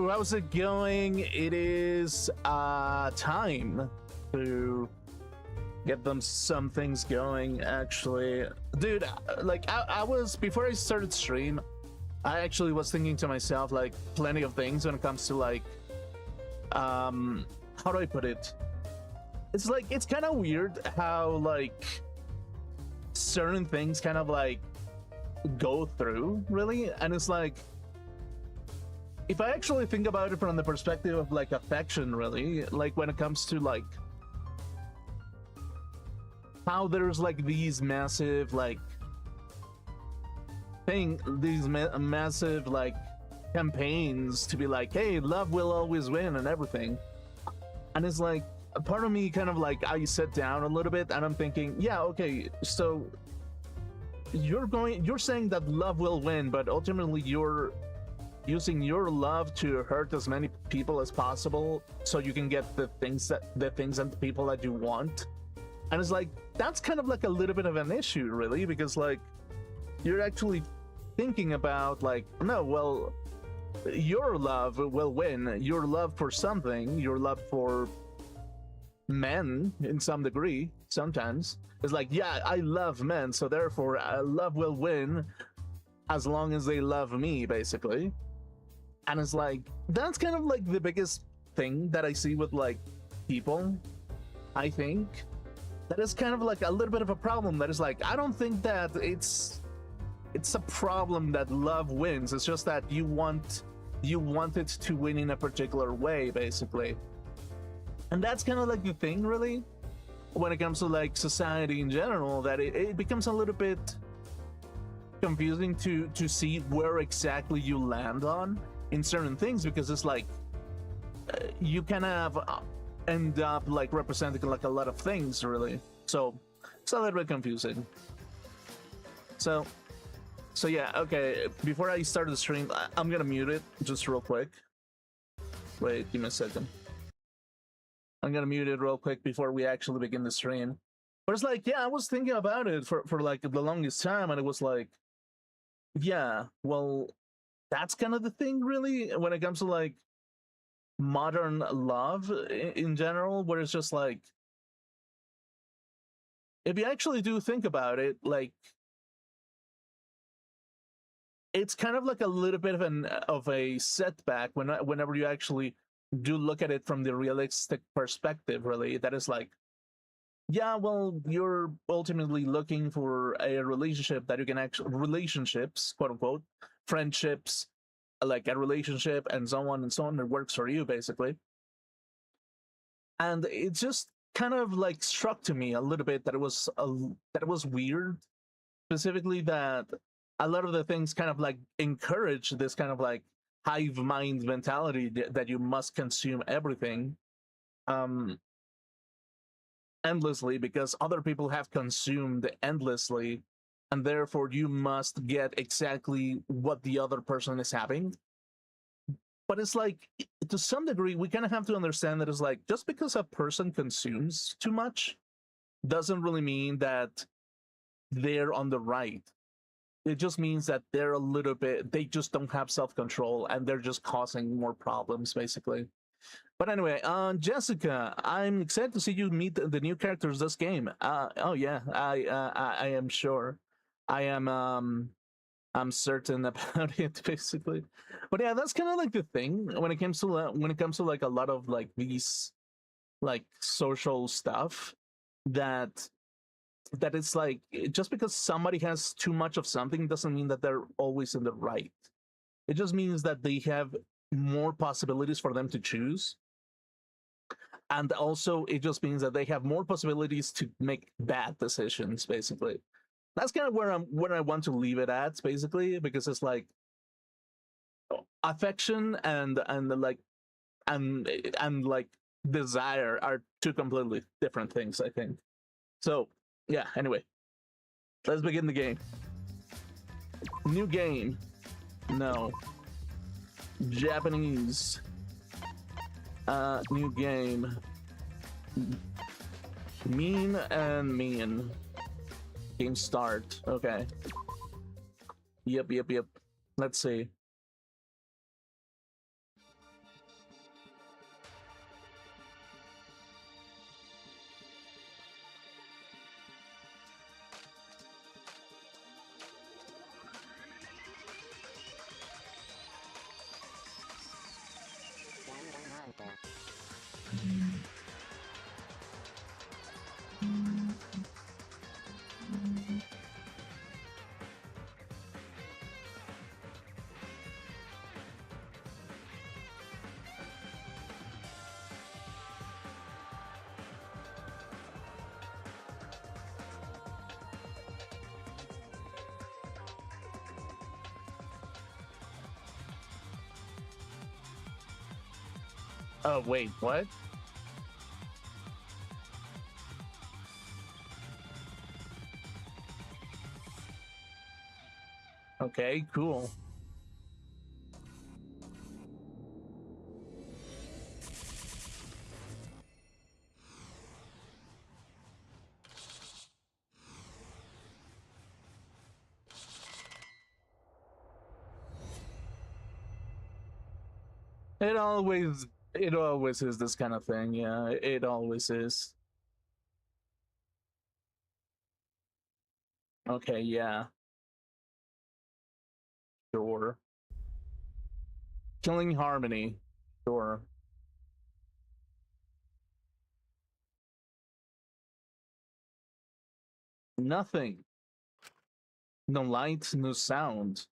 So how's it going? It is time to get them some things going, actually. Dude, like I was, before I started stream, I actually was thinking to myself like plenty of things when it comes to like how do I put it? It's like, it's kind of weird how like certain things kind of like go through, really. And it's like, if I actually think about it from the perspective of like affection, really, like when it comes to like how there's like these massive like massive like campaigns to be like, hey, love will always win and everything. And it's like, a part of me kind of like, I sit down a little bit and I'm thinking, yeah, okay, so you're saying that love will win, but ultimately you're using your love to hurt as many people as possible so you can get the things and the people that you want. And it's like, that's kind of like a little bit of an issue, really, because like you're actually thinking about like, no, well, your love will win. Your love for something, your love for men in some degree, sometimes, it's like, yeah, I love men, so therefore love will win as long as they love me, basically. And it's like, that's kind of like the biggest thing that I see with like people, I think. That is kind of like a little bit of a problem. That is like, I don't think that it's a problem that love wins. It's just that you want it to win in a particular way, basically. And that's kind of like the thing, really, when it comes to like society in general, that it becomes a little bit confusing to see where exactly you land on in certain things, because it's like you kind of end up like representing like a lot of things, really. So it's a little bit confusing. So yeah, okay, before I start the stream, I'm gonna mute it just real quick. Wait, give me a second. I'm gonna mute it real quick before we actually begin the stream. But it's like, yeah, I was thinking about it for like the longest time, and it was like, yeah, well, that's kind of the thing, really, when it comes to like modern love in general, where it's just like, if you actually do think about it, like, it's kind of like a little bit of a setback whenever you actually do look at it from the realistic perspective, really. That is like, yeah, well, you're ultimately looking for a relationship that you can actually, relationships, quote unquote, friendships, like a relationship and so on that works for you, basically. And it just kind of like struck to me a little bit that it was weird, specifically that a lot of the things kind of like encourage this kind of like hive mind mentality that you must consume everything endlessly because other people have consumed endlessly, and therefore you must get exactly what the other person is having. But it's like, to some degree, we kind of have to understand that it's like, just because a person consumes too much doesn't really mean that they're on the right. It just means that they're a little bit, they just don't have self-control and they're just causing more problems, basically. But anyway, Jessica, I'm excited to see you meet the new characters this game. Oh yeah, I am sure. I'm certain about it, basically. But yeah, that's kind of like the thing when it comes to like a lot of like these like social stuff, that it's like, just because somebody has too much of something doesn't mean that they're always in the right. It just means that they have more possibilities for them to choose. And also, it just means that they have more possibilities to make bad decisions, basically. That's kind of where I want to leave it at, basically, because it's like affection and like desire are two completely different things, I think. So yeah, anyway, let's begin the game. New game. No. Japanese. New game. Mean and mean. Game start. Okay. Yep. Let's see. Oh, wait, what? Okay, cool. It always is this kind of thing. Yeah, it always is. Okay, yeah. Sure. Killing Harmony. Sure. Nothing. No light, no sound.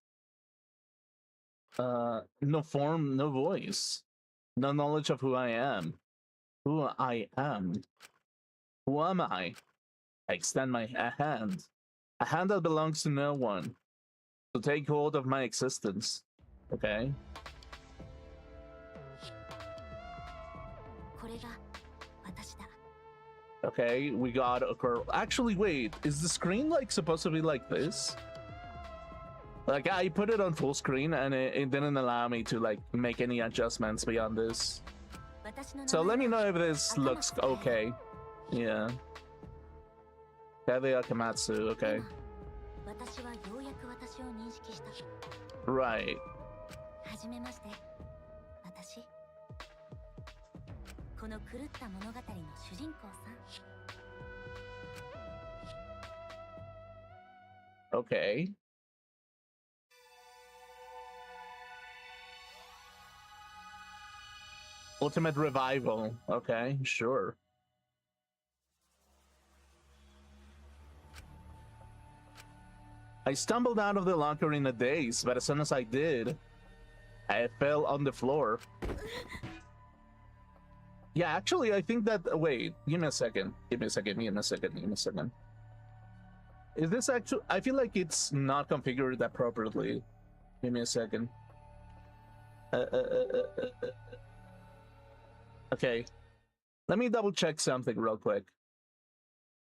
No form, no voice. No knowledge of who I am. Who I am. Who am I? I extend my hand. A hand that belongs to no one. To take hold of my existence. Okay. Okay, we got a girl. Actually, wait, is the screen like supposed to be like this? Like, I put it on full screen and it didn't allow me to like make any adjustments beyond this. So let me know if this looks okay. Yeah. Kavya Akamatsu, okay. Right. Okay. Ultimate revival. Okay, sure. I stumbled out of the locker in a daze, but as soon as I did, I fell on the floor. Yeah, actually, I think that... Wait, give me a second. Give me a second. Is this actually... I feel like it's not configured appropriately. Give me a second. Okay. Let me double check something real quick.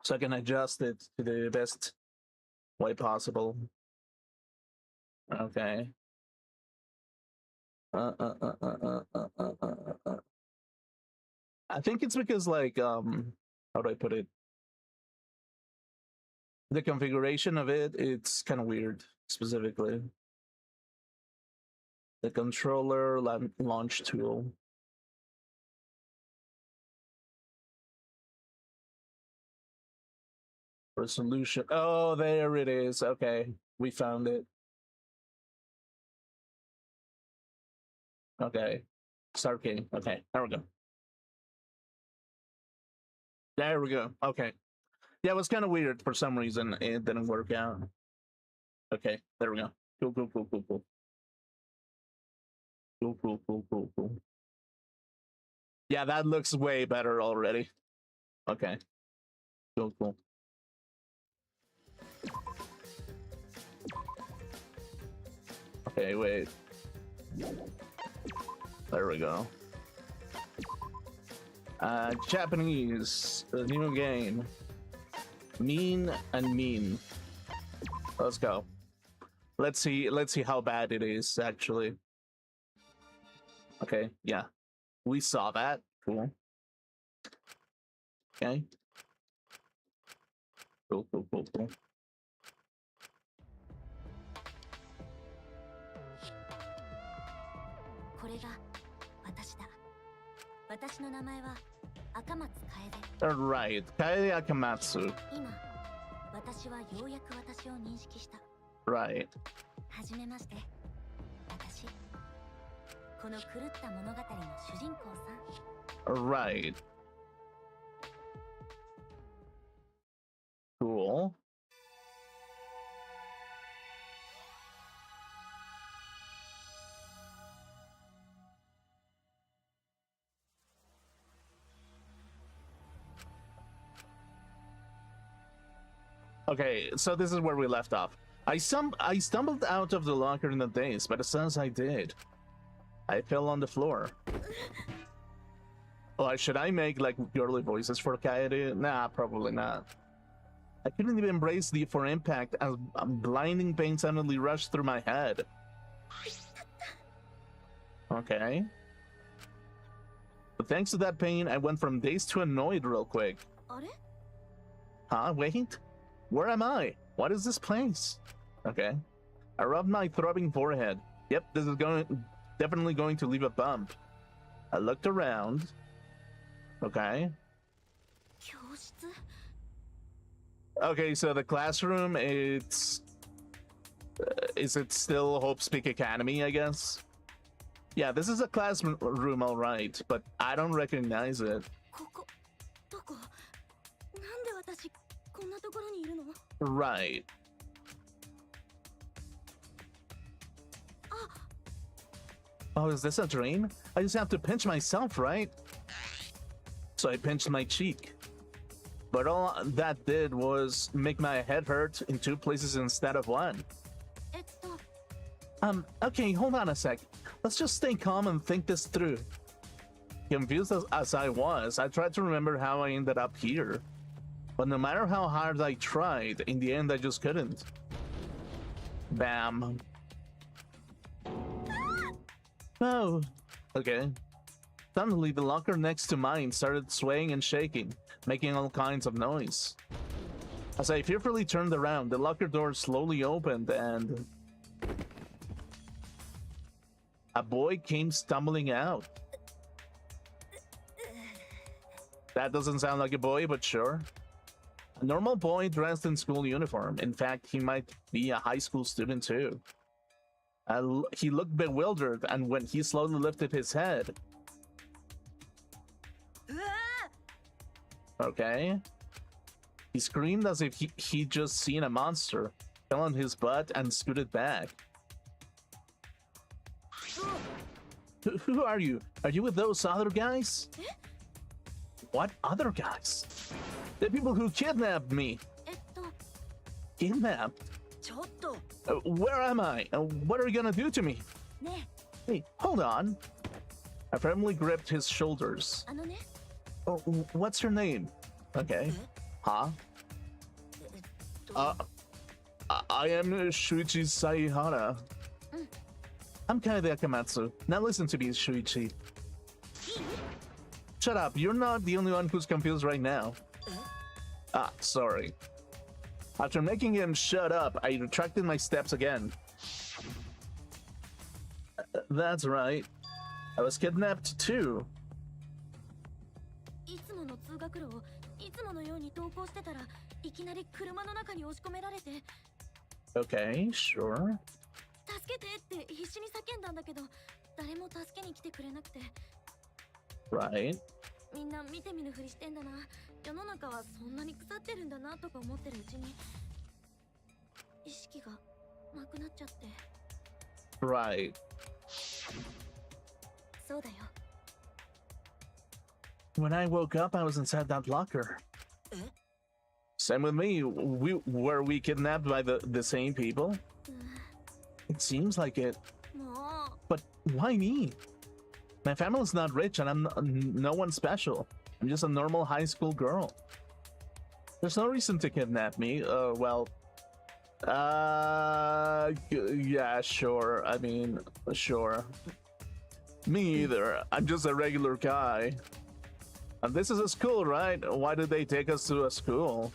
So I can adjust it to the best way possible. Okay. I think it's because, like, how do I put it? The configuration of it's kind of weird, specifically. The controller launch tool. Resolution. Oh, there it is. Okay, we found it. Okay. Start game. Okay, there we go. There we go. Okay. Yeah, it was kind of weird for some reason. It didn't work out. Okay, there we go. Cool. Cool. Yeah, that looks way better already. Okay. Cool. Okay, wait. There we go. Japanese, a new game. Mean and mean. Let's go. Let's see how bad it is, actually. Okay, yeah. We saw that. Cool. Okay. Cool. Alright, Kaede Akamatsu. Right. Right. Cool. Okay, so this is where we left off. I stumbled out of the locker in the daze, but as soon as I did, I fell on the floor. Or should I make like girly voices for Kaede? Nah, probably not. I couldn't even brace for impact as a blinding pain suddenly rushed through my head. Okay. But thanks to that pain, I went from dazed to annoyed real quick. Huh? Wait? Where am I? What is this place? Okay. I rubbed my throbbing forehead. Yep, this is definitely going to leave a bump. I looked around. Okay. Okay, so the classroom, is it still Hope Speak Academy, I guess? Yeah, this is a classroom, all right, but I don't recognize it. Right. Oh, is this a dream? I just have to pinch myself, right? So I pinched my cheek. But all that did was make my head hurt in 2 places instead of 1. Okay, hold on a sec. Let's just stay calm and think this through. Confused as I was, I tried to remember how I ended up here. But no matter how hard I tried, in the end I just couldn't. Bam. Oh, okay. Suddenly, the locker next to mine started swaying and shaking, making all kinds of noise. As I fearfully turned around, the locker door slowly opened and a boy came stumbling out. That doesn't sound like a boy, but sure. A normal boy dressed in school uniform. In fact, he might be a high school student too. He looked bewildered, and when he slowly lifted his head... Okay. He screamed as if he'd just seen a monster, fell on his butt, and scooted back. Who are you? Are you with those other guys? What other guys? The people who kidnapped me. Kidnapped? Where am I? What are you gonna do to me? Hey, hold on. I firmly gripped his shoulders. Oh, what's your name? Okay. Huh? I am Shuichi Saihara. I'm Kaede Akamatsu. Now listen to me, Shuichi. Shut up, you're not the only one who's confused right now. Ah, sorry. After making him shut up, I retracted my steps again. That's right. I was kidnapped too. Okay, sure. Right. Right. When I woke up, I was inside that locker. Same with me. Were we kidnapped by the same people? It seems like it. But why me? My family's not rich and I'm no one special. I'm just a normal high school girl. There's no reason to kidnap me. Well, yeah, sure. I mean, sure. Me either. I'm just a regular guy. And this is a school, right? Why did they take us to a school?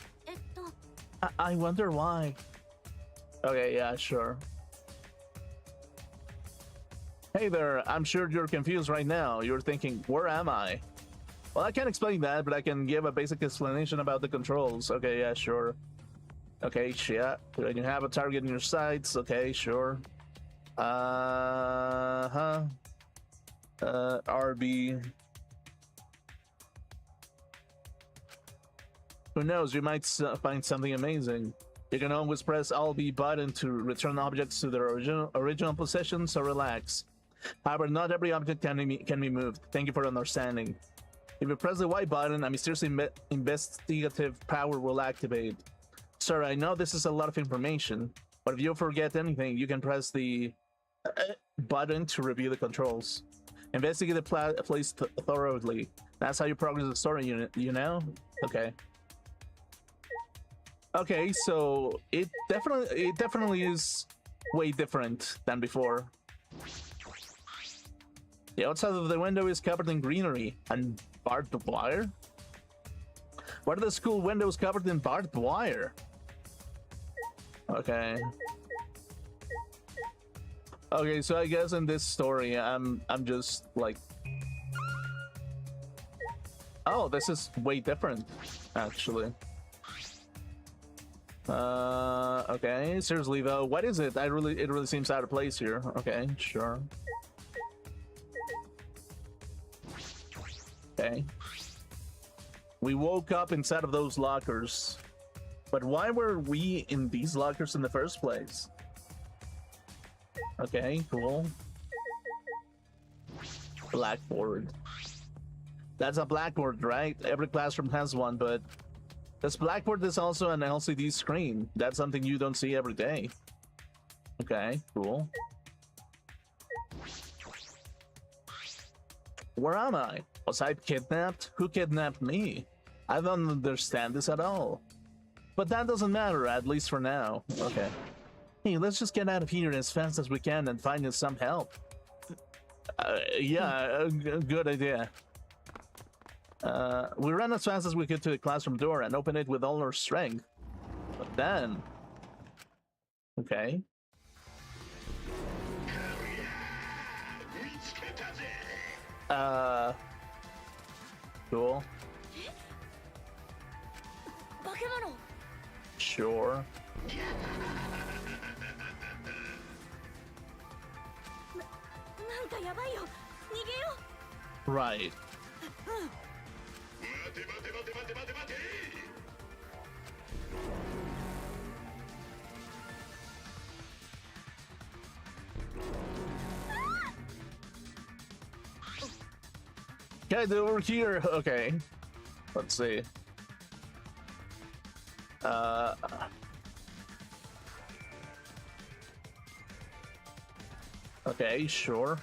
I wonder why. Okay, yeah, sure. Hey there, I'm sure you're confused right now. You're thinking, where am I? Well, I can't explain that, but I can give a basic explanation about the controls. Okay, yeah, sure. Okay, yeah. When you have a target in your sights, okay, sure. RB. Who knows, you might find something amazing. You can always press LB button to return objects to their original position, so relax. However, not every object can be moved. Thank you for understanding. If you press the Y button, a mysterious investigative power will activate. Sir, I know this is a lot of information, but if you forget anything, you can press the button to review the controls. Investigate the place thoroughly. That's how you progress the story, you know? Okay. Okay, so it definitely is way different than before. The outside of the window is covered in greenery and barbed wire. What are the school windows covered in barbed wire? Okay. Okay, so I guess in this story, I'm just like, oh, this is way different, actually. Okay, seriously though, what is it? It really seems out of place here. Okay, sure. Okay. We woke up inside of those lockers. But why were we in these lockers in the first place? Okay, cool. Blackboard. That's a blackboard, right? Every classroom has one, but this blackboard is also an LCD screen. That's something you don't see every day. Okay, cool. Where am I? Was I kidnapped? Who kidnapped me? I don't understand this at all. But that doesn't matter, at least for now. Okay. Hey, let's just get out of here as fast as we can and find us some help. Yeah, good idea. We ran as fast as we could to the classroom door and opened it with all our strength. But then... Okay. Cool. Sure. Right. Guys, over here. Okay. Let's see. Okay, sure.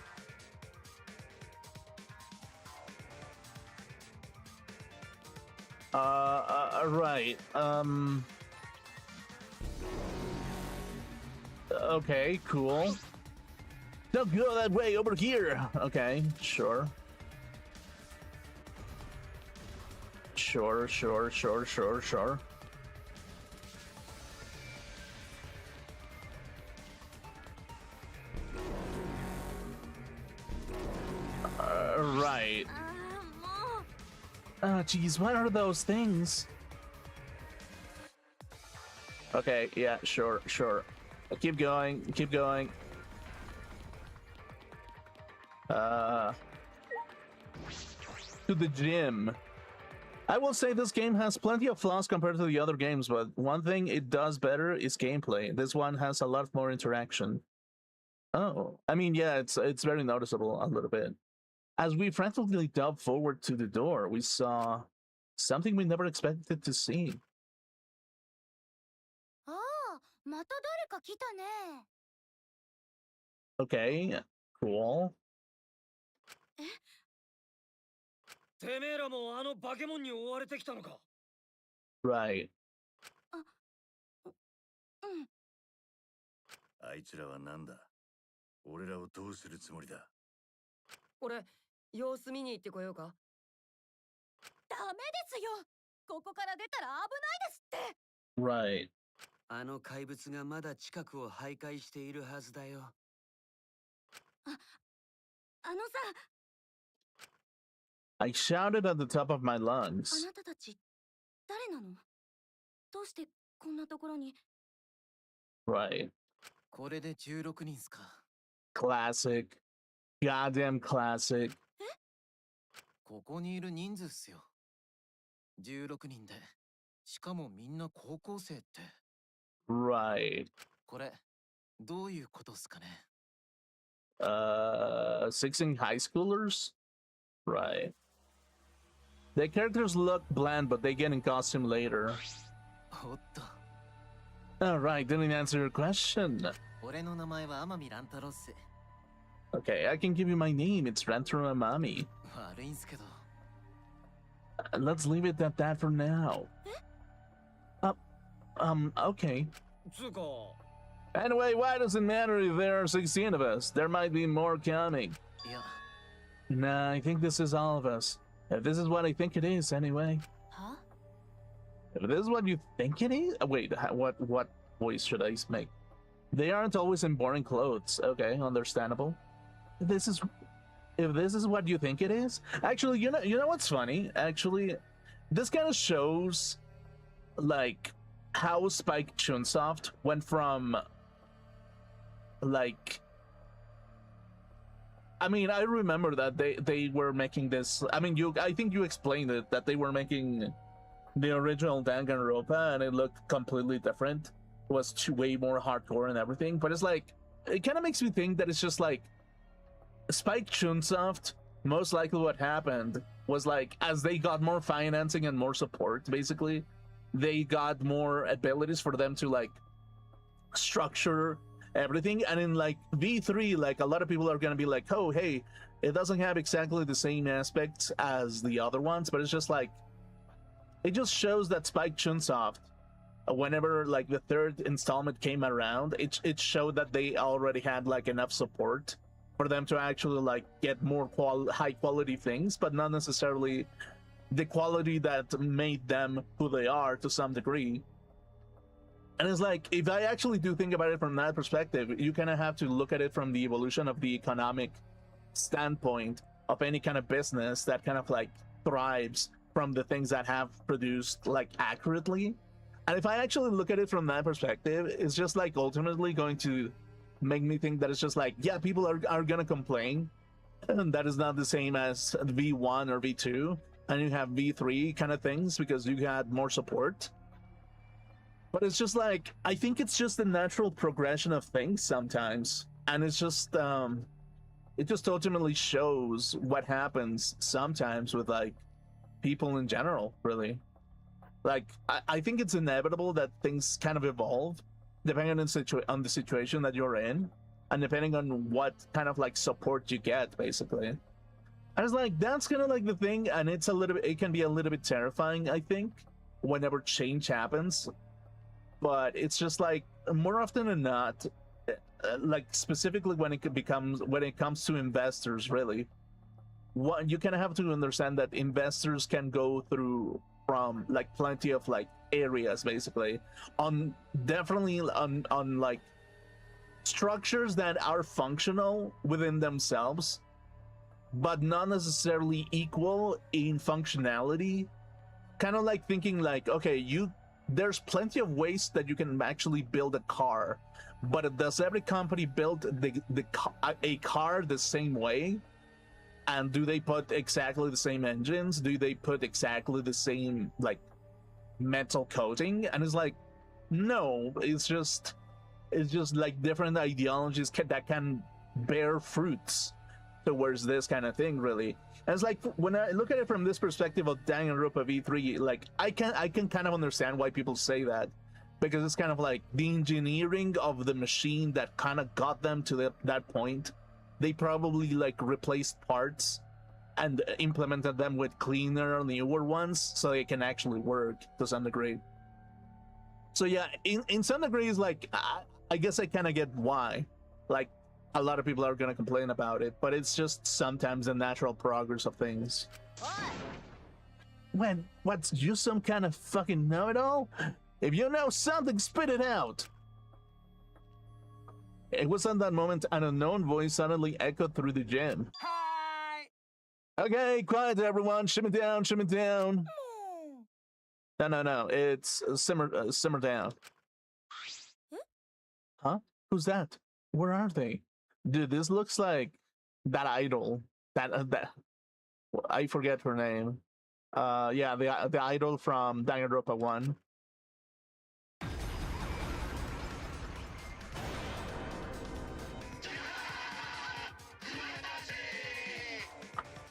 Right. Okay, cool. Don't go that way, over here. Okay, sure. Sure. Right. Oh, geez, what are those things? Okay, yeah, sure. Keep going. To the gym. I will say this game has plenty of flaws compared to the other games, but one thing it does better is gameplay. This one has a lot more interaction. Oh, I mean, yeah, it's very noticeable a little bit. As we frantically dove forward to the door, we saw something we never expected to see. Okay, cool. Right. あいつらはなんだ俺らをどうするつもりだ俺、様子見に行ってこようかダメですよここから出たら危ないですって Right. あの怪物がまだ近くを徘徊しているはずだよ。あのさ I shouted at the top of my あ lungs. なたたち誰なのどうしてこんなところに Right. これで16人すか。Classic. Goddamn classic. ここにいる人数っすよ。16人で。しかもみんな高校生って。Right. これ、どういうことっすかね。16 high schoolers? Right. The characters look bland, but they get in costume later. おっと。Alright, didn't answer your question. 俺の名前は天海乱太郎っす。Okay, I can give you my name. It's Rentaro Amami. 悪いんすけど。 Let's leave it at that for now. Okay. つうか、 Anyway, why does it matter if there are 16 of us? There might be more coming. いや、 Nah, I think this is all of us. If this is what I think it is, anyway. は If this is what you think it is? Wait, what voice should I make? They aren't always in boring clothes. Okay, understandable. If this is what you think it is? Actually, you know what's funny? Actually, this kind of shows like how Spike Chunsoft went from like, I mean, I remember that they were making this. I mean, I think you explained it, that they were making the original Danganronpa and it looked completely different. It was way more hardcore and everything, but it's like, it kind of makes me think that it's just like Spike Chunsoft, most likely what happened was like, as they got more financing and more support, basically, they got more abilities for them to like structure everything. And in like V3, like a lot of people are gonna be like, oh hey, it doesn't have exactly the same aspects as the other ones, but it's just like, it just shows that Spike Chunsoft, whenever like the third installment came around, it showed that they already had like enough support for them to actually like get more high quality things, but not necessarily the quality that made them who they are to some degree. And it's like, if I actually do think about it from that perspective, you kind of have to look at it from the evolution of the economic standpoint of any kind of business that kind of like thrives from the things that have produced like accurately. And if I actually look at it from that perspective, it's just like ultimately going to make me think that it's just like, yeah, people are gonna complain, and that is not the same as V1 or V2, and you have V3 kind of things because you had more support. But it's just like, I think it's just the natural progression of things sometimes, and it's just it just ultimately shows what happens sometimes with like people in general, really. Like, I think it's inevitable that things kind of evolve depending on the situation that you're in, and depending on what kind of like support you get, basically. And it's like, that's kind of like the thing, and it can be a little bit terrifying, I think, whenever change happens. But it's just like, more often than not, like specifically when it comes to investors, really, what you kind of have to understand that investors can go through from like plenty of like areas, basically, definitely on like structures that are functional within themselves, but not necessarily equal in functionality. Kind of like thinking like, okay, there's plenty of ways that you can actually build a car, but does every company build a car the same way? And do they put exactly the same engines? Do they put exactly the same like metal coating? And it's like, no, it's just like different ideologies that can bear fruits towards this kind of thing, really. And it's like, when I look at it from this perspective of Danganronpa V3, like I can kind of understand why people say that, because it's kind of like the engineering of the machine that kind of got them to that point. They probably like replaced parts and implemented them with cleaner, newer ones, so it can actually work to some degree. So yeah, in some degrees, like I guess I kind of get why, like, a lot of people are gonna complain about it, but it's just sometimes the natural progress of things. When what's you some kind of fucking know-it-all? If you know something, spit it out. It was at that moment an unknown voice suddenly echoed through the gym. Hi! Okay, quiet everyone, shimmy down, shimmy down. No, it's simmer down. Huh? Who's that? Where are they? Dude, this looks like that idol. That I forget her name. Yeah, the idol from Danganronpa 1.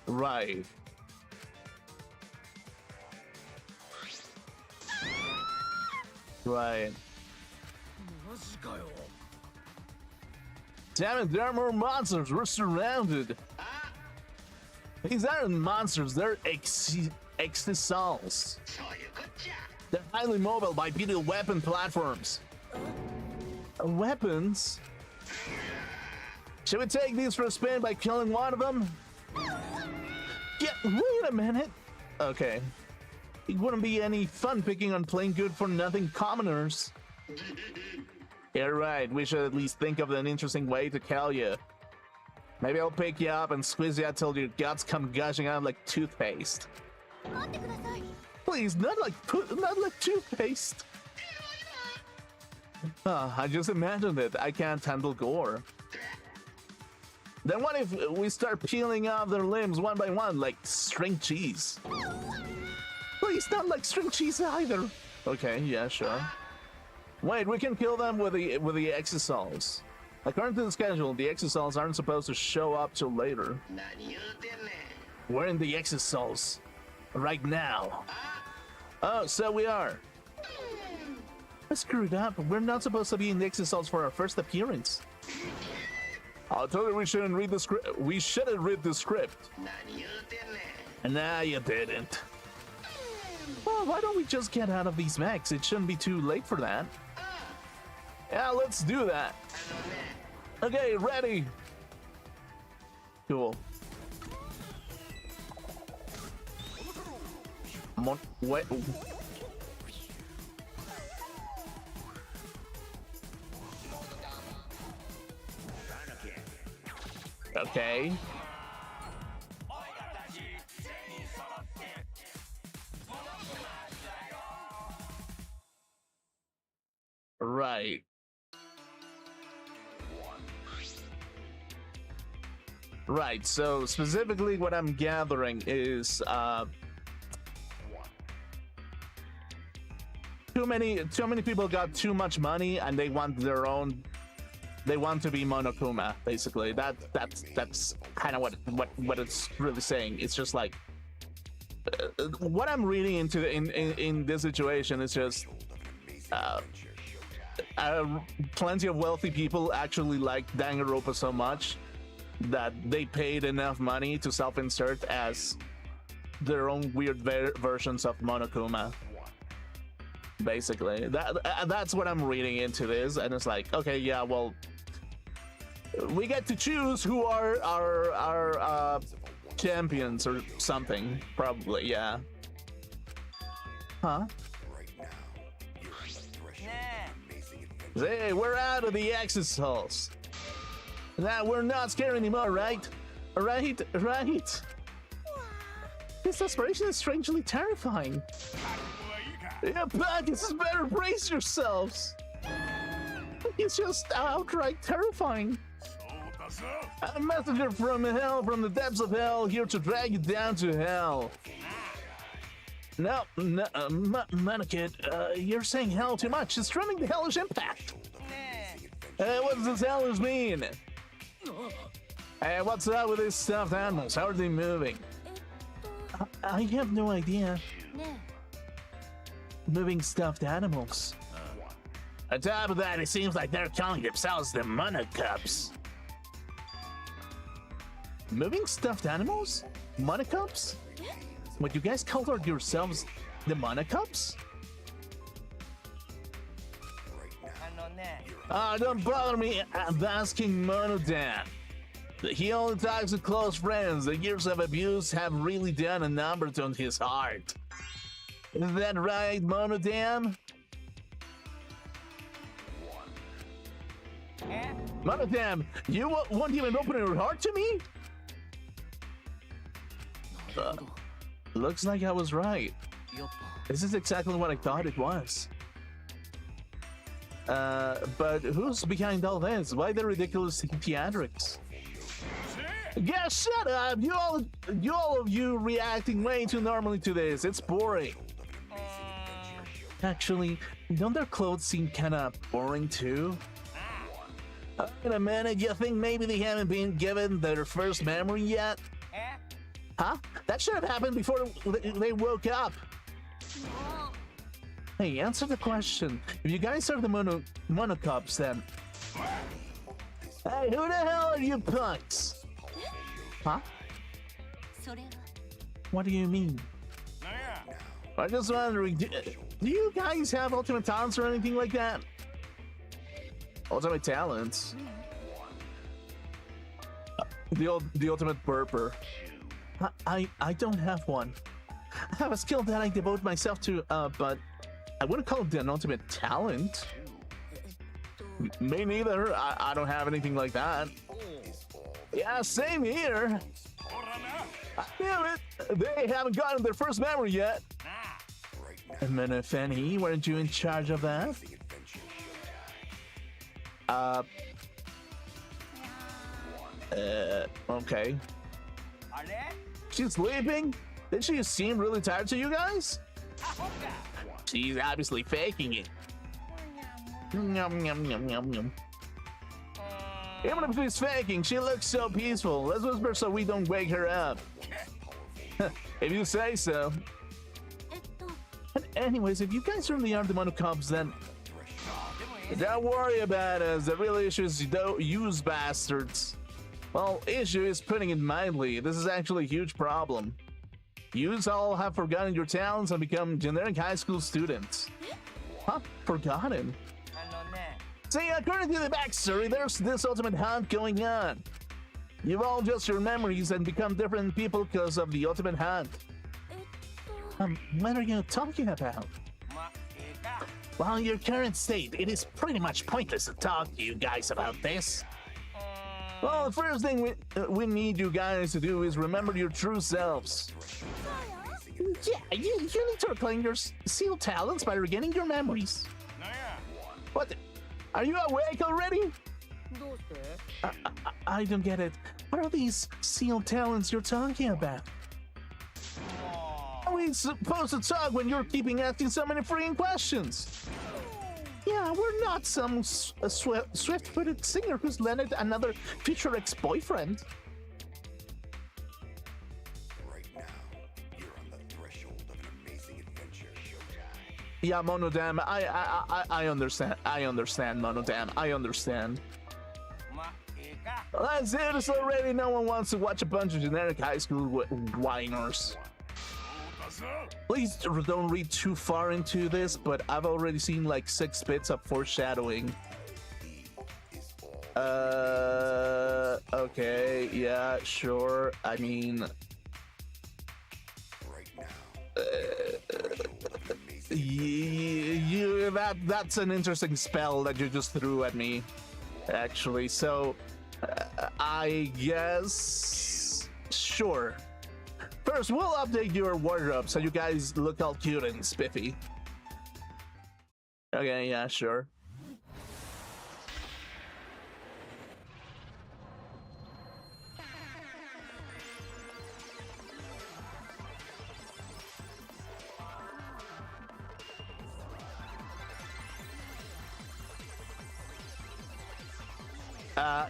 Right. Right. Damn it, there are more monsters. We're surrounded. These aren't monsters, they're exisals. They're highly mobile bipedal weapon platforms. Weapons? Should we take these for a spin by killing one of them? Yeah, wait a minute. Okay. It wouldn't be any fun picking on plain good for nothing commoners. You're right, we should at least think of an interesting way to kill you. Maybe I'll pick you up and squeeze you out till your guts come gushing out like toothpaste. Please, not like toothpaste. I just imagined it. I can't handle gore. Then what if we start peeling off their limbs one by one like string cheese? Please, not like string cheese either. Okay, yeah, sure. Wait, we can kill them with the exisals. According to the schedule, the exisals aren't supposed to show up till later. We're in the exisals right now. Oh, so we are. I screwed up. We're not supposed to be in the exisals for our first appearance. I told you we shouldn't read the script. We shouldn't read the script. Nah, you didn't. Well, why don't we just get out of these mechs? It shouldn't be too late for that. Yeah, let's do that. Okay, ready. Cool. Wait. Okay. Right. Right, so specifically what I'm gathering is too many people got too much money and they want their own, they want to be Monokuma, basically. That's kind of what it's really saying. It's just like what I'm reading into in this situation is just plenty of wealthy people actually like Danganronpa so much that they paid enough money to self-insert as their own weird versions of Monokuma. Basically, that's what I'm reading into this, and it's like, okay, yeah, well, we get to choose who are our champions or something, probably, yeah. Huh? Hey, we're out of the exisals. Now we're not scared anymore, right? Right. This desperation is strangely terrifying. Yeah, Bacchus, better brace yourselves. It's just outright terrifying. A messenger from hell, from the depths of hell, here to drag you down to hell. No, Manakid, you're saying hell too much. It's trimming the hellish impact. What does this hellish mean? Hey, what's up with these stuffed animals? How are they moving? I have no idea. Moving stuffed animals. On top of that, it seems like they're calling themselves the Monocups. Moving stuffed animals? Monocups? What, you guys call yourselves the Monocups? Don't bother me. I'm asking Monodan. He only talks to close friends. The years of abuse have really done a number on his heart. Is that right, Monodan? Monodan, you won't even open your heart to me? Looks like I was right. This is exactly what I thought it was. But who's behind all this? Why the ridiculous theatrics? Yeah, shut up! You all of you reacting way too normally to this. It's boring. Actually, don't their clothes seem kinda boring too? In a minute, you think maybe they haven't been given their first memory yet? Huh? That should have happened before they woke up. Hey, answer the question. If you guys are the Monocups, then... Hey, who the hell are you punks? Huh? それは What do you mean? I just wondering, do you guys have ultimate talents or anything like that? Ultimate talents? The ultimate burper. I don't have one. I have a skill that I devote myself to, but I wouldn't call it an ultimate talent. Me neither. I don't have anything like that. Yeah, same here. Damn it! They haven't gotten their first memory yet. And Menefeni, weren't you in charge of that? Okay. She's sleeping? Did she seem really tired to you guys? She's obviously faking it. Yum, yum, yum, yum, yum. Even if she's faking, she looks so peaceful. Let's whisper so we don't wake her up. If you say so. えっと And anyways, if you guys really are the monocubs, then don't worry about us. The real issue is you don't use bastards. Well, issue is putting it mildly. This is actually a huge problem. Yous all have forgotten your talents and become generic high school students. Huh? Forgotten? See, according to the backstory, there's this ultimate hunt going on. You've all just your memories and become different people because of the ultimate hunt. えっと What are you talking about? Well, in your current state, it is pretty much pointless to talk to you guys about this. Well, the first thing we need you guys to do is remember your true selves. Yeah, you need to reclaim your seal talents by regaining your memories. What? Are you awake already? どうして I don't get it. What are these seal talents you're talking about? How are we supposed to talk when you're keeping asking so many freaking questions? Yeah, we're not some swift-footed singer who's landed another future ex-boyfriend. Right now, you're on the threshold of an amazing adventure, Showtime. Yeah, Monodam, I understand. I understand, Monodam. I understand. That's it. It's already. No one wants to watch a bunch of generic high school whiners. Please don't read too far into this, but I've already seen like 6 bits of foreshadowing. Okay, yeah, sure. I mean, Right now, that's an interesting spell that you just threw at me, actually. So, I guess sure. First, we'll update your wardrobe so you guys look all cute and spiffy. Okay, yeah, sure.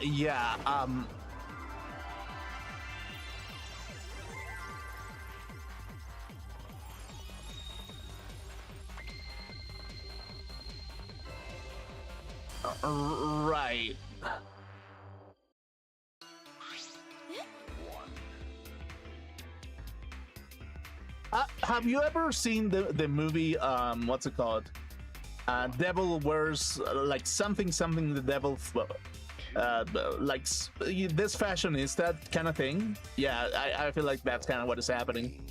Yeah, right. Have you ever seen the movie, what's it called? Devil Wears, like something the devil, like this fashion is that kind of thing? Yeah, I feel like that's kind of what is happening.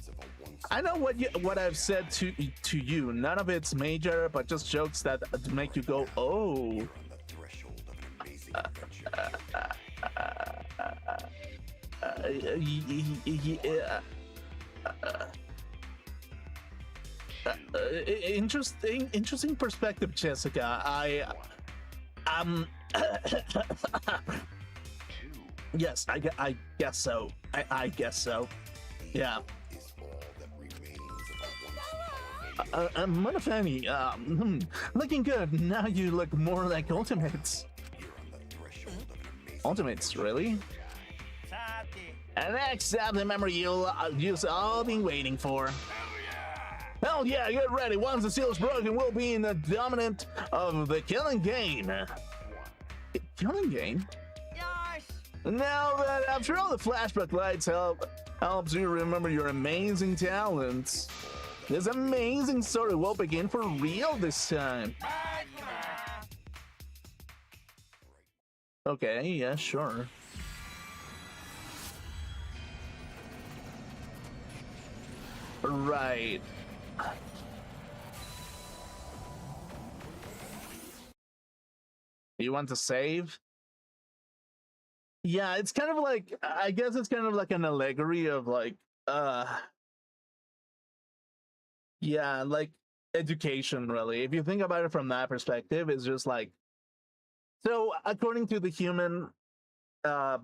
I know what I've said to you. None of it's major, but just jokes that make you go, oh. you're on the threshold of an amazing adventure. Interesting perspective, Jessica. Yes, I guess so. I guess so. Yeah. Is all that remains of a Monofani, looking good. Now you look more like Ultimates. You're on the threshold of an amazing Ultimates, really? And next up, the memory you'll all been waiting for. Hell yeah, get ready. Once the seal is broken, we'll be in the dominant of the killing game. Killing game? よ No, but after all, the flashback lights helps you remember your amazing talents. This amazing story will begin for real this time. Okay, yeah, sure. Right. You want to save? Yeah, it's kind of like, I guess it's kind of like an allegory of like, yeah, like education, really. If you think about it from that perspective, it's just like, so according uh,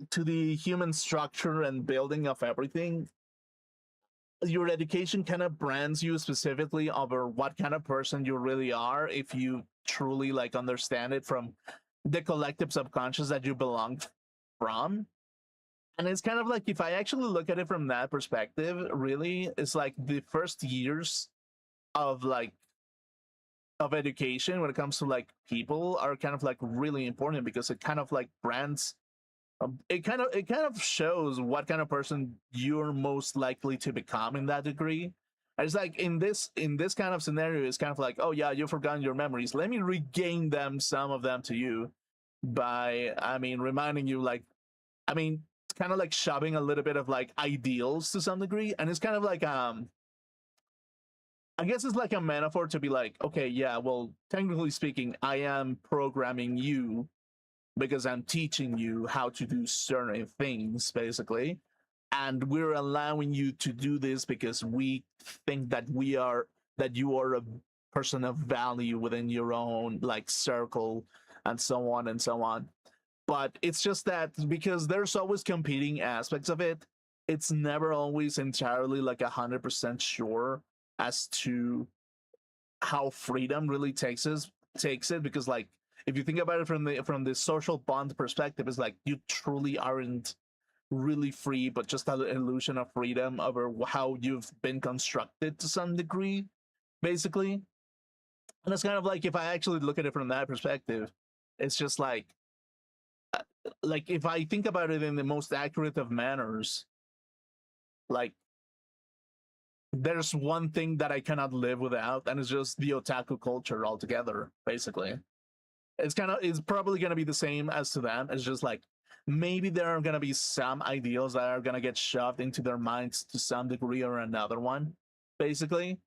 to the human structure and building of everything, your education kind of brands you specifically over what kind of person you really are if you truly like understand it from the collective subconscious that you belong from. And it's kind of like, if I actually look at it from that perspective, really, it's like the first years of like of education when it comes to like people are kind of like really important, because it kind of like brands, it kind of shows what kind of person you're most likely to become in that degree. And it's like in this kind of scenario, it's kind of like, oh yeah, you've forgotten your memories, let me regain them, some of them to you, by, I mean, reminding you, like, I mean, it's kind of like shoving a little bit of like ideals to some degree. And it's kind of like, I guess it's like a metaphor to be like, okay, yeah, well, technically speaking, I am programming you because I'm teaching you how to do certain things, basically. And we're allowing you to do this because we think that you are a person of value within your own like circle, and so on and so on. But it's just that because there's always competing aspects of it, it's never always entirely like 100% sure as to how freedom really takes it, because like, if you think about it from the social bond perspective, it's like you truly aren't really free, but just an illusion of freedom over how you've been constructed to some degree, basically. And it's kind of like, if I actually look at it from that perspective, it's just like if I think about it in the most accurate of manners, like, there's one thing that I cannot live without, and it's just the otaku culture altogether, basically. It's probably gonna be the same as to them. It's just like, maybe there are gonna be some ideals that are gonna get shoved into their minds to some degree or another one, basically.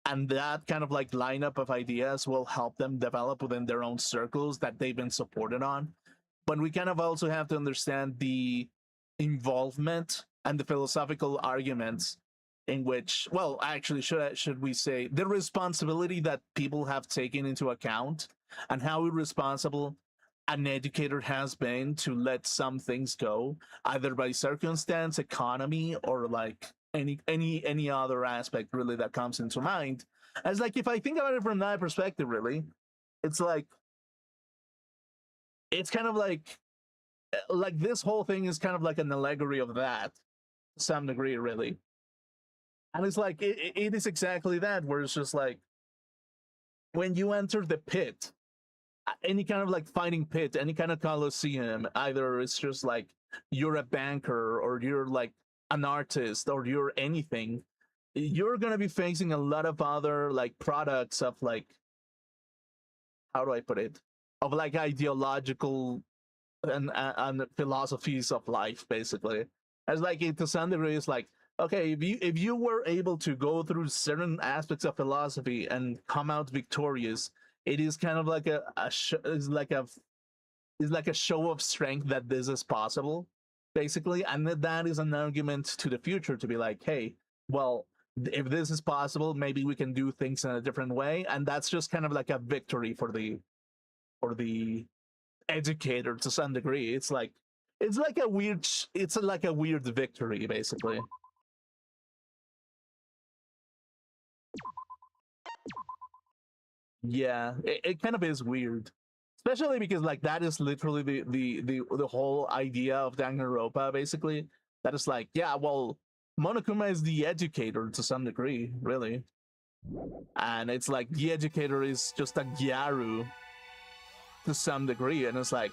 And that kind of like lineup of ideas will help them develop within their own circles that they've been supported on. But we kind of also have to understand the involvement and the philosophical arguments in which, well, actually, should we say the responsibility that people have taken into account, and how irresponsible an educator has been to let some things go, either by circumstance, economy, or like any other aspect really that comes into mind. As like, if I think about it from that perspective, really, it's like, it's kind of like this whole thing is kind of like an allegory of that to some degree, really. And it's like, it is exactly that, where it's just like, when you enter the pit, any kind of like fighting pit, any kind of coliseum, either it's just like you're a banker, or you're like an artist, or you're anything, you're gonna be facing a lot of other like products of like, how do I put it, of like ideological and philosophies of life, basically. As like, to some degree, it's like, okay, if you were able to go through certain aspects of philosophy and come out victorious, it is kind of like it's like a show of strength that this is possible, basically. And that is an argument to the future to be like, hey, well, if this is possible, maybe we can do things in a different way. And that's just kind of like a victory for the educator to some degree. It's like a weird victory, basically. Yeah, it kind of is weird, especially because like that is literally the whole idea of Danganronpa, basically. That is like, yeah, well, Monokuma is the educator to some degree, really, and it's like the educator is just a gyaru to some degree, and it's like,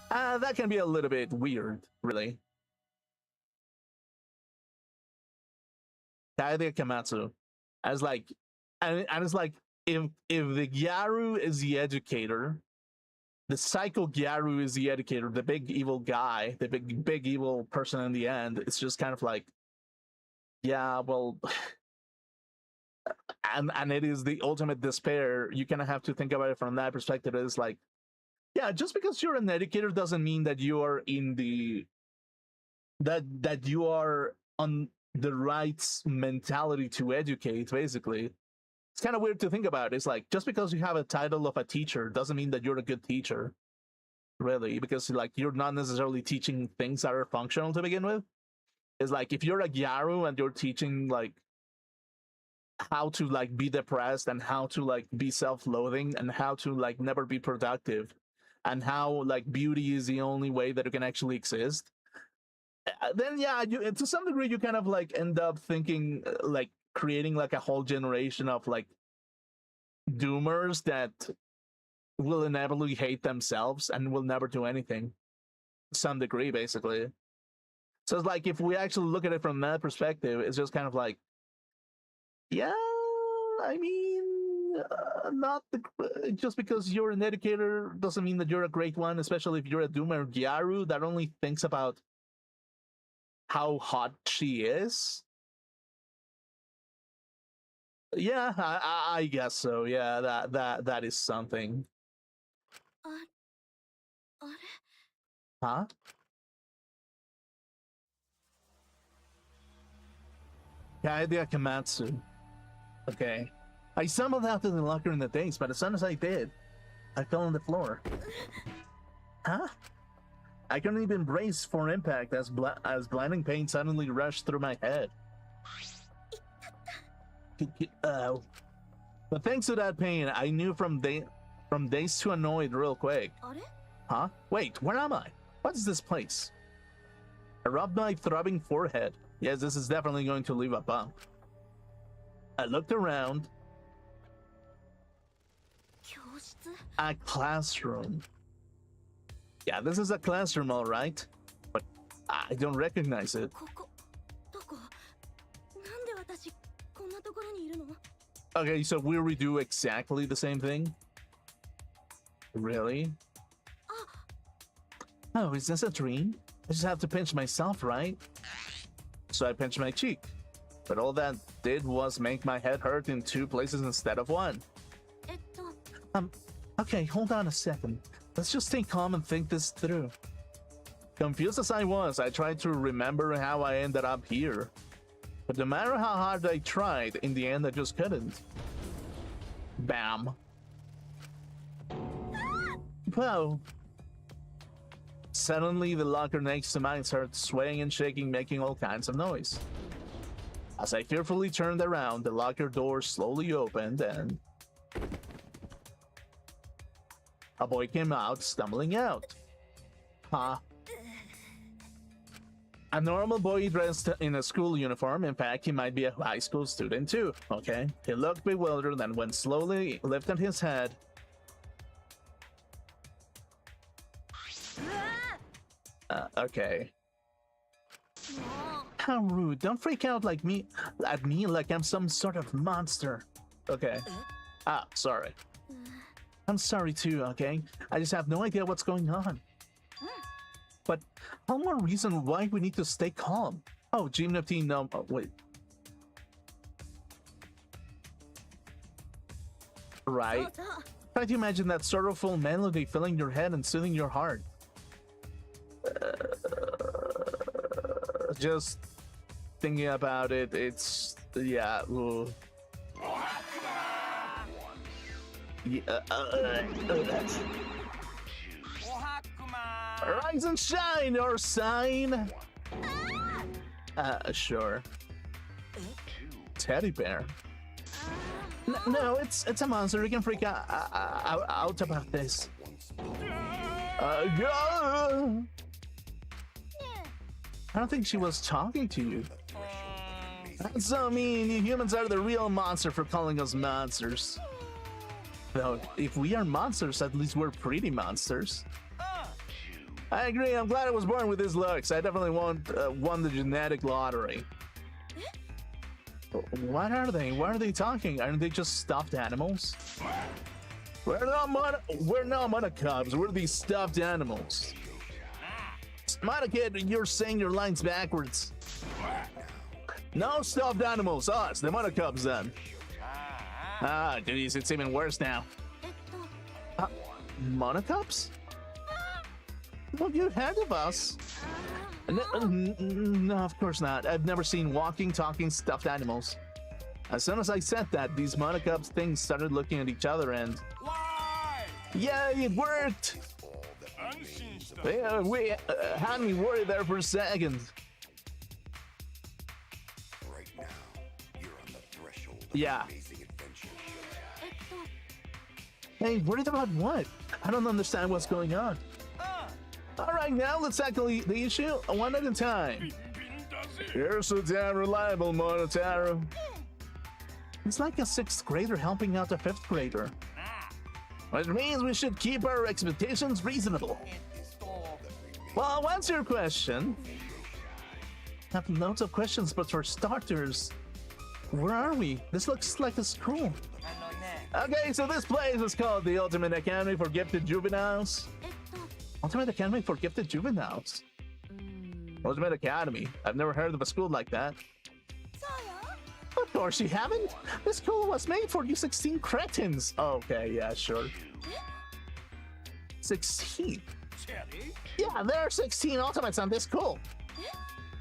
That can be a little bit weird, really. Kaede Kamatsu. I was like, and it's like, if the Gyaru is the educator, the psycho Gyaru is the educator, the big evil guy, the big evil person in the end, it's just kind of like, yeah, well, and it is the ultimate despair. You kind of have to think about it from that perspective. It's like, yeah, just because you're an educator doesn't mean that you are in the that you are on the right mentality to educate. Basically, it's kind of weird to think about. It's like, just because you have a title of a teacher doesn't mean that you're a good teacher, really, because like you're not necessarily teaching things that are functional to begin with. It's like, if you're a Gyaru and you're teaching like how to like be depressed and how to like be self-loathing and how to like never be productive and how like beauty is the only way that it can actually exist, then yeah, you, to some degree you kind of like end up thinking like creating like a whole generation of like doomers that will inevitably hate themselves and will never do anything to some degree, basically. So it's like, if we actually look at it from that perspective, it's just kind of like, yeah, I mean, not the, just because you're an educator doesn't mean that you're a great one, especially if you're a doomer Gyaru that only thinks about how hot she is. Yeah, I guess so. Yeah, that is something. ああれ Huh? Kaede Kamatsu. Okay. I stumbled out to the locker in the days, but as soon as I did, I fell on the floor. Huh? I couldn't even brace for impact as blinding pain suddenly rushed through my head. But thanks to that pain, I knew from dazed to annoyed real quick. あれ Huh? Wait, where am I? What is this place? I rubbed my throbbing forehead. Yes, this is definitely going to leave a bump. I looked around. 教室 A classroom. Yeah, this is a classroom, all right. But I don't recognize it. ここどこなんで私こんなところにいるの Okay, so we redo exactly the same thing? Really? Oh, is this a dream? I just have to pinch myself, right? So I pinched my cheek. But all that did was make my head hurt in 2 places instead of 1. えっと Okay, hold on a second. Let's just stay calm and think this through. Confused as I was, I tried to remember how I ended up here. But no matter how hard I tried, in the end I just couldn't. Bam. Whoa. Suddenly, the locker next to mine started swaying and shaking, making all kinds of noise. As I fearfully turned around, the locker door slowly opened and a boy came out, stumbling out. Huh? A normal boy dressed in a school uniform. In fact, he might be a high school student too. Okay. He looked bewildered and when slowly lifted his head. Okay. How rude. Don't freak out like me at me like I'm some sort of monster. Okay. Ah, sorry. I'm sorry too, okay? I just have no idea what's going on. But one more reason why we need to stay calm. Oh, Gymnoptine, no, oh, wait. Right. Try to imagine that sorrowful melody filling your head and soothing your heart. Just thinking about it, it's, yeah, ooh. Yeah, rise and shine, your sign. Sure. Teddy bear. No, it's a monster. You can freak out about this. Go! I don't think she was talking to you. That's so mean. You humans are the real monster for calling us monsters. Though, if we are monsters, at least we're pretty monsters. I agree. I'm glad I was born with these looks. I definitely won the genetic lottery. What are they? Why are they talking? Aren't they just stuffed animals? We're not monocubs. We're these stuffed animals. Monokid, you're saying your lines backwards. No stuffed animals. Us, the monocubs then. Ah, geez, it's even worse now. Monocubs? Well, you heard of us? No, of course not. I've never seen walking, talking, stuffed animals. As soon as I said that, these monocubs things started looking at each other and... Yeah, it worked! Yeah, we had me worried there for a second. Right now, you're on the threshold of Yeah. an amazing adventure. Hey, worried about what? I don't understand what's going on. Alright, now let's tackle the issue one at a time. You're so damn reliable, Monotaro. It's like a 6th grader helping out a 5th grader. Which means we should keep our expectations reasonable. Well, what's your question? I have loads of questions, but for starters, where are we? This looks like a school. Okay, so this place is called the Ultimate Academy for Gifted Juveniles. Ultimate Academy for Gifted Juveniles? Ultimate Academy? I've never heard of a school like that. Of course you haven't. This school was made for you 16 cretins. Okay, yeah, sure. 16? Yeah, there are 16 Ultimates on this school.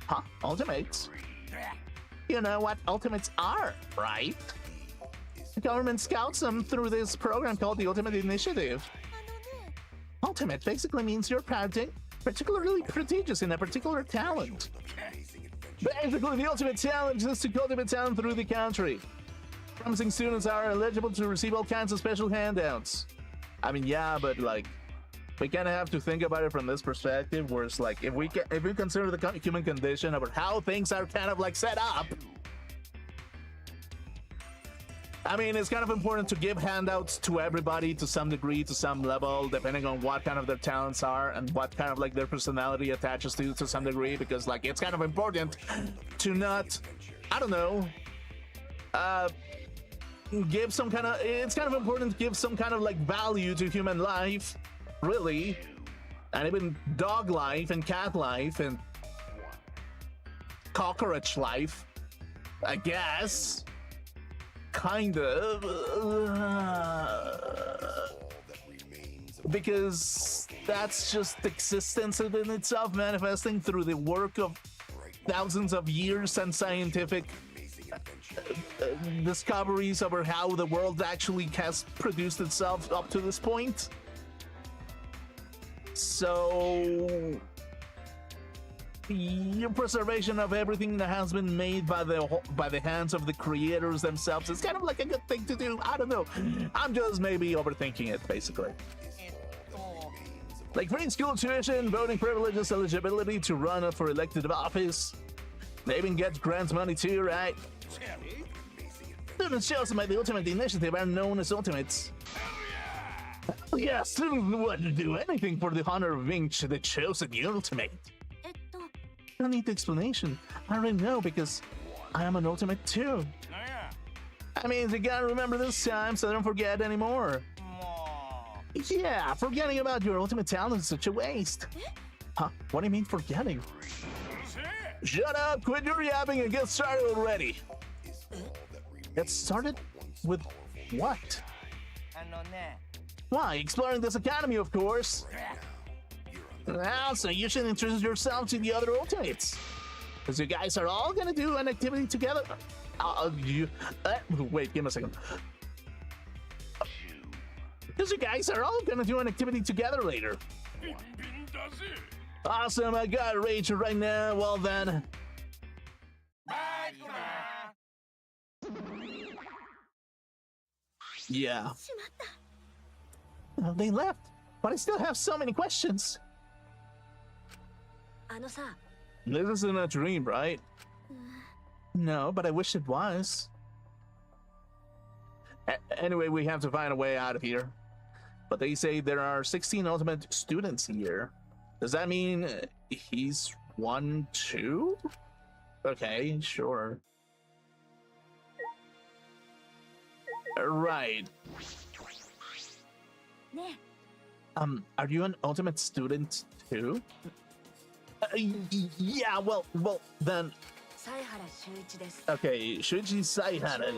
Huh? Ultimates? You know what Ultimates are, right? The government scouts them through this program called the Ultimate Initiative. Ultimate basically means you're particularly prodigious in a particular talent. Basically, the ultimate challenge is to cultivate talent through the country. Promising students are eligible to receive all kinds of special handouts. I mean, yeah, but like, we kind of have to think about it from this perspective, where it's like, if we consider the human condition about how things are kind of like set up, I mean, it's kind of important to give handouts to everybody to some degree, to some level, depending on what kind of their talents are and what kind of like their personality attaches to some degree, because like it's kind of important to not, I don't know, give some kind of, it's kind of important to give some kind of like value to human life, really, and even dog life and cat life and cockroach life, I guess. Kind of, because that's just existence in itself, manifesting through the work of thousands of years and scientific discoveries over how the world actually has produced itself up to this point. So your preservation of everything that has been made by the hands of the creators themselves is kind of like a good thing to do. I don't know. I'm just maybe overthinking it, basically. Like free school tuition, voting privileges, eligibility to run for elected office. They even get grant money too, right? Students chosen by the Ultimate Initiative are known as Ultimates. Yeah, students would do anything for the honor of being the chosen Ultimate. I don't need the explanation. I already know because I am an Ultimate too. I mean, you gotta remember this time so don't forget anymore. Yeah, forgetting about your ultimate talent is such a waste. Huh? What do you mean forgetting? Shut up, quit your yapping and get started already. Get started with what? Why, exploring this academy, of course. Well, so you should introduce yourself to the other Ultimates. Because you guys are all gonna do an activity together. Wait, give me a second. Because you guys are all gonna do an activity together later. Awesome, I got Rage right now. Well then. Yeah. They left, but I still have so many questions. This isn't a dream, right? No, but I wish it was. Anyway, we have to find a way out of here. But they say there are 16 ultimate students here. Does that mean he's 1 too? Okay, sure. Right. ね Are you an ultimate student too? Yeah, well, then, 犀原修一です okay, Shuichi Saihara.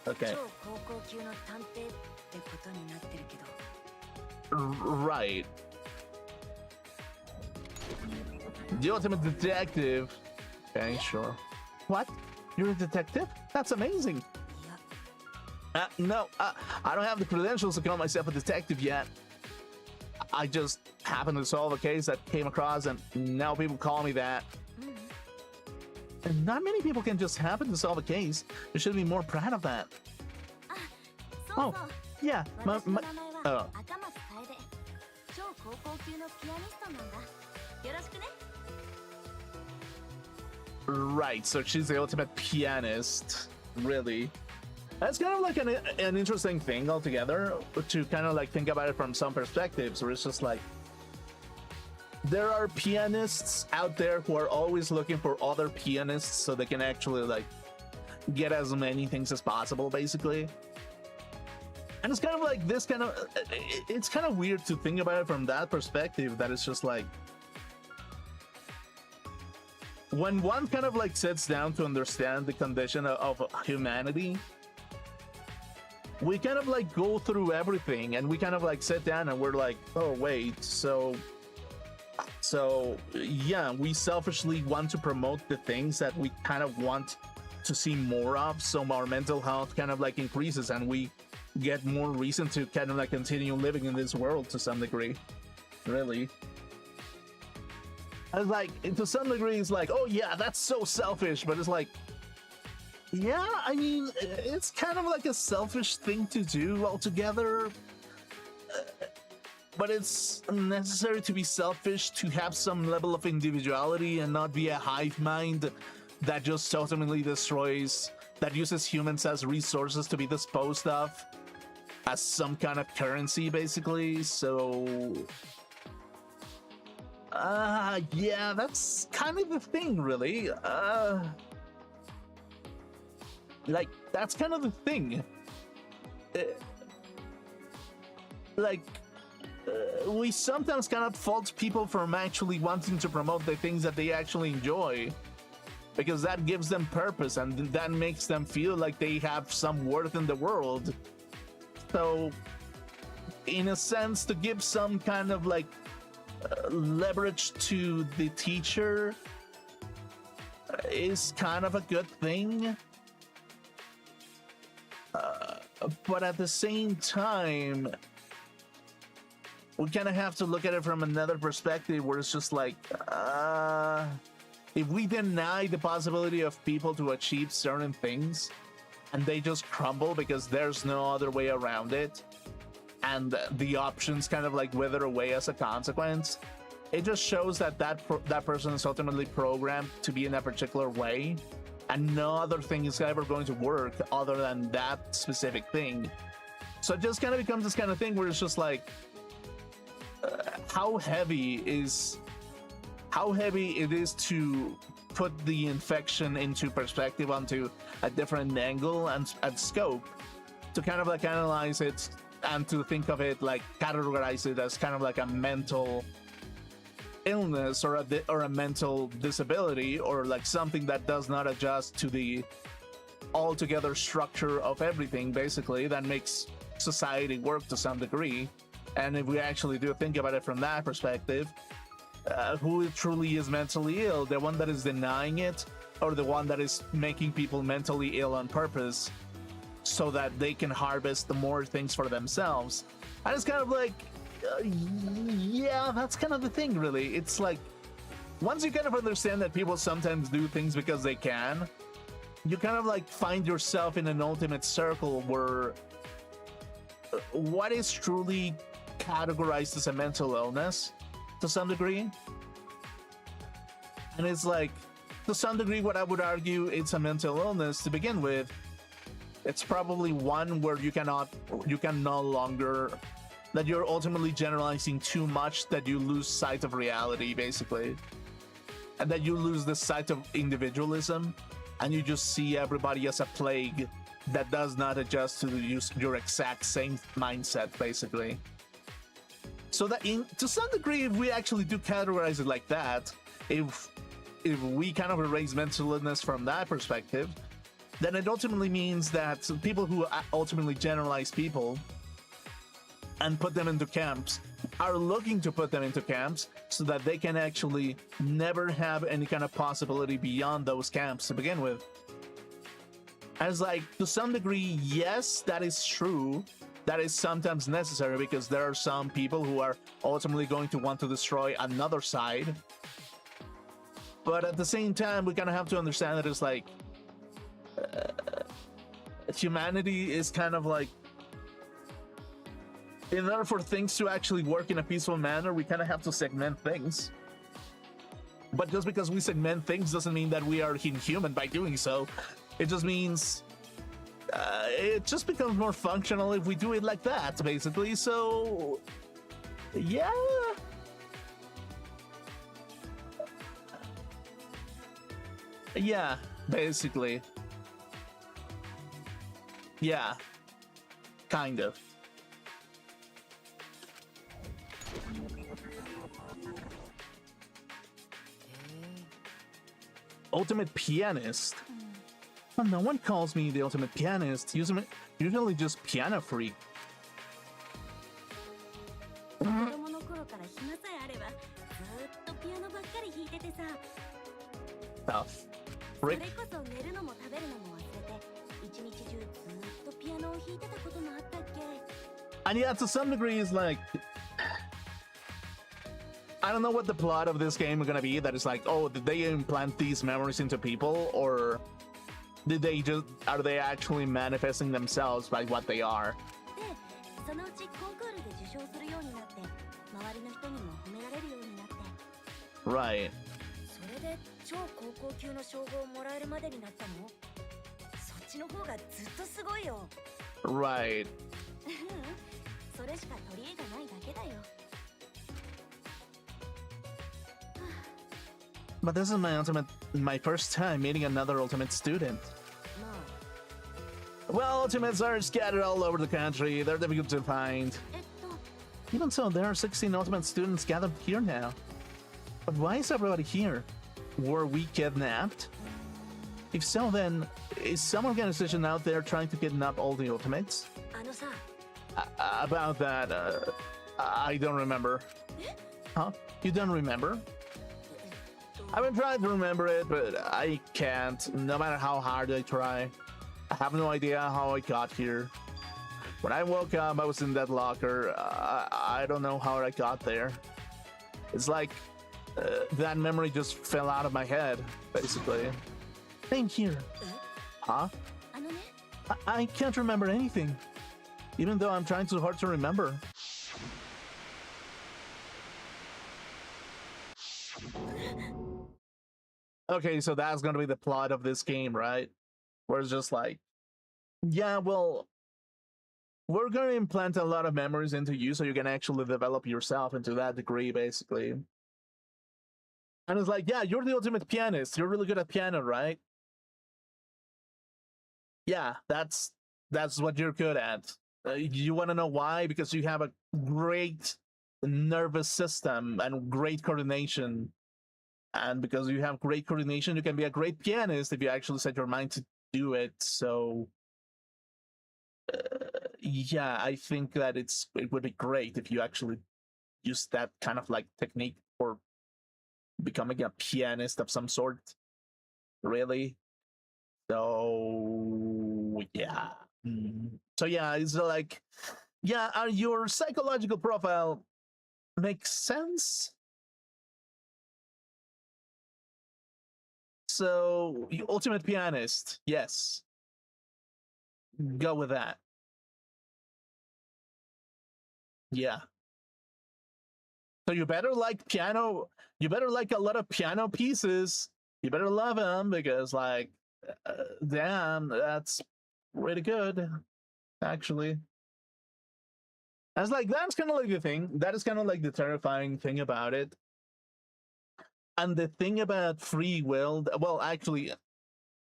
超 Okay, 高校級の探偵ってことになってるけど right. The ultimate detective. Okay, sure. What? You're a detective? That's amazing. いや No, I don't have the credentials to call myself a detective yet. I just happened to solve a case that came across, and now people call me that. うん And not many people can just happen to solve a case. You should be more proud of that. そうそう Yeah, 私の名前は uh, 赤松楓超高校級のピアニストなんだよろしくね right. So she's the ultimate pianist. Really. That's kind of like an interesting thing altogether to kind of like think about it from some perspectives, where it's just like there are pianists out there who are always looking for other pianists so they can actually like get as many things as possible, basically. And it's kind of like this kind of it's kind of weird to think about it from that perspective, that it's just like when one kind of like sits down to understand the condition of humanity, we kind of like go through everything and we kind of like sit down and we're like, oh wait, so yeah, we selfishly want to promote the things that we kind of want to see more of, so our mental health kind of like increases and we get more reason to kind of like continue living in this world to some degree. Really. I was like, to some degree, it's like, oh yeah, that's so selfish, but it's like, yeah, I mean, it's kind of like a selfish thing to do altogether. But it's necessary to be selfish to have some level of individuality and not be a hive mind that just ultimately destroys, that uses humans as resources to be disposed of as some kind of currency, basically. So, yeah, that's kind of the thing, really. Like, that's kind of the thing. We sometimes kind of fault people from actually wanting to promote the things that they actually enjoy, because that gives them purpose and that makes them feel like they have some worth in the world. So, in a sense, to give some kind of like leverage to the teacher is kind of a good thing. But at the same time, we kind of have to look at it from another perspective, where it's just like, if we deny the possibility of people to achieve certain things and they just crumble because there's no other way around it, and the options kind of like wither away as a consequence, it just shows that that person is ultimately programmed to be in a particular way, and no other thing is ever going to work other than that specific thing. So it just kind of becomes this kind of thing where it's just like, how heavy it is to put the infection into perspective, onto a different angle and scope, to kind of like analyze it and to think of it, like categorize it as kind of like a mental illness or a mental disability, or like something that does not adjust to the altogether structure of everything, basically, that makes society work to some degree. And if we actually do think about it from that perspective, who truly is mentally ill? The one that is denying it, or the one that is making people mentally ill on purpose so that they can harvest the more things for themselves? And it's kind of like, yeah, that's kind of the thing, really. It's like, once you kind of understand that people sometimes do things because they can, you kind of like find yourself in an ultimate circle where what is truly categorized as a mental illness to some degree, and it's like, to some degree, what I would argue it's a mental illness to begin with, it's probably one where you can no longer that you're ultimately generalizing too much, that you lose sight of reality, basically. And that you lose the sight of individualism, and you just see everybody as a plague that does not adjust to your exact same mindset, basically. So that to some degree, if we actually do categorize it like that, if we kind of erase mental illness from that perspective, then it ultimately means that people who ultimately generalize people and put them into camps are looking to put them into camps so that they can actually never have any kind of possibility beyond those camps to begin with. As like, to some degree, yes, that is true. That is sometimes necessary because there are some people who are ultimately going to want to destroy another side. But at the same time, we kind of have to understand that it's like humanity is kind of like, in order for things to actually work in a peaceful manner, we kind of have to segment things. But just because we segment things doesn't mean that we are inhuman by doing so. It just means it just becomes more functional if we do it like that, basically. So, yeah. Yeah, basically. Yeah, kind of. Ultimate pianist? Well, no one calls me the ultimate pianist. Usually just piano freak. 子供の頃から暇さえあればずっとピアノばっかり弾いててさ。 Tough. それ Freak. こそ寝るのも食べるのも忘れて一日中ずっとピアノを弾いてたこともあったっけ。 And yeah, to some degree, it's like, I don't know what the plot of this game is gonna be. That is like, oh, did they implant these memories into people, or are they actually manifesting themselves by what they are? で、そのうちコンクールで受賞するようになって周りの人にも褒められるようになって。 Right. それで超高校級の称号をもらえるまでになったの？そっちの方がずっとすごいよ。 Right. それしか取り柄がないだけだよ。 But this is my first time meeting another ultimate student. まあ、 Well, ultimates are scattered all over the country. They're difficult to find. Even so, there are 16 ultimate students gathered here now. But why is everybody here? Were we kidnapped? If so, then is some organization out there trying to kidnap all the ultimates? あのさ、 About that, I don't remember. Huh? You don't remember? I've been trying to remember it, but I can't, no matter how hard I try. I have no idea how I got here. When I woke up, I was in that locker. I don't know how I got there. It's like that memory just fell out of my head, basically. Same here. Huh? あのね、 I can't remember anything, even though I'm trying too hard to remember. Okay, so that's gonna be the plot of this game, right? Where it's just like, yeah, well, we're gonna implant a lot of memories into you so you can actually develop yourself into that degree, basically. And it's like, yeah, you're the ultimate pianist. You're really good at piano, right? Yeah, that's what you're good at. You want to know why? Because you have a great nervous system and great coordination. And because you have great coordination, you can be a great pianist if you actually set your mind to do it. So, yeah, I think that it would be great if you actually use that kind of like technique for becoming a pianist of some sort. Really. So, yeah. So, yeah, it's like, yeah, your psychological profile makes sense. So, ultimate pianist, yes. Go with that. Yeah. So you better like piano. You better like a lot of piano pieces. You better love them because, like, damn, that's really good, actually. I was like, that's kind of like the thing. That is kind of like the terrifying thing about it. And the thing about free will, well, actually,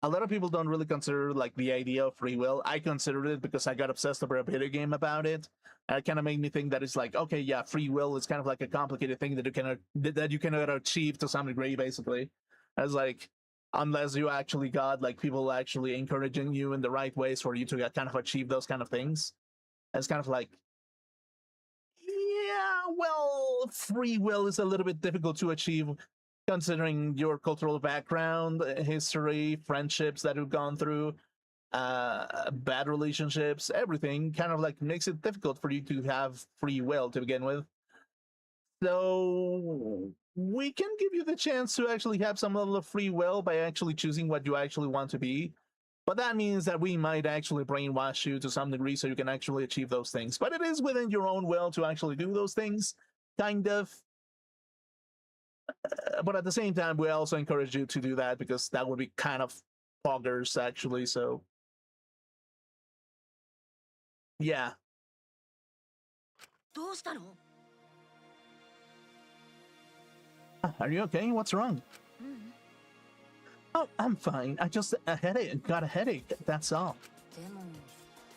a lot of people don't really consider like the idea of free will. I considered it because I got obsessed over a video game about it. And it kind of made me think that it's like, okay, yeah, free will is kind of like a complicated thing that you cannot achieve to some degree, basically. As like, unless you actually got like people actually encouraging you in the right ways for you to kind of achieve those kind of things. It's kind of like, yeah, well, free will is a little bit difficult to achieve considering your cultural background, history, friendships that you've gone through, bad relationships, everything kind of like makes it difficult for you to have free will to begin with. So we can give you the chance to actually have some level of free will by actually choosing what you actually want to be. But that means that we might actually brainwash you to some degree so you can actually achieve those things. But it is within your own will to actually do those things, kind of. But at the same time, we also encourage you to do that because that would be kind of poggers, actually. So, yeah. どうしたの？ Are you okay? What's wrong? Oh, I'm fine. I just got a headache. That's all. でも、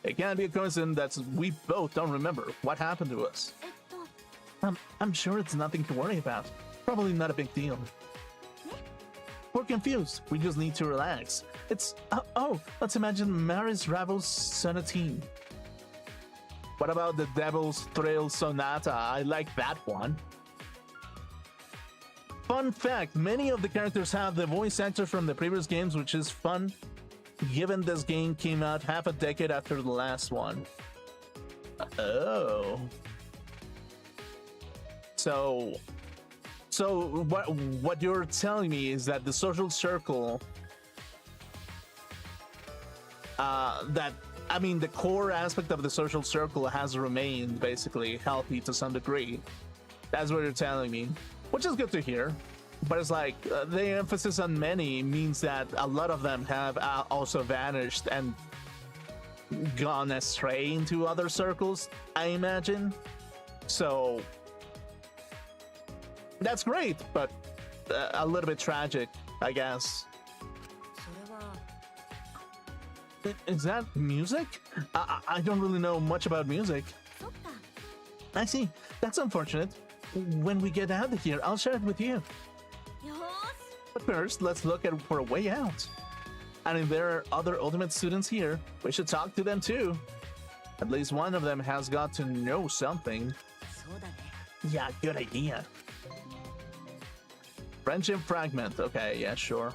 It can't be a coincidence that we both don't remember what happened to us. I'm sure it's nothing to worry about. Probably not a big deal. We're confused. We just need to relax. It's let's imagine Maris Ravel's Sonatine. What about the Devil's Thrill Sonata? I like that one. Fun fact, many of the characters have the voice actors from the previous games, which is fun, given this game came out half a decade after the last one. Oh. So what you're telling me is that the social circle, the core aspect of the social circle has remained basically healthy to some degree. That's what you're telling me, which is good to hear. But it's like the emphasis on many means that a lot of them have also vanished and gone astray into other circles, I imagine. So that's great, but a little bit tragic, I guess. それは、 Is that music? I don't really know much about music. そっか。 I see. That's unfortunate. When we get out of here, I'll share it with you. よーし。 But first, let's look for a way out. And if there are other Ultimate students here, we should talk to them too. At least one of them has got to know something. そうだね。 Yeah, good idea. Friendship fragment. Okay, yeah, sure.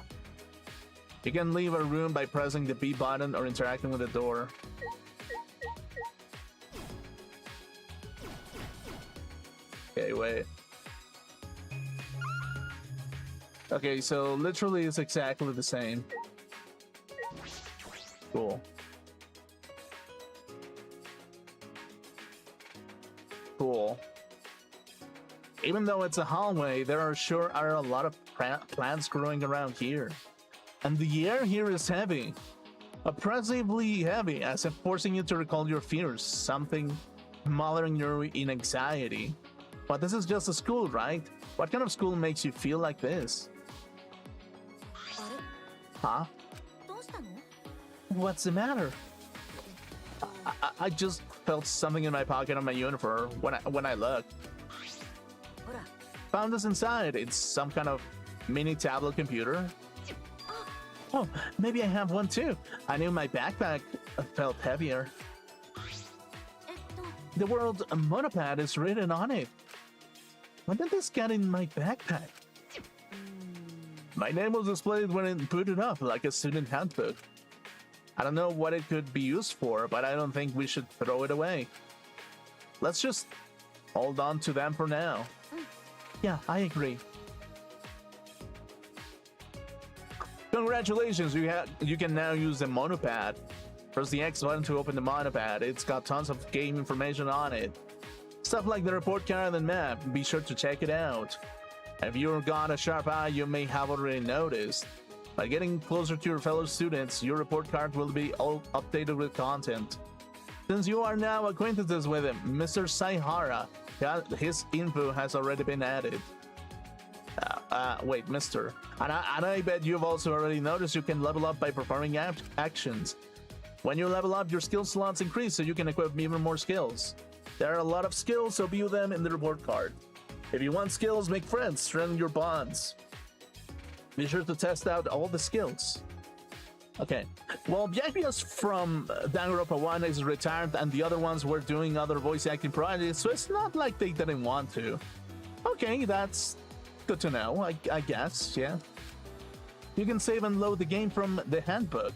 You can leave a room by pressing the B button or interacting with the door. Okay, wait. Okay, so literally it's exactly the same. Cool. Cool. Even though it's a hallway, there are a lot of plants growing around here. And the air here is heavy. Oppressively heavy, as if forcing you to recall your fears, something smothering you in anxiety. But this is just a school, right? What kind of school makes you feel like this? あれ？ Huh? どうしたの？ What's the matter? I just felt something in my pocket on my uniform when I looked. ほら。 Found this inside. It's some kind of mini tablet computer. Oh, maybe I have one too. I knew my backpack felt heavier. えっと、 The word monopad is written on it. When did this get in my backpack? My name was displayed when it booted up like a student handbook. I don't know what it could be used for, but I don't think we should throw it away. Let's just hold on to them for now. Yeah, I agree. Congratulations, you can now use the monopad. Press the X button to open the monopad. It's got tons of game information on it. Stuff like the report card and map. Be sure to check it out. If you've got a sharp eye, you may have already noticed. By getting closer to your fellow students, your report card will be all updated with content. Since you are now acquaintances with him, Mr. Saihara, his info has already been added. Wait, Mr. And I bet you've also already noticed you can level up by performing actions. When you level up, your skill slots increase so you can equip even more skills. There are a lot of skills, so view them in the report card. If you want skills, make friends, strengthen your bonds. Be sure to test out all the skills. Okay. Well, Byakuya's from Danganronpa 1 is retired, and the other ones were doing other voice acting projects, so it's not like they didn't want to. Okay, that's good to know, I guess, yeah. You can save and load the game from the handbook.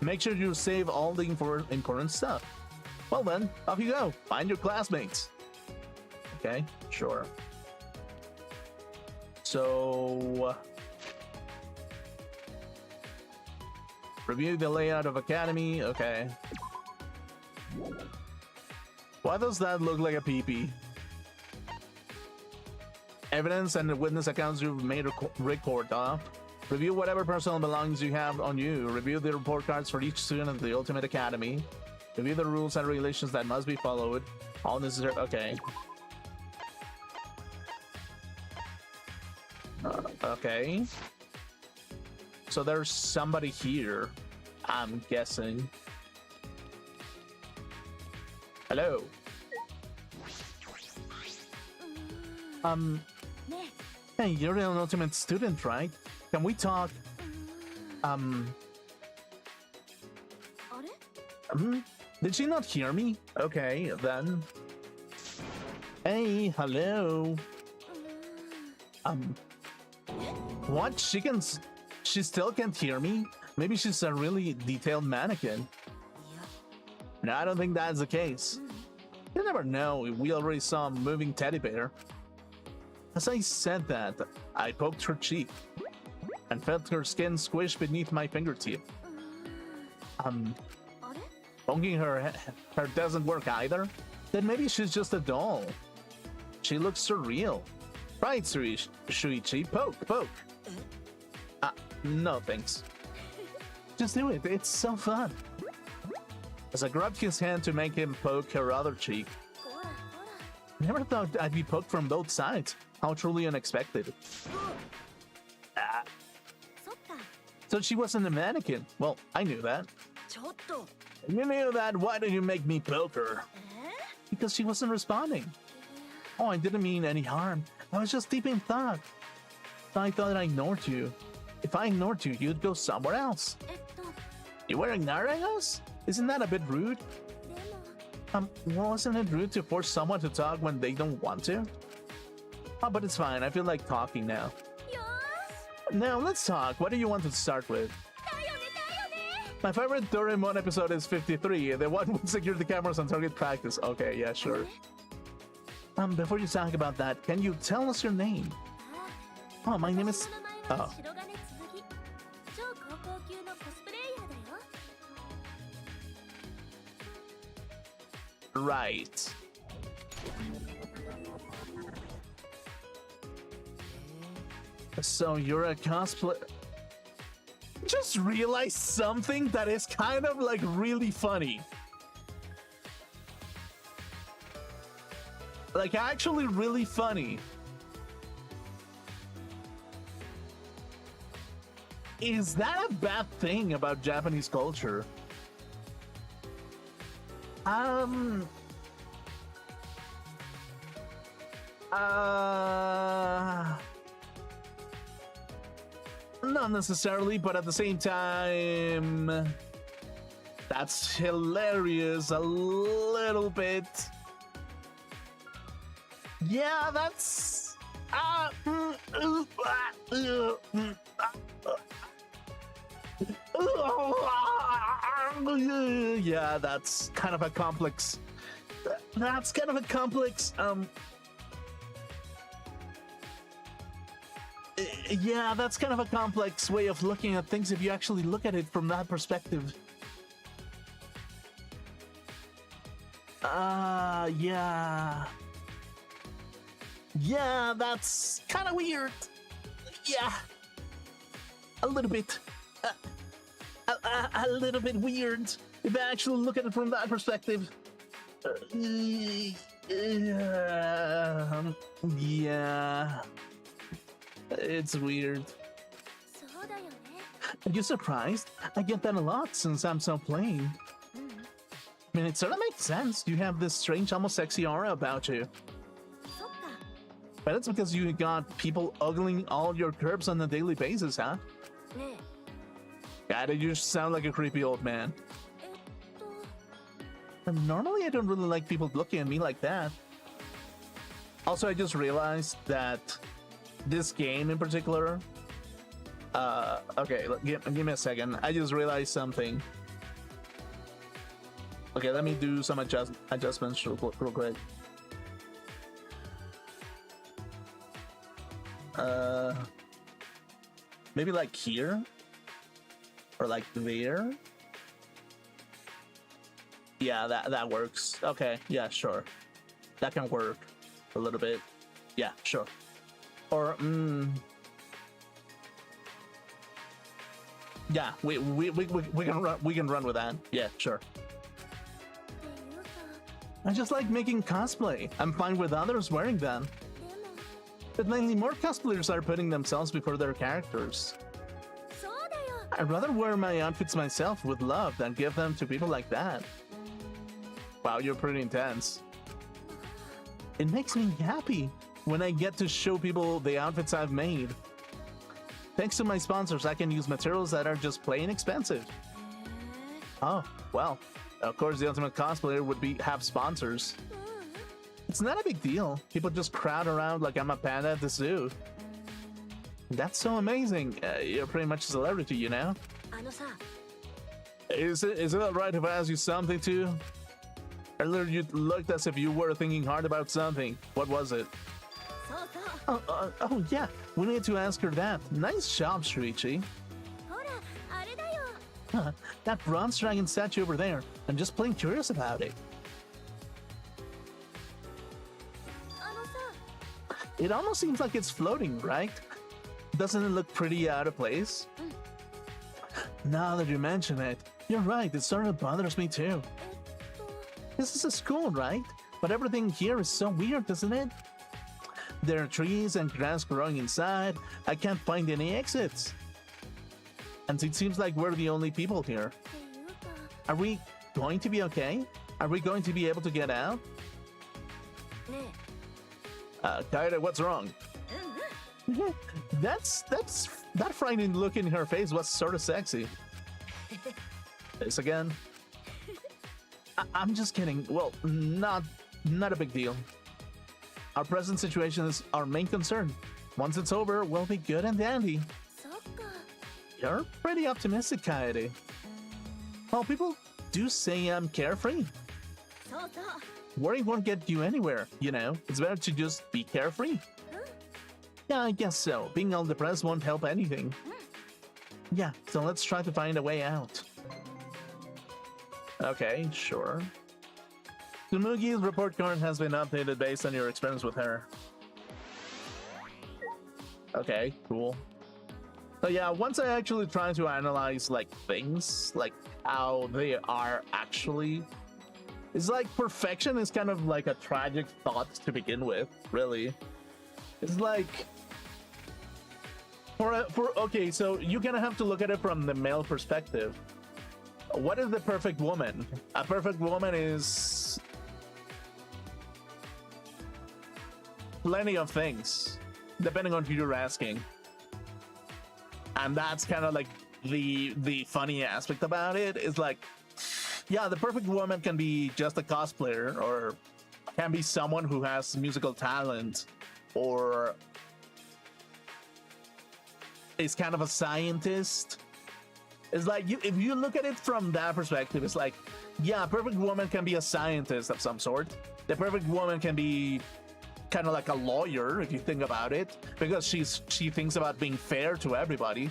Make sure you save all the important stuff. Well then, off you go. Find your classmates. Okay, sure. So... review the layout of Academy. Okay. Why does that look like a PP? Evidence and the witness accounts you've made record of. Review whatever personal belongings you have on you. Review the report cards for each student of the Ultimate Academy. Review the rules and regulations that must be followed. All necessary. Okay. Okay. So there's somebody here, I'm guessing. Hello. Hey, you're an ultimate student, right? Can we talk? Did she not hear me? Okay, then. Hey, hello. What? She still can't hear me? Maybe she's a really detailed mannequin. No, I don't think that's the case. You never know. We already saw a moving teddy bear. As I said that, I poked her cheek and felt her skin squish beneath my fingertip. Poking her doesn't work either? Then maybe she's just a doll. She looks surreal. Right, Shuichi, poke. No thanks. Just do it, it's so fun. As I grabbed his hand to make him poke her other cheek. Never thought I'd be poked from both sides. How truly unexpected. So she wasn't a mannequin. Well, I knew that. You knew that, why did you make me poke her? Because she wasn't responding. Oh, I didn't mean any harm. I was just deep in thought. I thought I ignored you. If I ignored you, you'd go somewhere else. You were ignoring us? Isn't that a bit rude? Wasn't it rude to force someone to talk when they don't want to? Oh, but it's fine. I feel like talking now. Now, let's talk. What do you want to start with? My favorite Doraemon episode is 53, the one with security cameras on target practice. Okay, yeah, sure. Before you talk about that, can you tell us your name? Oh, my name is... Oh. Right. So you're a cosplay... Just realized something that is kind of like really funny. Like actually really funny. Is that a bad thing about Japanese culture? Not necessarily, but at the same time, that's hilarious a little bit. Yeah, that's... Yeah, that's kind of a complex... That's kind of a complex, yeah, that's kind of a complex way of looking at things if you actually look at it from that perspective. Yeah. Yeah, that's kind of weird. Yeah. A little bit. A little bit weird. if I actually look at it from that perspective, yeah, it's weird. そうだよね。 Are you surprised? I get that a lot since I'm so plain. I mean, it sort of makes sense. You have this strange, almost sexy aura about you. そっか。 But it's because you got people ogling all your curves on a daily basis, huh? ね God, you sound like a creepy old man. え、And normally, I don't really like people looking at me like that. Also, I just realized that this game in particular. Okay, give me a second. I just realized something. Okay, let me do some adjustments real quick. Maybe like here? Or like there? Yeah, that works. Okay, yeah, sure. That can work a little bit. Yeah, sure. Or, yeah, we can run with that. Yeah, sure. っていうか、 I just like making cosplay. I'm fine with others wearing them. でも、 But lately, more cosplayers are putting themselves before their characters. そうだよ。 I'd rather wear my outfits myself with love than give them to people like that. Wow, you're pretty intense. It makes me happy when I get to show people the outfits I've made. Thanks to my sponsors, I can use materials that are just plain expensive. へ Oh, well, of course the ultimate cosplayer would have sponsors. え。It's not a big deal. People just crowd around like I'm a panda at the zoo. That's so amazing. You're pretty much a celebrity, you know? あのさ、 Is it alright if I ask you something too? Earlier you looked as if you were thinking hard about something. What was it? そうそう。 Oh yeah, we need to ask her that. Nice job, Shuichi. ほら、あれだよ。 Huh, that bronze dragon statue over there. I'm just plain curious about it. あのさ、 It almost seems like it's floating, right? Doesn't it look pretty out of place? Now that you mention it, you're right, it sort of bothers me too. えっと、 This is a school, right? But everything here is so weird, isn't it? There are trees and grass growing inside. I can't find any exits. And it seems like we're the only people here. っていうか、 Are we going to be okay? Are we going to be able to get out? ね Kaede, what's wrong? え。うんうん。 That frightening look in her face was sort of sexy. This again? I'm just kidding. Well, not a big deal. Our present situation is our main concern. Once it's over, we'll be good and dandy. そっか。 You're pretty optimistic, Kaede. Well, people do say I'm carefree. そうそう。 Worry won't get you anywhere, you know? It's better to just be carefree. Yeah, I guess so. Being all depressed won't help anything. Yeah, so let's try to find a way out. Okay, sure. Tsumugi's report card has been updated based on your experience with her. Okay, cool. So yeah, once I actually try to analyze like things, like how they are actually, it's like perfection is kind of like a tragic thought to begin with, really. It's like okay, so you're gonna have to look at it from the male perspective. What is the perfect woman? A perfect woman is plenty of things, depending on who you're asking. And that's kind of like the funny aspect about it is like, yeah, the perfect woman can be just a cosplayer, or can be someone who has musical talent, or is kind of a scientist. It's like, if you look at it from that perspective, it's like, yeah, a perfect woman can be a scientist of some sort. The perfect woman can be kind of like a lawyer, if you think about it, because she thinks about being fair to everybody.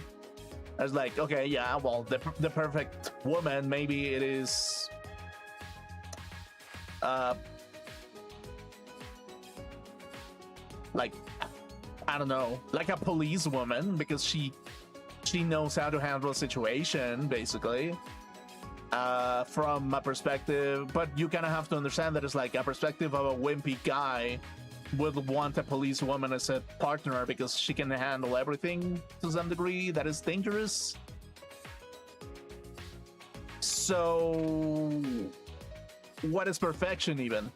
It's like, okay, yeah, well, the perfect woman, maybe it is like, I don't know, like a police woman, because she knows how to handle a situation, basically. from a perspective, but you kind of have to understand that it's like a perspective of a wimpy guy would want a police woman as a partner because she can handle everything to some degree that is dangerous. So, what is perfection even?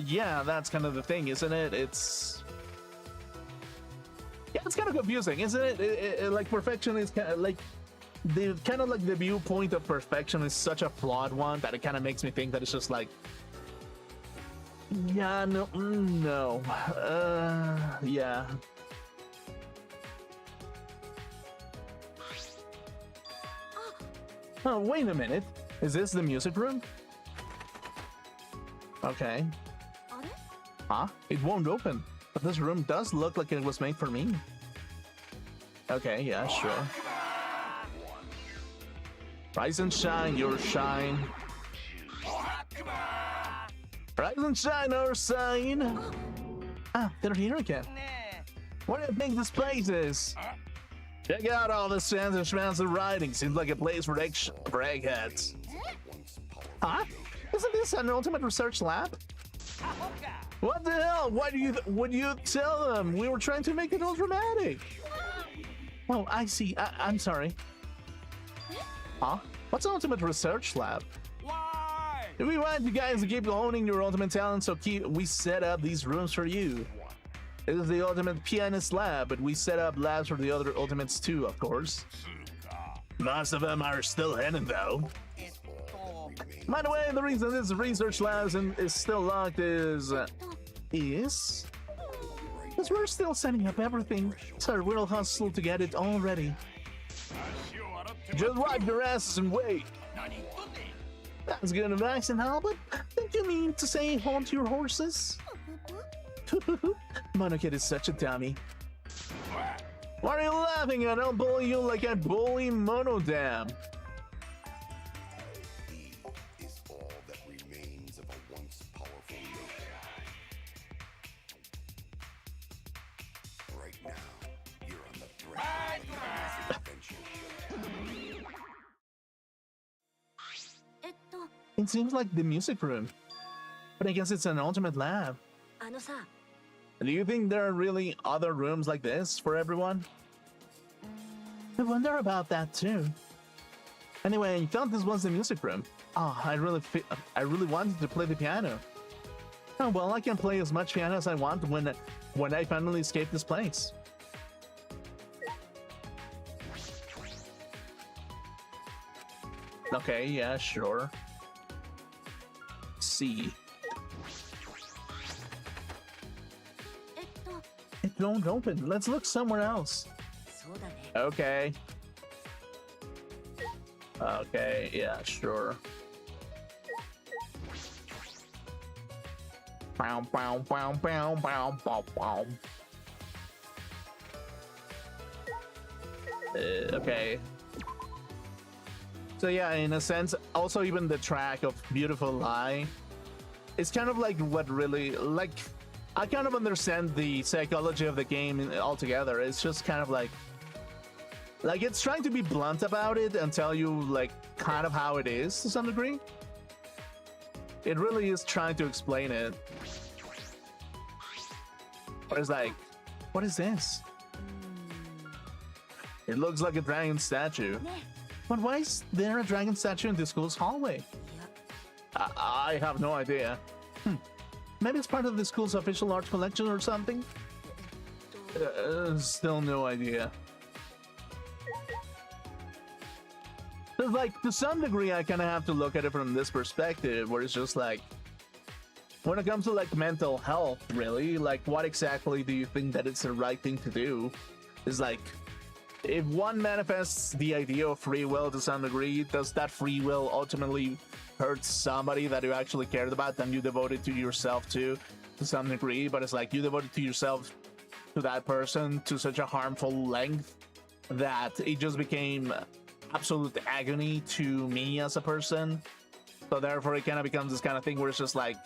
Yeah, that's kind of the thing, isn't it? It's kind of confusing, isn't it? Like perfection is kind of like the viewpoint of perfection is such a flawed one that it kind of makes me think that it's just like, yeah, no, no, yeah. Oh, wait a minute. Is this the music room? Okay. Huh? It won't open. But this room does look like it was made for me. Okay, yeah, sure. Rise and shine, your shine. Rise and shine, our sign. Ah, they're here again. What do you think this place is? Check out all the sands and schmans of writing. Seems like a place for eggheads. Huh? Isn't this an ultimate research lab? What the hell? Why would you tell them? We were trying to make it all dramatic. Oh, I see. I'm sorry. Huh? What's an ultimate research lab? Why? We want you guys to keep honing your ultimate talent, so we set up these rooms for you. This is the ultimate pianist lab, but we set up labs for the other ultimates too, of course. Most of them are still hidden though. By the way, the reason this research lab is still locked is because we're still setting up everything, so we'll hustle to get it all ready. Just wipe your asses and wait. That's good advice and all, but think you mean to say hold your horses? Monokid is such a dummy. Why are you laughing? I don't bully you like I bully Monodam. He is all that remains of a once powerful nation. Right now, you're on the threshold of an amazing adventure. It seems like the music room, but I guess it's an ultimate lab. Do you think there are really other rooms like this for everyone? I wonder about that too. Anyway, I thought this was the music room. Oh, I really wanted to play the piano. Oh well, I can play as much piano as I want when I finally escape this place. Okay, yeah, sure. C. It won't open. Let's look somewhere else. Okay. Okay, yeah, sure. Bow, bow, bow, bow, bow, bow, bow. Okay. So yeah, in a sense, also even the track of Beautiful Lie, it's kind of like what really, like, I kind of understand the psychology of the game altogether. It's just kind of like it's trying to be blunt about it and tell you like kind of how it is to some degree. It really is trying to explain it. Or it's like, what is this? It looks like a dragon statue. But why is there a dragon statue in the school's hallway? I have no idea. Maybe it's part of the school's official art collection or something? Still no idea. But like, to some degree, I kind of have to look at it from this perspective, where it's just like, when it comes to like mental health, really, like what exactly do you think that it's the right thing to do? Is like, if one manifests the idea of free will to some degree, does that free will ultimately hurt somebody that you actually cared about and you devoted to yourself to some degree? But it's like you devoted to yourself to that person to such a harmful length that it just became absolute agony to me as a person. So therefore it kind of becomes this kind of thing where it's just like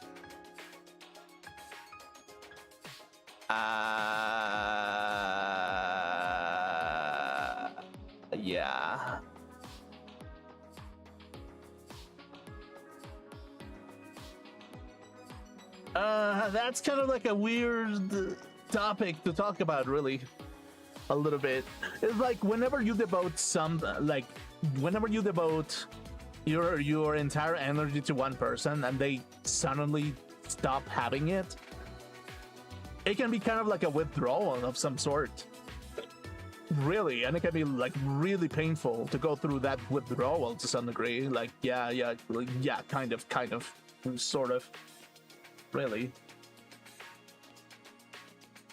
That's kind of like a weird topic to talk about, really. A little bit. It's like whenever you devote your entire energy to one person and they suddenly stop having it, it can be kind of like a withdrawal of some sort. Really, and it can be like really painful to go through that withdrawal to some degree. Like, yeah, kind of, sort of. Really.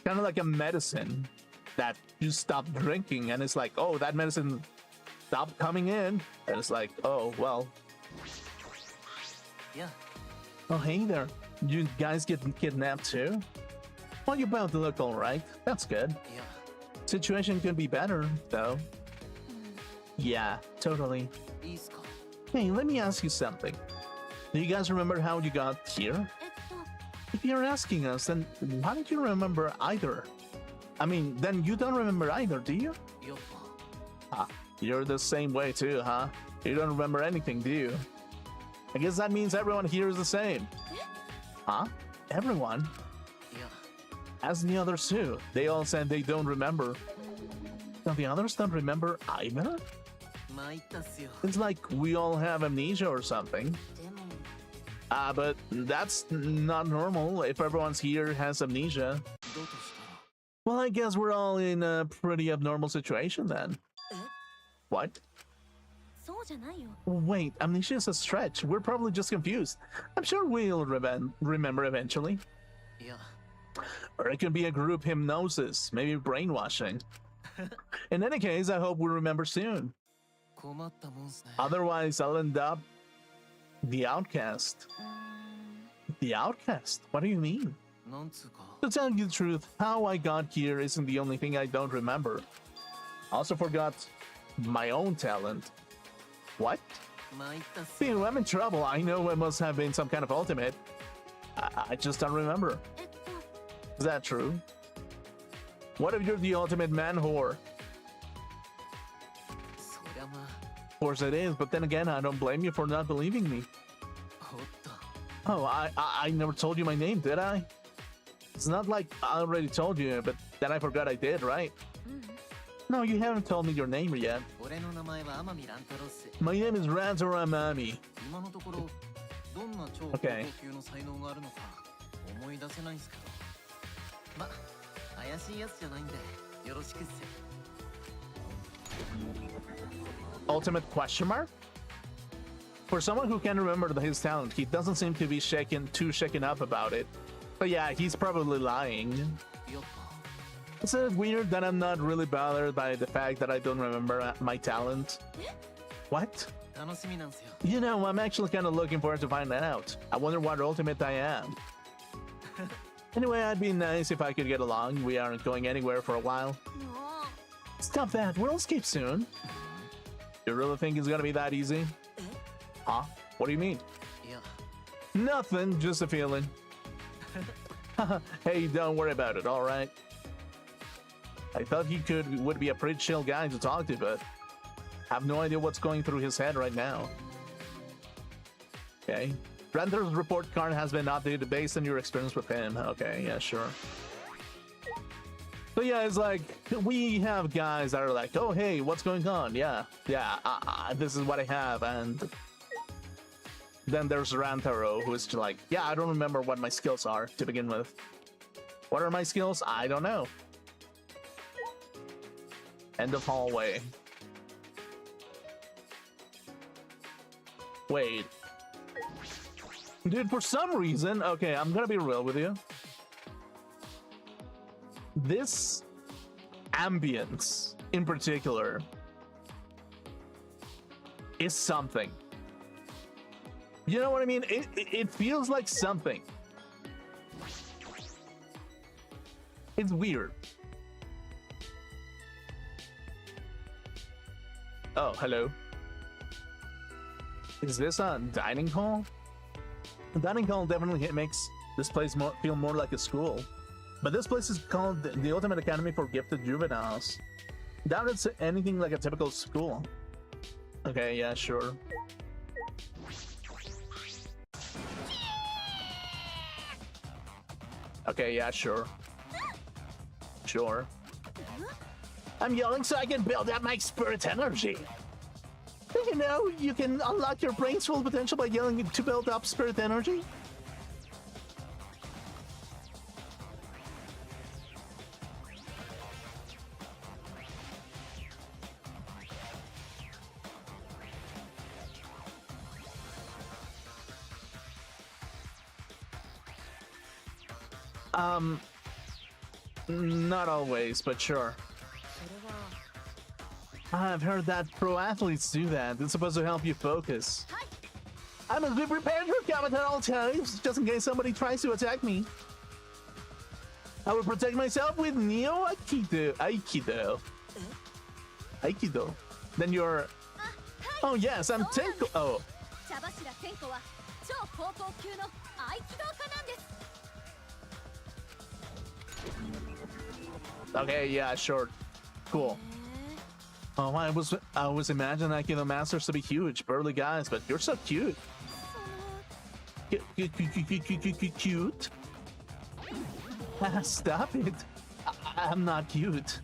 Kind of like a medicine that you stop drinking and it's like, oh, that medicine stopped coming in. And it's like, oh, well. Yeah. Oh, hey there. You guys get kidnapped too? Well, you both look alright. That's good. Yeah. Situation could be better, though. Yeah, totally. いいっすか? Hey, let me ask you something. Do you guys remember how you got here? If you're asking us, then why don't you remember either? I mean, then you don't remember either, do you? やっぱ Ah, you're the same way too, huh? You don't remember anything, do you? I guess that means everyone here is the same. Huh? Everyone? いや As the others too. They all said they don't remember. Now the others don't remember either? 参ったっすよ It's like we all have amnesia or something. でも But that's not normal if everyone's here has amnesia. だとしたら Well, I guess we're all in a pretty abnormal situation then. え What? そうじゃないよ Wait, amnesia is a stretch. We're probably just confused. I'm sure we'll remember eventually. いや Or it could be a group hypnosis, maybe brainwashing. In any case, I hope we remember soon. 困ったもんっすね Otherwise, I'll end up the outcast. うーん The outcast? What do you mean? なんつうか To tell you the truth, how I got here isn't the only thing I don't remember. I also forgot my own talent. What? 参ったっすよ Phew, I'm in trouble. I know it must have been some kind of ultimate. I just don't remember. えっと Is that true? What if you're the ultimate man whore? そりゃまあ Of course it is, but then again, I don't blame you for not believing me. おっと Oh, I never told you my name, did I? It's not like I already told you, but then I forgot I did, right? うん No, you haven't told me your name yet. 俺の名前は天海乱太郎っす My name is Ranzora Amami. 今のところどんな超高 Okay. 級の才能があるのか思い出せないんすけどま怪しいやつじゃないんでよろしくっす Ultimate question mark? For someone who can remember his talent, he doesn't seem to be too shaken up about it. But yeah, he's probably lying. やっぱ Is it weird that I'm not really bothered by the fact that I don't remember my talent? What? 楽しみなんすよ You know, I'm actually kind of looking forward to find that out. I wonder what ultimate I am. Anyway, I'd be nice if I could get along. We aren't going anywhere for a while. もう Stop that. We'll escape soon. You really think it's gonna be that easy? Huh? What do you mean? いや Nothing, just a feeling. Hey, don't worry about it, alright? I thought he would be a pretty chill guy to talk to, but I have no idea what's going through his head right now. Okay. Renter's report card has been updated based on your experience with him. Okay, yeah, sure. So yeah, it's like, we have guys that are like, oh, hey, what's going on? Yeah, this is what I have, and then there's Rantaro, who is just like, yeah, I don't remember what my skills are to begin with. What are my skills? I don't know. End of hallway. Wait. Dude, for some reason, okay, I'm gonna be real with you. This ambience, in particular, is something. You know what I mean? It feels like something. It's weird. Oh, hello. Is this a dining hall? The dining hall definitely makes this place feel more like a school. But this place is called the Ultimate Academy for Gifted Juveniles. Doubt it's anything like a typical school. Okay, yeah, sure. Okay, yeah, sure. Sure. I'm yelling so I can build up my spirit energy. Did you know you can unlock your brain's full potential by yelling to build up spirit energy? Not always, but sure. それは I've heard that pro athletes do that. It's supposed to help you focus. はい I must be prepared for combat at all times, just in case somebody tries to attack me. I will protect myself with Neo Aikido. Aikido. Then you're... あ、はい Oh yes, I'm Tenko. Oh, 茶柱天子は超高校級の合気道家なんです okay, yeah, sure. Cool. へ Oh, I was imagining Aikido masters to be huge, burly guys, but you're so cute. えその Cute? Stop it. I'm not cute.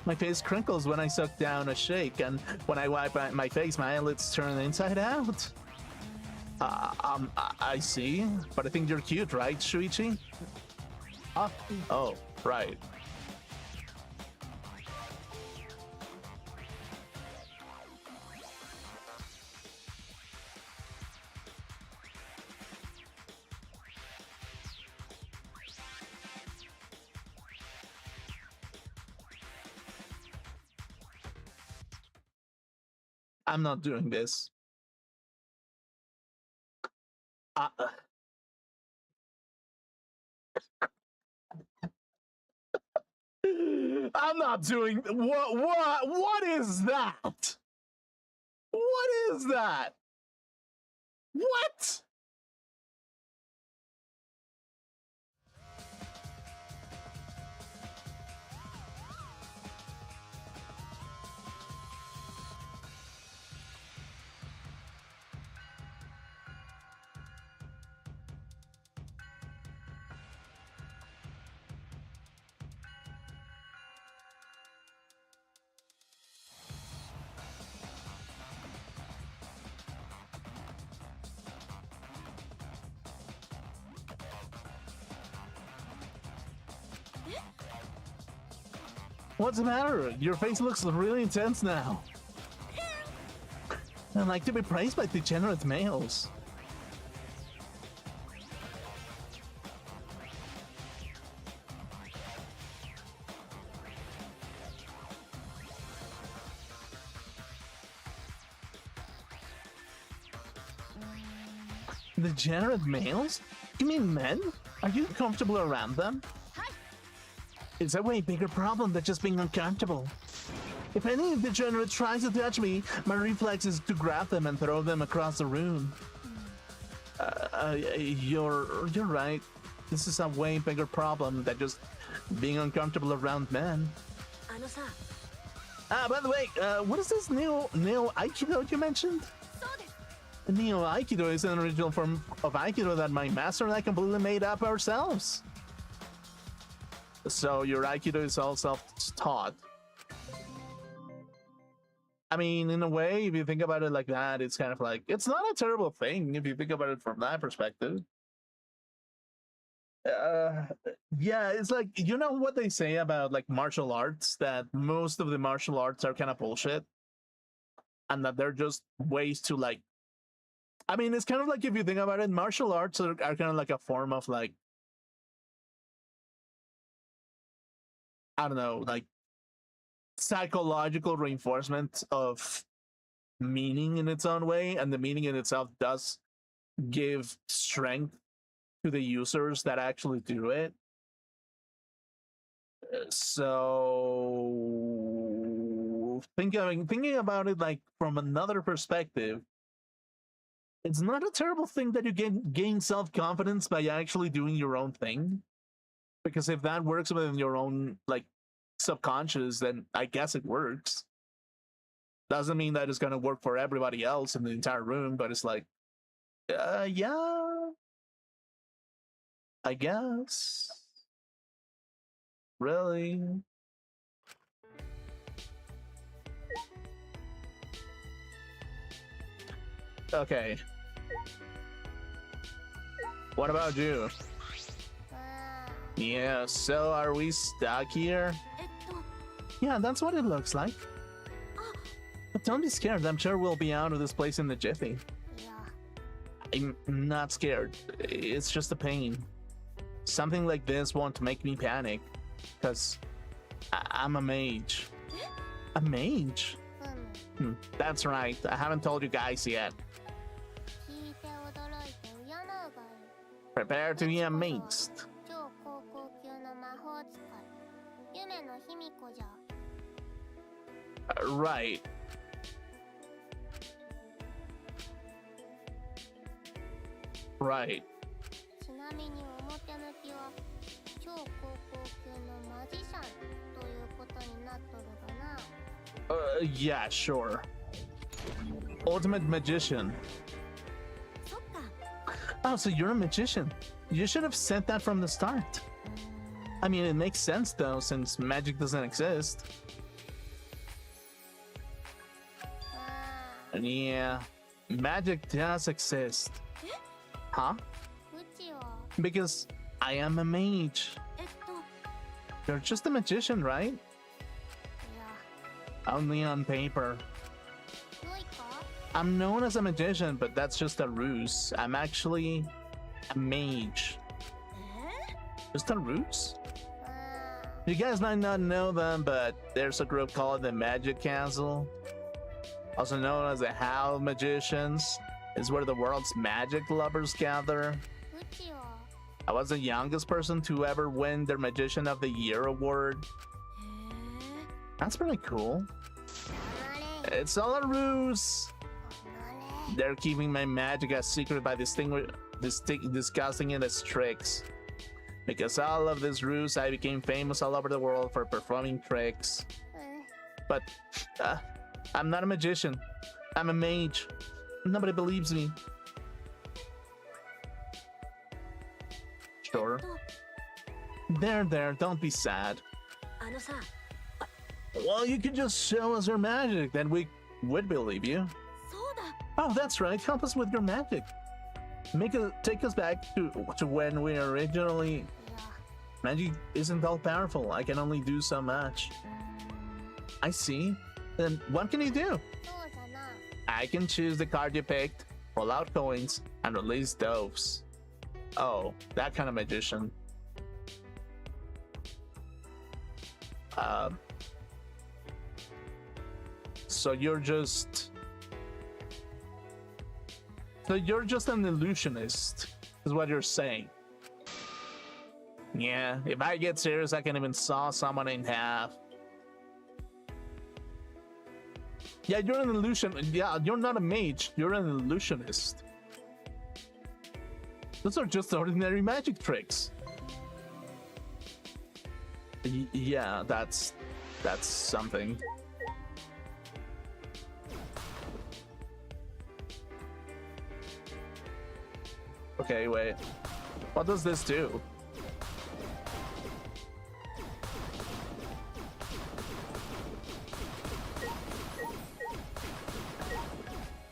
My face crinkles when I suck down a shake, and when I wipe my face, my eyelids turn inside out. I see, but I think you're cute, right, Shuichi? Oh, right. I'm not doing this. I'm not doing what is that? What is that? What? What's the matter? Your face looks really intense now. I like to be praised by degenerate males. Degenerate males? You mean men? Are you comfortable around them? はい It's a way bigger problem than just being uncomfortable. If any degenerate tries to touch me, my reflex is to grab them and throw them across the room. You're right. This is a way bigger problem than just being uncomfortable around men. あのさ By the way, what is this Neo Aikido you mentioned? そうです Neo Aikido is an original form of Aikido that my master and I completely made up ourselves. So your Aikido is all self-taught. I mean, in a way, if you think about it like that, it's kind of like, it's not a terrible thing if you think about it from that perspective. Yeah, it's like, you know what they say about like martial arts, that most of the martial arts are kind of bullshit, and that they're just ways to like, I mean, it's kind of like, if you think about it, martial arts are kind of like a form of like, I don't know, like psychological reinforcement of meaning in its own way, and the meaning in itself does give strength to the users that actually do it. So thinking about it like from another perspective, it's not a terrible thing that you gain self-confidence by actually doing your own thing, because if that works within your own like subconscious, then I guess it works. Doesn't mean that it's gonna work for everybody else in the entire room, but it's like, yeah, I guess. Really? Okay. What about you? Yeah, so are we stuck here? えっと Yeah, that's what it looks like. But don't be scared. I'm sure we'll be out of this place in the jiffy. いや I'm not scared. It's just a pain. Something like this won't make me panic. Because I'm a mage. A mage? うん That's right. I haven't told you guys yet. 聞いて驚いて敬うがいい Prepare to be amazed. 超高校級の魔法使い夢の卑弥呼じゃ Right. Right. ちなみに表向きは超高校級のマジシャンということになっとるがな Yeah, sure. Ultimate magician. そっか Oh, so you're a magician. You should have said that from the start. I mean, it makes sense though, since magic doesn't exist. あ Yeah, magic does exist. Huh? ーうちは Because I am a mage. えっと You're just a magician, right? いや Only on paper. 良いか I'm known as a magician, but that's just a ruse. I'm actually a mage. え Just a ruse? あ You guys might not know them, but there's a group called the Magic Council, also known as the Howl Magicians. It's where the world's magic lovers gather. うちは I was the youngest person to ever win their Magician of the Year award. へえ That's pretty cool. 黙れ It's all a ruse. 黙れ They're keeping my magic a secret by discussing it as tricks. Because all of this ruse, I became famous all over the world for performing tricks. うん But I'm not a magician. I'm a mage. Nobody believes me. Sure. と There, don't be sad. あのさ Well, you could just show us your magic, then we would believe you. そうだ Oh, that's right. Help us with your magic. Take us back to when we originally. いや Magic isn't all powerful. I can only do so much. うーん I see. Then what can you do? そうさな I can choose the card you picked, pull out coins, and release doves. Oh, that kind of magician. So you're just. So you're just an illusionist, is what you're saying. Yeah, if I get serious, I can even saw someone in half. Yeah, you're an illusion. Yeah, you're not a mage. You're an illusionist. Those are just ordinary magic tricks. Yeah, that's something. Okay, wait. What does this do?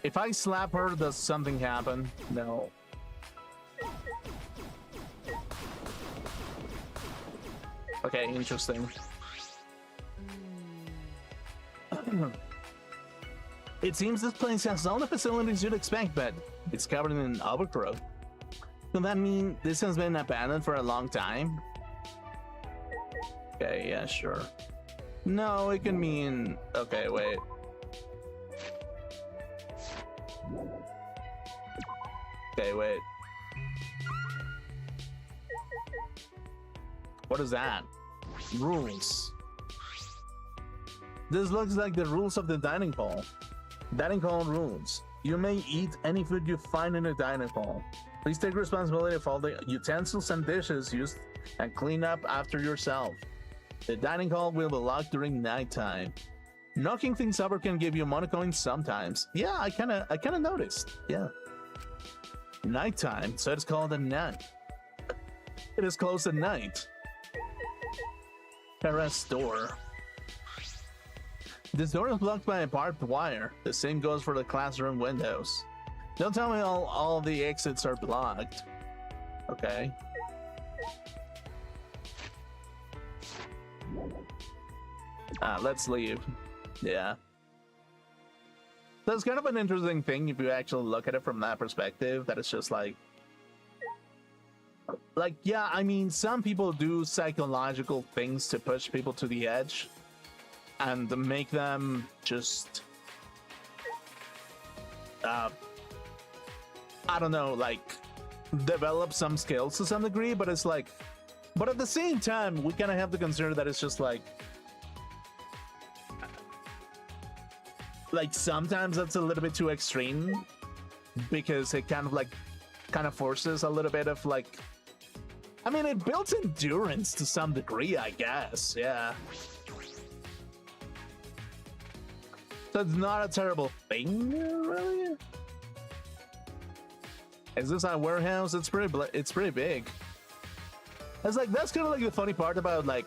If I slap her, does something happen? No. Okay, interesting. It seems this place has all the facilities you'd expect, but it's covered in overgrowth. Does that mean this has been abandoned for a long time? Okay, yeah, sure. No, it can mean... Okay, wait. Okay, wait. What is that? Rules. This looks like the rules of the dining hall. Dining hall rules. You may eat any food you find in the dining hall. Please take responsibility for all the utensils and dishes used and clean up after yourself. The dining hall will be locked during nighttime. Knocking things over can give you money coins sometimes. Yeah, I kinda noticed. Yeah. Nighttime, so it's called a night. It is closed at night. Terrace door. This door is blocked by a barbed wire. The same goes for the classroom windows. Don't tell me all the exits are blocked. Okay. Let's leave. Yeah. That's kind of an interesting thing if you actually look at it from that perspective, that it's just like, yeah, I mean, some people do psychological things to push people to the edge and make them just, I don't know, like, develop some skills to some degree, but it's like, but at the same time, we kind of have to consider that it's just like sometimes that's a little bit too extreme because it kind of forces a little bit of like, I mean, it builds endurance to some degree, I guess. Yeah. So it's not a terrible thing, really. Is this a warehouse? It's pretty big. It's like, that's kind of like the funny part about like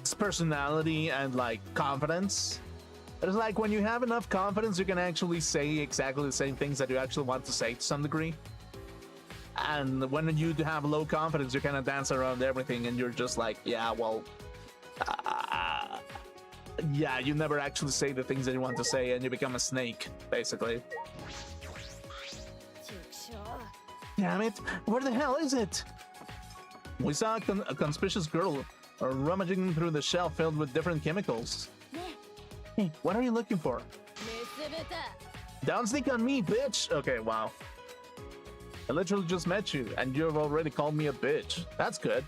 its personality and like confidence. It's like when you have enough confidence, you can actually say exactly the same things that you actually want to say to some degree. And when you have low confidence, you kind of dance around everything and you're just like, yeah, well, yeah, you never actually say the things that you want to say and you become a snake, basically. Damn it, where the hell is it? We saw a conspicuous girl rummaging through the shelf filled with different chemicals. Hey, what are you looking for? Don't sneak on me, bitch! Okay, wow. I literally just met you, and you've already called me a bitch. That's good.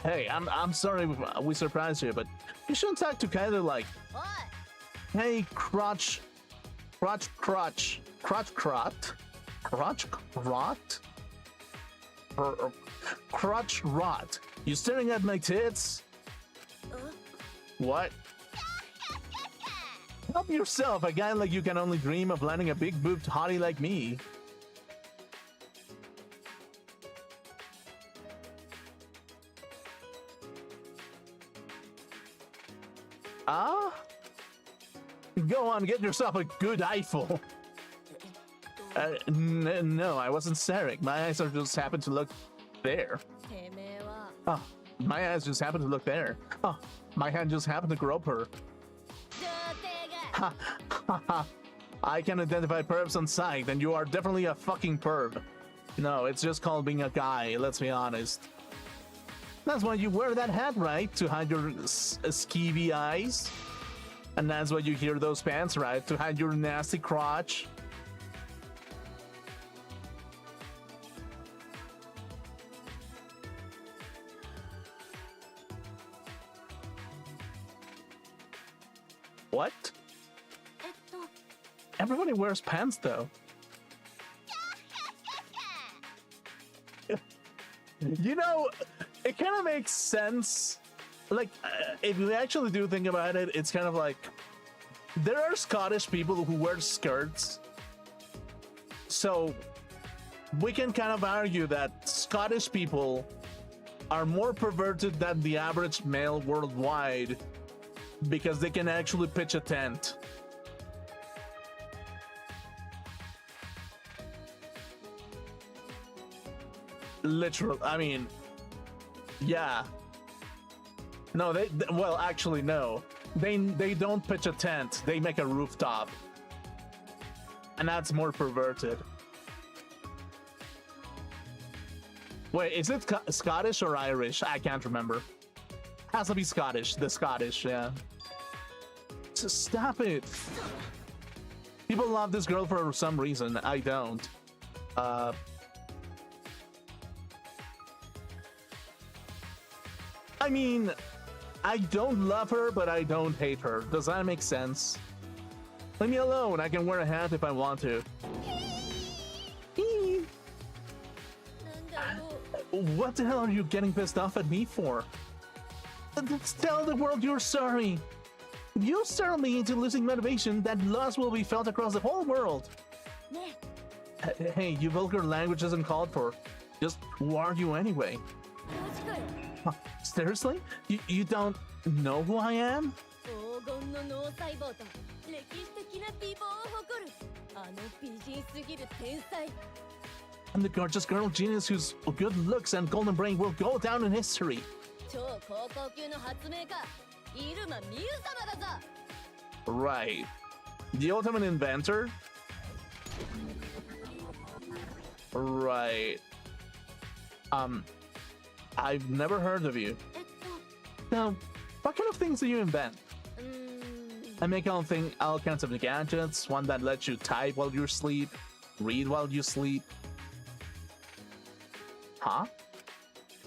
Hey, I'm sorry we surprised you, but you shouldn't talk to Kaido like, hey, crotch rot. You staring at my tits? What? Help yourself, a guy like you can only dream of landing a big boobed hottie like me. Go on, get yourself a good eyeful. No, I wasn't staring. My eyes just happened to look there. Oh, my eyes just happened to look there. Oh, my hand just happened to grope her. Ha ha ha. I can identify pervs on sight, and you are definitely a fucking perv. No, it's just called being a guy, let's be honest. That's why you wear that hat, right? To hide your skeevy eyes? And that's why you hear those pants, right? To hide your nasty crotch? What? Everybody wears pants, though. You know, it kind of makes sense. Like, if you actually do think about it, it's kind of like, there are Scottish people who wear skirts. So, we can kind of argue that Scottish people are more perverted than the average male worldwide because they can actually pitch a tent. Literal, I mean, yeah. No, well, actually, no. They don't pitch a tent. They make a rooftop. And that's more perverted. Wait, is it Scottish or Irish? I can't remember. Has to be Scottish. The Scottish, yeah. Just stop it. People love this girl for some reason. I don't. I mean, I don't love her, but I don't hate her. Does that make sense? Leave me alone. I can wear a hat if I want to. What the hell are you getting pissed off at me for? Tell the world you're sorry. If you startle me into losing motivation, that loss will be felt across the whole world. Hey, you vulgar language isn't called for. Just who are you anyway? Seriously? You don't know who I am? 黄金の脳細胞と歴史的な美貌を誇るあの美人すぎる天才 I'm the gorgeous girl genius whose good looks and golden brain will go down in history. 超高校級の発明家入間美優様だぞ Right. The ultimate inventor? Right. I've never heard of you. Now, what kind of things do you invent? うーん I make all kinds of gadgets, one that lets you type while you sleep, read while you sleep. Huh?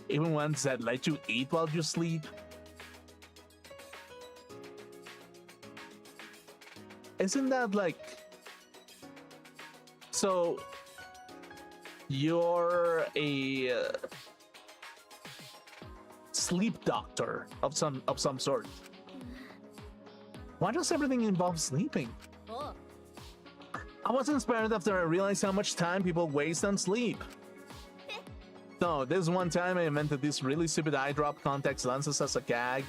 Even ones that let you eat while you sleep? Isn't that like... So... You're a... sleep doctor of some sort. Why does everything involve sleeping? おう I was inspired after I realized how much time people waste on sleep. No, this one time I invented these really stupid eye drop contact lenses as a gag.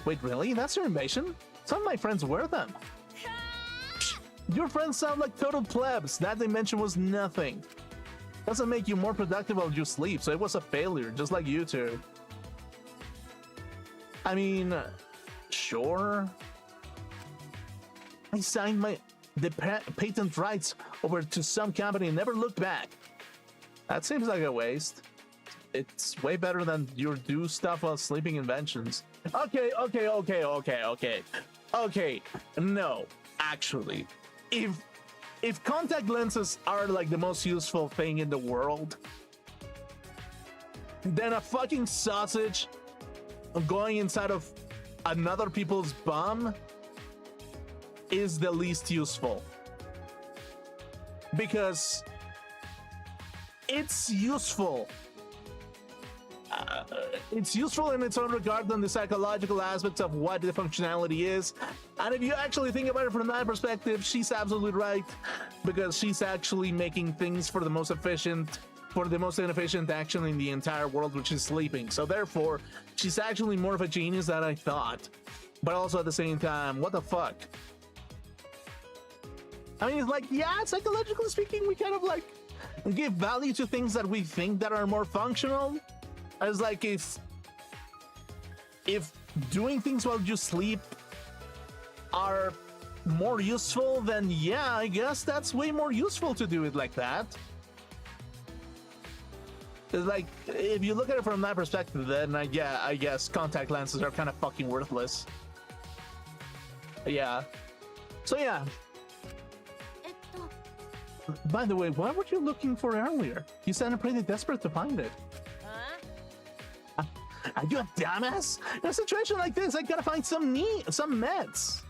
Wait, really? That's your invention? Some of my friends wear them. Psh, your friends sound like total plebs. That invention was nothing. Doesn't make you more productive while you sleep, so it was a failure, just like you two. I mean, sure. I signed the patent rights over to some company and never looked back. That seems like a waste. It's way better than your do stuff while sleeping inventions. Okay. No, actually, if contact lenses are like the most useful thing in the world, then a fucking sausage going inside of another people's bum is the least useful. Because it's useful. It's useful in its own regard on the psychological aspects of what the functionality is. And if you actually think about it from that perspective, she's absolutely right. Because she's actually making things for the most inefficient action in the entire world, which is sleeping. So therefore, she's actually more of a genius than I thought. But also at the same time, what the fuck? I mean, it's like, yeah, psychologically speaking, we kind of like give value to things that we think that are more functional. As like if doing things while you sleep are more useful, then yeah, I guess that's way more useful to do it like that. It's like, if you look at it from that perspective, then I guess contact lenses are kind of fucking worthless. Yeah. So yeah. えっと By the way, what were you looking for earlier? You sounded pretty desperate to find it. あ Are you a dumbass? In a situation like this, I gotta find some meds.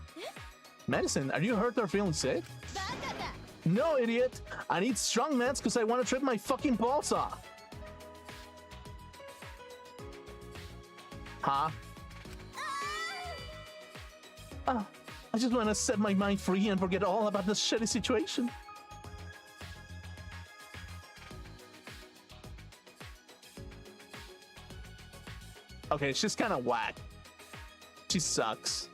Medicine? Are you hurt or feeling sick? バカだ No, idiot. I need strong meds because I want to trip my fucking balls off. Huh? Oh, I just want to set my mind free and forget all about this shitty situation. Okay, she's kind of whack. She sucks.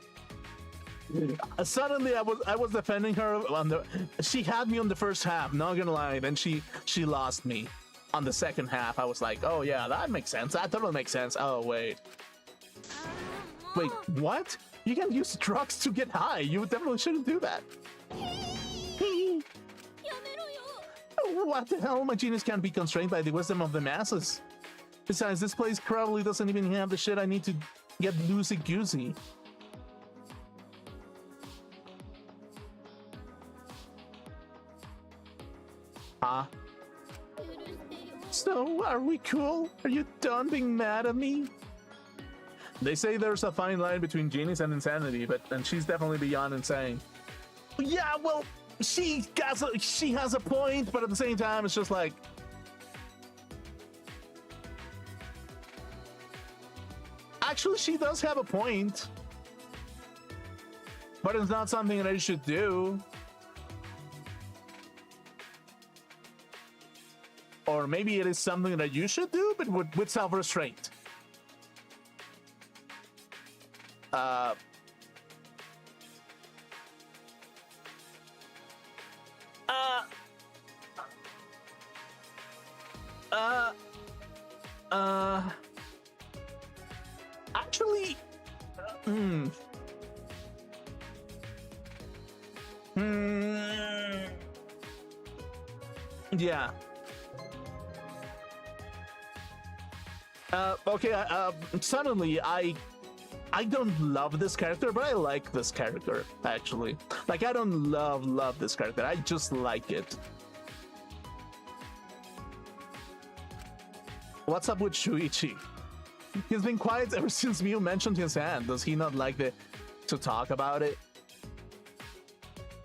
Suddenly, I was defending her on the. She had me on the first half. Not gonna lie. Then she lost me on the second half. I was like, oh yeah, that makes sense. That totally makes sense. Oh wait, あーもう wait, what? You can use drugs to get high. You definitely shouldn't do that. やめろよ What the hell? My genius can't be constrained by the wisdom of the masses. Besides, this place probably doesn't even have the shit I need to get loosey-goosey. Huh? 許してよ So, are we cool? Are you done being mad at me? They say there's a fine line between genius and insanity, and she's definitely beyond insane. Yeah, well, she has a point, but at the same time, it's just like... Actually, she does have a point. But it's not something that I should do. Or maybe it is something that you should do, but with self-restraint. Uh, uh, uh, uh, actually, hmm. Hmm. Yeah. Okay. Suddenly, I don't love this character, but I like this character actually. Like, I don't love this character. I just like it. What's up with Shuichi? He's been quiet ever since Mew mentioned his hand. Does he not like to talk about it?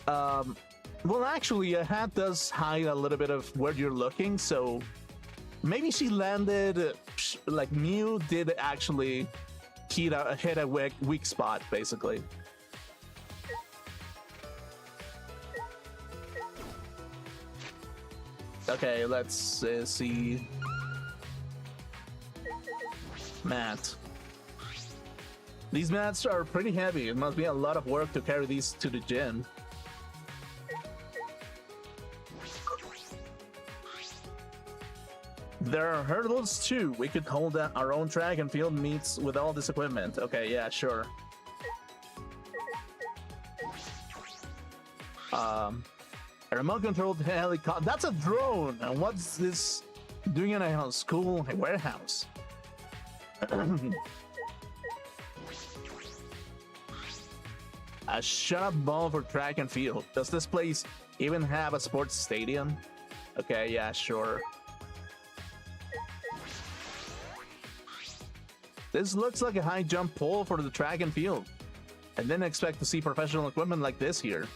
Well, actually, a hat does hide a little bit of where you're looking, so maybe she landed, like Mew did actually hit a weak spot, basically. Okay, let's see. Mat. These mats are pretty heavy. It must be a lot of work to carry these to the gym. There are hurdles too. We could hold our own track and field meets with all this equipment. Okay, yeah, sure. A remote-controlled helicopter. That's a drone. And what's this doing in a school warehouse? A shut-up ball for track and field. Does this place even have a sports stadium? Okay, yeah, sure. This looks like a high jump pole for the track and field. I didn't expect to see professional equipment like this here.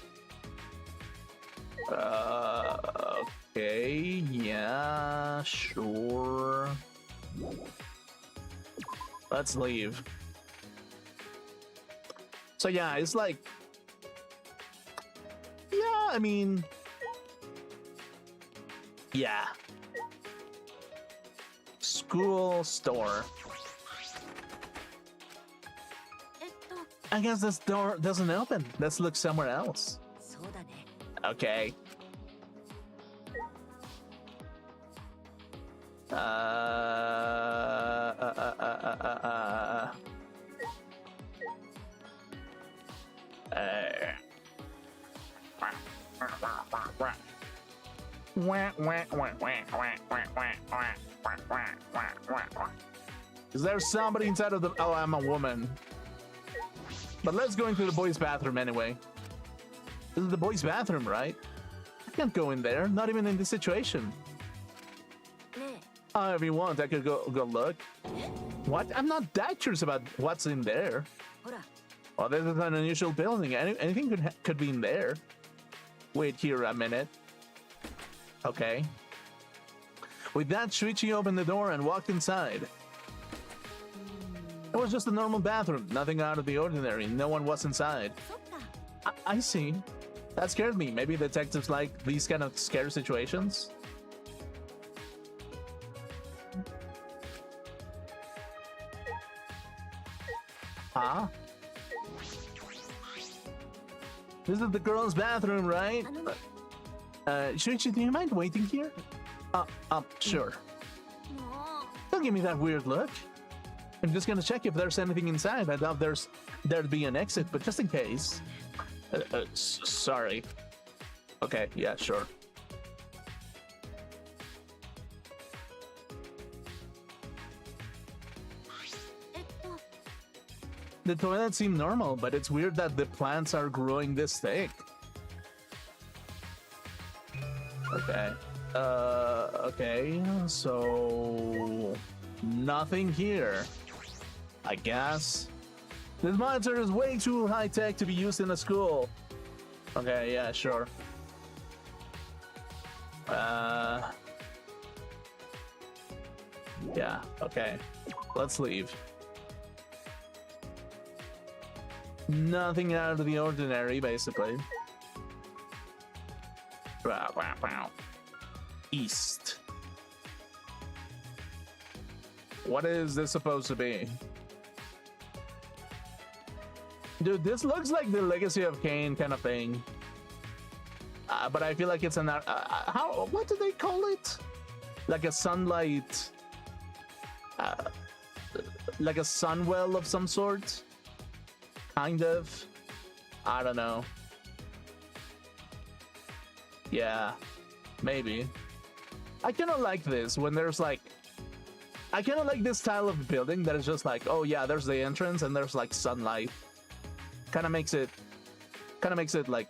Okay, yeah, sure. Let's leave. So yeah, it's like, yeah, I mean, yeah. School store. I guess this door doesn't open. Let's look somewhere else. Okay. Is there somebody inside of the... Oh, I'm a woman. But let's go into the boys' bathroom anyway. This is the boys' bathroom, right? I can't go in there, not even in this situation. Oh, if you want, I could go look. What? I'm not that curious about what's in there. Oh, this is an unusual building. Anything could be in there. Wait here a minute. Okay. With that, Shuichi opened the door and walked inside. It was just a normal bathroom, nothing out of the ordinary. No one was inside. I see. That scared me. Maybe detectives like these kind of scary situations. Huh? This is the girls' bathroom, right? Shuichi, do you mind waiting here? Sure. Don't give me that weird look. I'm just gonna check if there's anything inside. I doubt there'd be an exit, but just in case. Sorry. Okay, yeah, sure. The toilets seem normal, but it's weird that the plants are growing this thick. Okay. Okay, so... nothing here. I guess. This monitor is way too high-tech to be used in a school. Okay, yeah, sure. Yeah, okay. Let's leave. Nothing out of the ordinary, basically. East. What is this supposed to be? Dude, this looks like the Legacy of Kain kind of thing. But I feel like it's an what do they call it? Like a sunlight, like a sunwell of some sort, kind of. I don't know. Yeah, maybe. I kind of like this when there's like, I kind of like this style of building that is just like, oh yeah, there's the entrance and there's like sunlight. Kind of makes it like,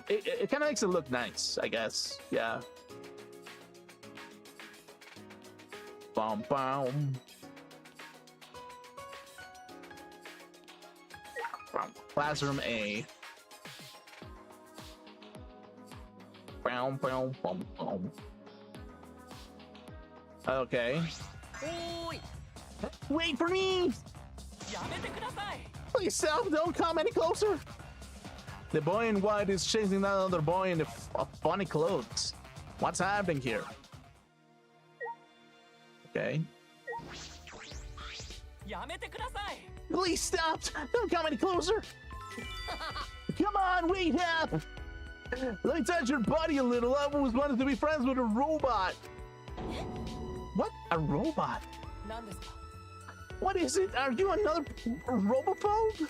it kind of makes it look nice, I guess. Yeah. Boom, boom. Classroom A. Boom, boom, boom, boom. Okay. おーい Wait for me! やめてください Please stop, don't come any closer! The boy in white is chasing that other boy in the funny clothes. What's happening here? Okay. やめてください Please stop! Don't come any closer! Come on, wait up! Let me touch your body a little. I always wanted to be friends with a robot. What? A robot? 何ですか What is it? Are you another robophobe?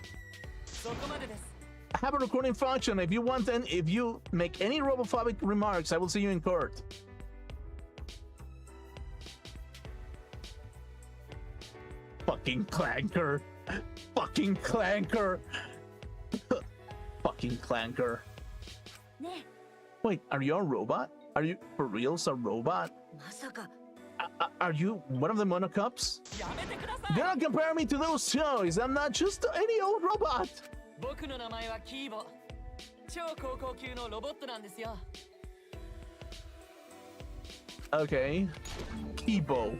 そこまでです I have a recording function. If you make any robophobic remarks, I will see you in court. Fucking clanker. Fucking clanker. Fucking clanker. ね Wait, are you a robot? Are you for reals a robot? まさか Are you one of the monocups? やめてくださ Do い not compare me to those toys. I'm not just any old robot. 僕の名前はキーボ超高校級のロボットなんですよ Okay. Kibo.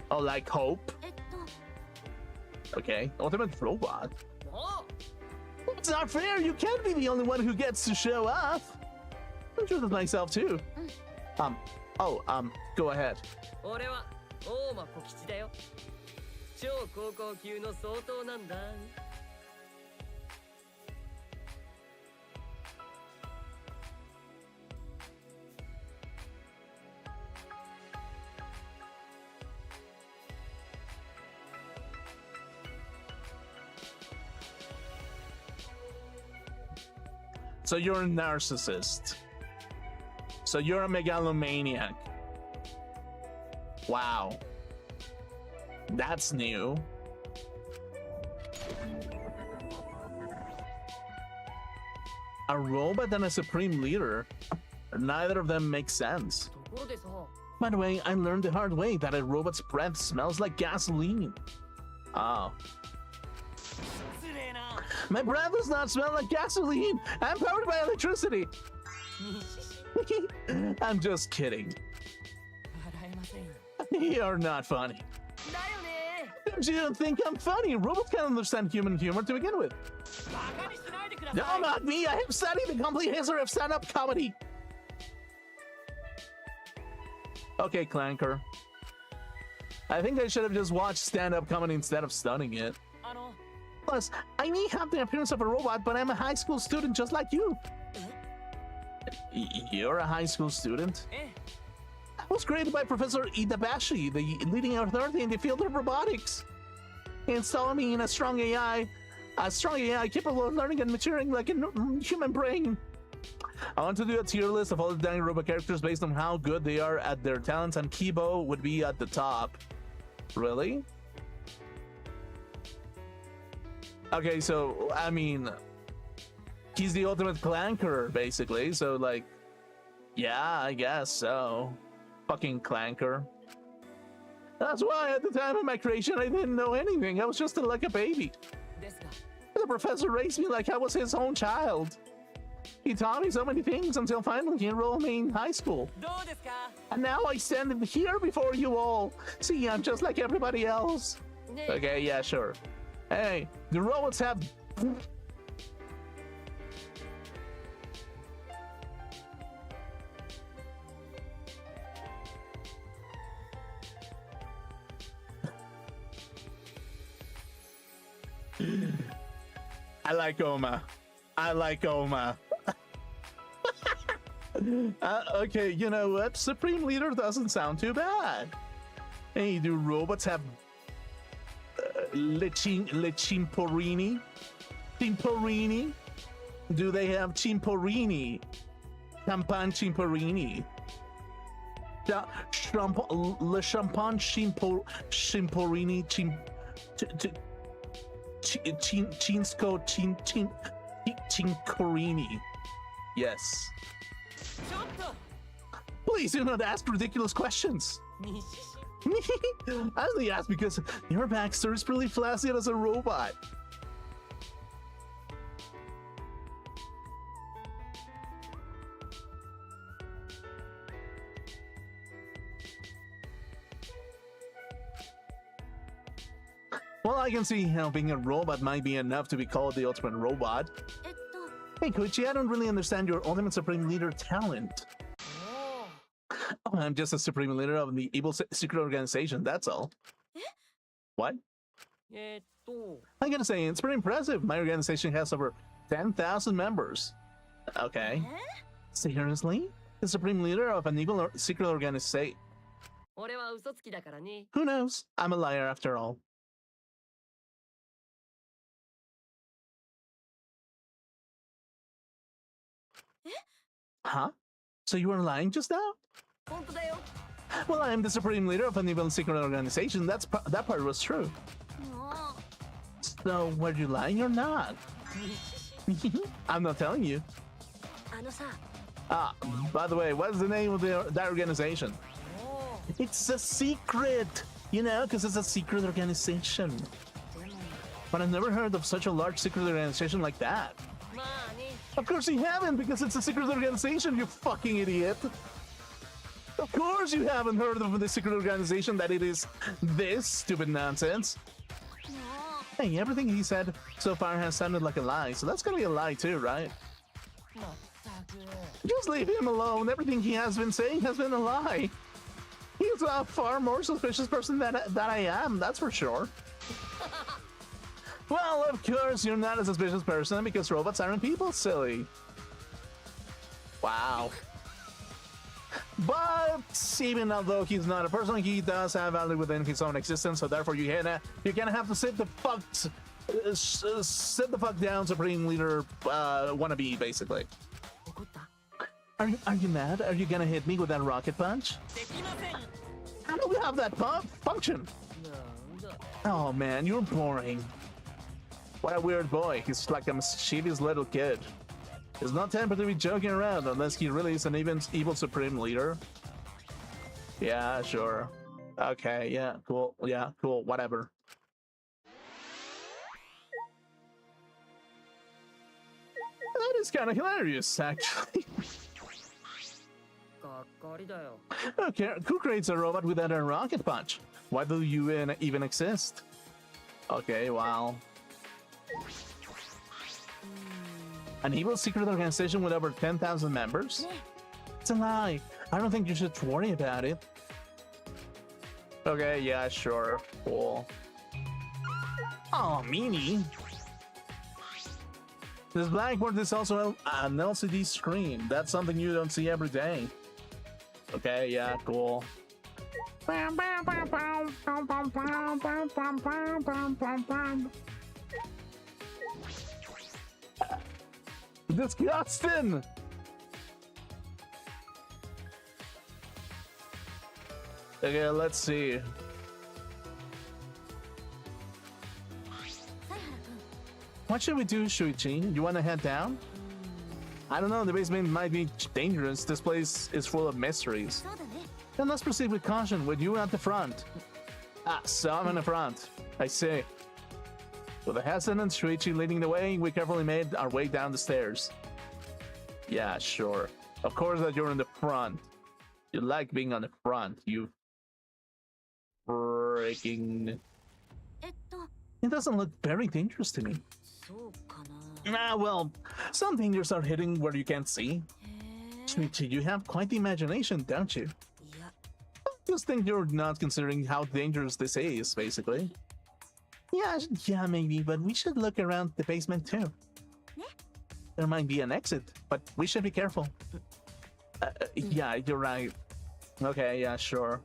Oh, like Hope. えっと Okay. Ultimate robot. も It's not fair. You can't be the only one who gets to show off. I'm sure with myself too. Go ahead. う俺は大間小吉だよ超高校級の相当なんだ So you're a narcissist. So you're a megalomaniac. Wow. That's new. A robot and a supreme leader. Neither of them makes sense. ところでさ By the way, I learned the hard way that a robot's breath smells like gasoline. Oh. 失礼な My breath does not smell like gasoline. I'm powered by electricity. にしし I'm just kidding. 笑えませんよ You're not funny. だよね Don't you think I'm funny? Robots can't understand human humor to begin with. バカにしないでくだ No, さい not me. I have studied the complete history of stand-up comedy. Okay, Clanker. I think I should have just watched stand-up comedy instead of studying it. あの Plus, I may have the appearance of a robot, but I'm a high school student just like you. You're a high school student? え I was created by Professor Itabashi, the leading authority in the field of robotics. He installed me in a strong AI capable of learning and maturing like a human brain. I want to do a tier list of all the Danganronpa characters based on how good they are at their talents, and Kibo would be at the top. Really? Okay, so, I mean, he's the ultimate clanker, basically, so, like, yeah, I guess so. Fucking clanker. That's why at the time of my creation I didn't know anything. I was just like a baby. ですが The professor raised me like I was his own child. He taught me so many things until finally he enrolled me in high school. どうですか And now I stand here before you all. See, I'm just like everybody else. ね Okay, yeah, sure. Hey, the robots have... I like Oma. I like Oma. Okay, you know what? Supreme Leader doesn't sound too bad. Hey, do robots have Chimporini? Chimporini? Do they have Chimporini? Champagne Chimporini? Le Champagne Chimporini Chinsko Chincorini. Yes. ちょっと Please do not ask ridiculous questions. 西 I only ask because your backstory is pretty flaccid as a robot. Well, I can see how being a robot might be enough to be called the ultimate robot. えっと Hey, Koichi, I don't really understand your ultimate Supreme Leader talent. お Oh, I'm just a Supreme Leader of the evil secret organization, that's all. What? えっと I gotta say, it's pretty impressive. My organization has over 10,000 members. Okay. え Seriously? The Supreme Leader of an evil secret organization? 俺は嘘つきだからね Who knows? I'm a liar after all. Huh? So you were lying just now? 本当だよ Well, I am the Supreme Leader of an evil secret organization. That part was true. も So, were you lying or not? う西 I'm not telling you. あのさ Ah, by the way, what is the name of that organization? お It's a secret, you know, because it's a secret organization. でも But I've never heard of such a large secret organization like that. まあね Of course you haven't, because it's a secret organization, you fucking idiot. Of course you haven't heard of the secret organization that it is this stupid nonsense. も Hey, everything he said so far has sounded like a lie, so that's gonna be a lie too, right? うまったく Just leave him alone. Everything he has been saying has been a lie. He's a far more suspicious person than I am, that's for sure. Well, of course, you're not a suspicious person because robots aren't people, silly. Wow. But even although he's not a person, he does have value within his own existence, so therefore you're gonna have to sit the fuck down, Supreme Leader wannabe, basically. 怒った Are you mad? Are you gonna hit me with that rocket punch? できません How do we have that function? なんだ Oh man, you're boring. What a weird boy. He's like a mischievous little kid. He's not tempered to be joking around unless he really is an evil Supreme Leader. Yeah, sure. Okay, yeah, cool. Yeah, cool. Whatever. That is kind of hilarious, actually. がっかりだよ Okay, who creates a robot without a rocket punch? Why do you even exist? Okay, wow. An evil secret organization with over 10,000 members? ね It's a lie. I don't think you should worry about it. Okay, yeah, sure. Cool. Oh, meanie. This blackboard is also an LCD screen. That's something you don't see every day. Okay, yeah, cool. Disgusting! Okay, let's see. 犀原君 What should we do, Shuichi? You want to head down? I don't know, the basement might be dangerous. This place is full of mysteries. そうだね Then let's proceed with caution, with you at the front. Ah, so I'm in the front. I see. With the Hassan and Shuichi leading the way, we carefully made our way down the stairs. Yeah, sure. Of course that you're in the front. You like being on the front, you freaking... えっと It doesn't look very dangerous to me. そうかな Ah, well, some dangers are hidden where you can't see. へえ Shuichi, you have quite the imagination, don't you? いや Just think you're not considering how dangerous this is, basically. Yeah, maybe, but we should look around the basement too. There might be an exit, but we should be careful. Yeah, you're right. Okay, yeah, sure.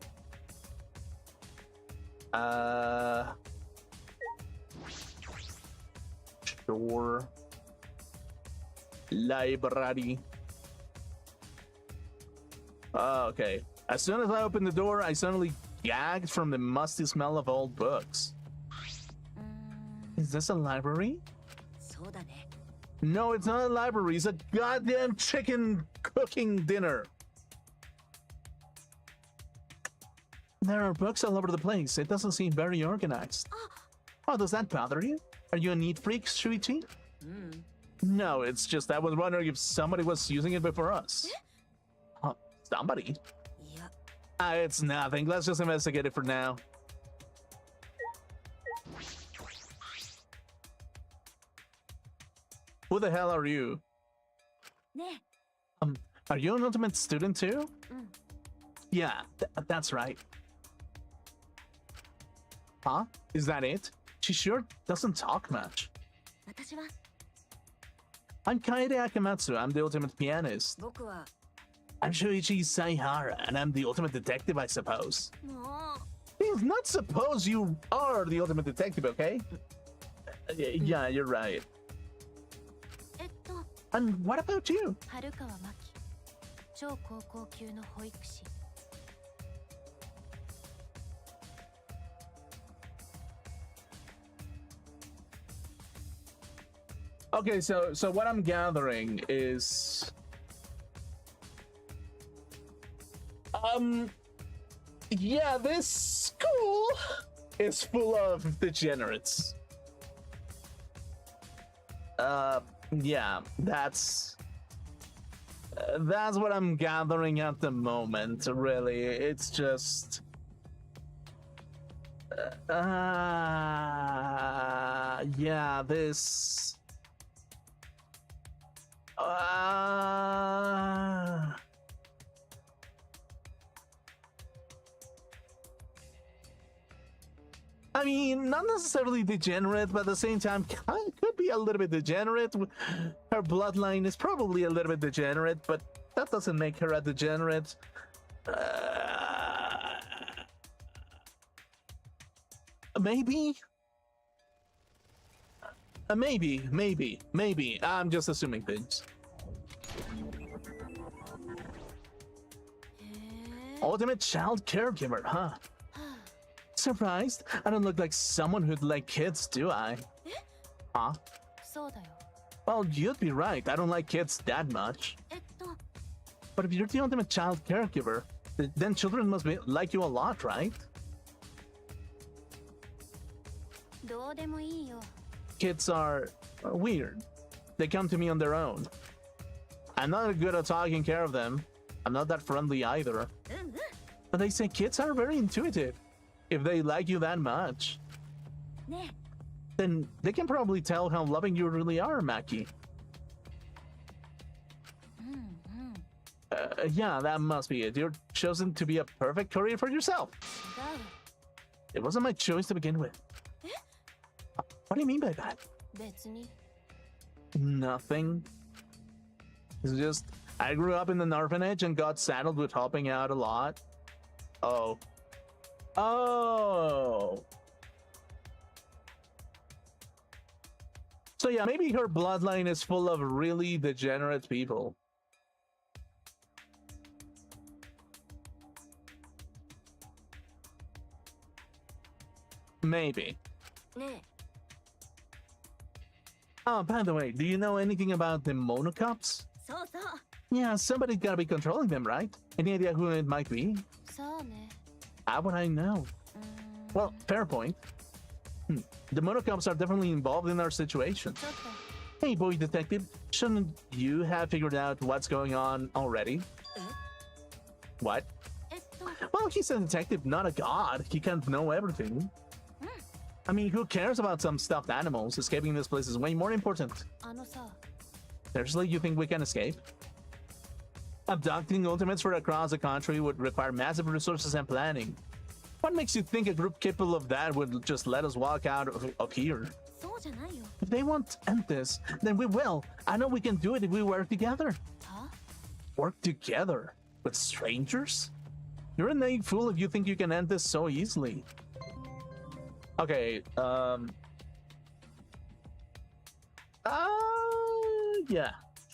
Sure. Library. Okay. As soon as I opened the door, I suddenly gagged from the musty smell of old books. Is this a library? そうだね。 No, it's not a library. It's a goddamn chicken cooking dinner. There are books all over the place. It doesn't seem very organized. Oh, does that bother you? Are you a neat freak, Shuichi? No, it's just I was wondering if somebody was using it before us. Somebody? いや、 It's nothing. Let's just investigate it for now. Who the hell are you? ね Are you an ultimate student too? Mm. Yeah, that's right. Huh? Is that it? She sure doesn't talk much. え、私は、 I'm Kaede Akamatsu. I'm the ultimate pianist. 僕は、 I'm Shuichi Saihara, and I'm the ultimate detective, I suppose. もう、 Please, not suppose you are the ultimate detective, okay? Yeah, you're right. と、 And what about you? 春川真希、超高校級の保育士。 Okay, so what I'm gathering is yeah, this school is full of degenerates. Yeah, that's what I'm gathering at the moment, really. It's just yeah, this I mean, not necessarily degenerate, but at the same time, could be a little bit degenerate. Her bloodline is probably a little bit degenerate, but that doesn't make her a degenerate. Maybe? Maybe. I'm just assuming things. へえ、 Ultimate child caregiver, huh? Surprised? I don't look like someone who'd like kids, do I? Huh? そうだよ。 Well, you'd be right. I don't like kids that much. と、 But if you're the ultimate child caregiver, then children must be like you a lot, right? どうでもいいよ。 Kids are weird. They come to me on their own. I'm not good at taking care of them. I'm not that friendly either. うんうん。 But they say kids are very intuitive. If they like you that much, ね then they can probably tell how loving you really are, Maki. え、うんうん。 Yeah, that must be it. You're chosen to be a perfect career for yourself. 違う。 It wasn't my choice to begin with. What do you mean by that? 別に。 Nothing. It's just, I grew up in an orphanage and got saddled with helping out a lot. Oh. Oh. So yeah, maybe her bloodline is full of really degenerate people. Maybe. ね Oh, by the way, do you know anything about the monocops? え、そうそう。 Yeah, somebody's gotta be controlling them, right? Any idea who it might be? そうね。 How would I know? うーん。 Well, fair point. The monocops are definitely involved in our situation. ちょっと。 Hey, boy detective, shouldn't you have figured out what's going on already? え What? と、 Well, he's a detective, not a god. He can't know everything. I mean, who cares about some stuffed animals? Escaping this place is way more important. あのさ、 Seriously, you think we can escape? Abducting ultimates for across the country would require massive resources and planning. What makes you think a group capable of that would just let us walk out of here? そうじゃないよ。 If they won't end this, then we will. I know we can do it if we work together. は Work together? With strangers? You're a naive fool if you think you can end this so easily. Okay, yeah,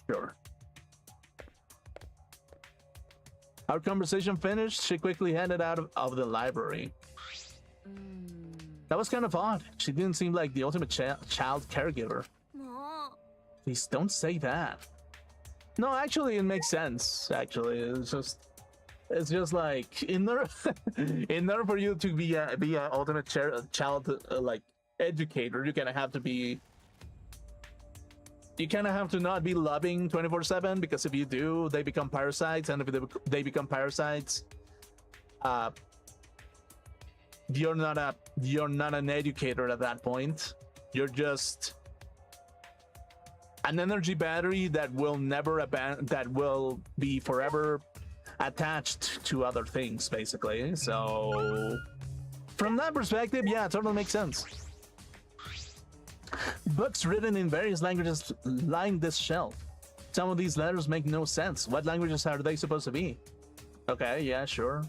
sure. Our conversation finished, she quickly headed out of the library. うーん。 That was kind of odd. She didn't seem like the ultimate child caregiver. もう。 Please don't say that. No, actually, it makes sense. Actually, it's just like in order for you to be a ultimate child like educator, you kind of have to be. You kind of have to not be loving 24/7, because if you do, they become parasites, and if they become parasites, you're not an educator at that point. You're just an energy battery that will never that will be forever attached to other things, basically. So from that perspective, yeah, it totally makes sense. Books written in various languages line this shelf. Some of these letters make no sense. What languages are they supposed to be? Okay, yeah, sure.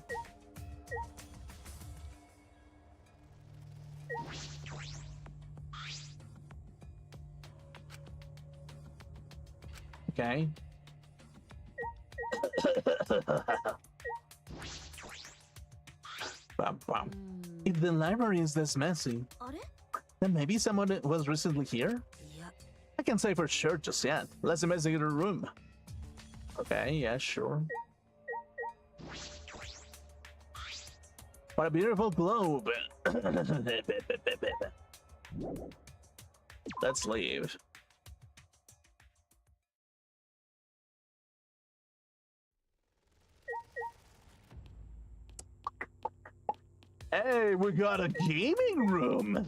Okay. If the library is this messy, あれ then maybe someone was recently here? いや。 I can't say for sure just yet. Let's investigate the room. Okay, yeah, sure. What a beautiful globe. Let's leave. Hey, we got a gaming room.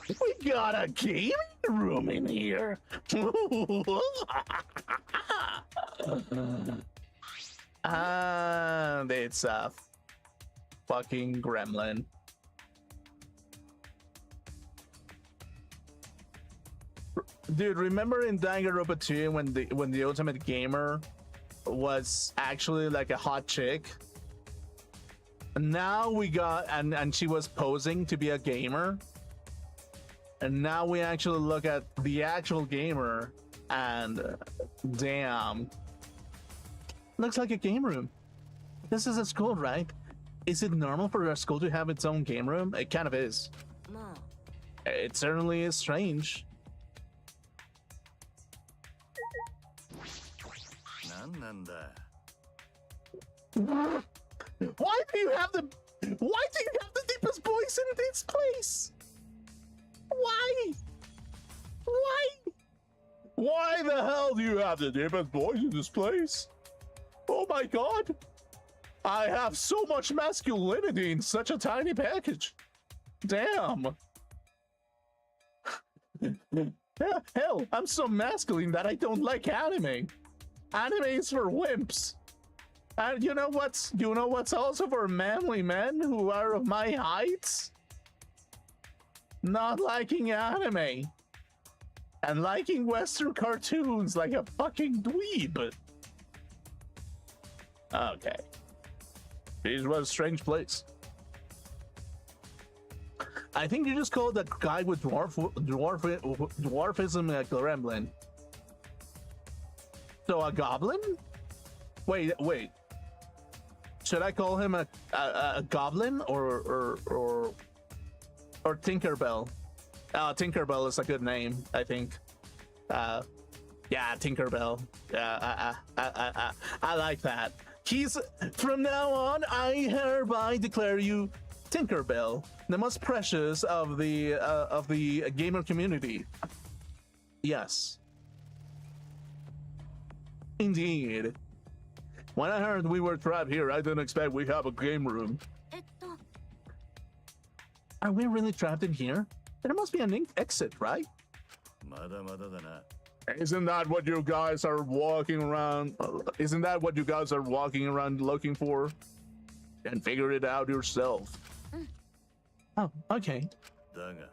We got a gaming room in here. And it's a fucking gremlin. Dude, remember in Danganronpa 2 when the ultimate gamer was actually like a hot chick? Now we got and she was posing to be a gamer. And now we actually look at the actual gamer and damn. Looks like a game room. This is a school, right? Is it normal for a school to have its own game room? It kind of is. まあ。 It certainly is strange. 何なんだ Why do you have the deepest voice in this place? Why? Why the hell do you have the deepest voice in this place? Oh my god. I have so much masculinity in such a tiny package. Damn. Hell, I'm so masculine that I don't like anime. Anime is for wimps. And you know what's also for manly men who are of my height? Not liking anime. And liking Western cartoons like a fucking dweeb. Okay. This was a strange place. I think you just called that guy with dwarfism a gremlin. So a goblin? Wait. Should I call him a goblin or Tinkerbell? Tinkerbell is a good name, I think. Yeah, Tinkerbell. Yeah, I like that. He's from now on. I hereby declare you Tinkerbell, the most precious of the gamer community. Yes, indeed. When I heard we were trapped here, I didn't expect we have a game room. えっと。 Are we really trapped in here? There must be an exit, right? まだまだだな Isn't that what you guys are walking around? Isn't that what you guys are walking around looking for? And figure it out yourself. Oh, okay. だが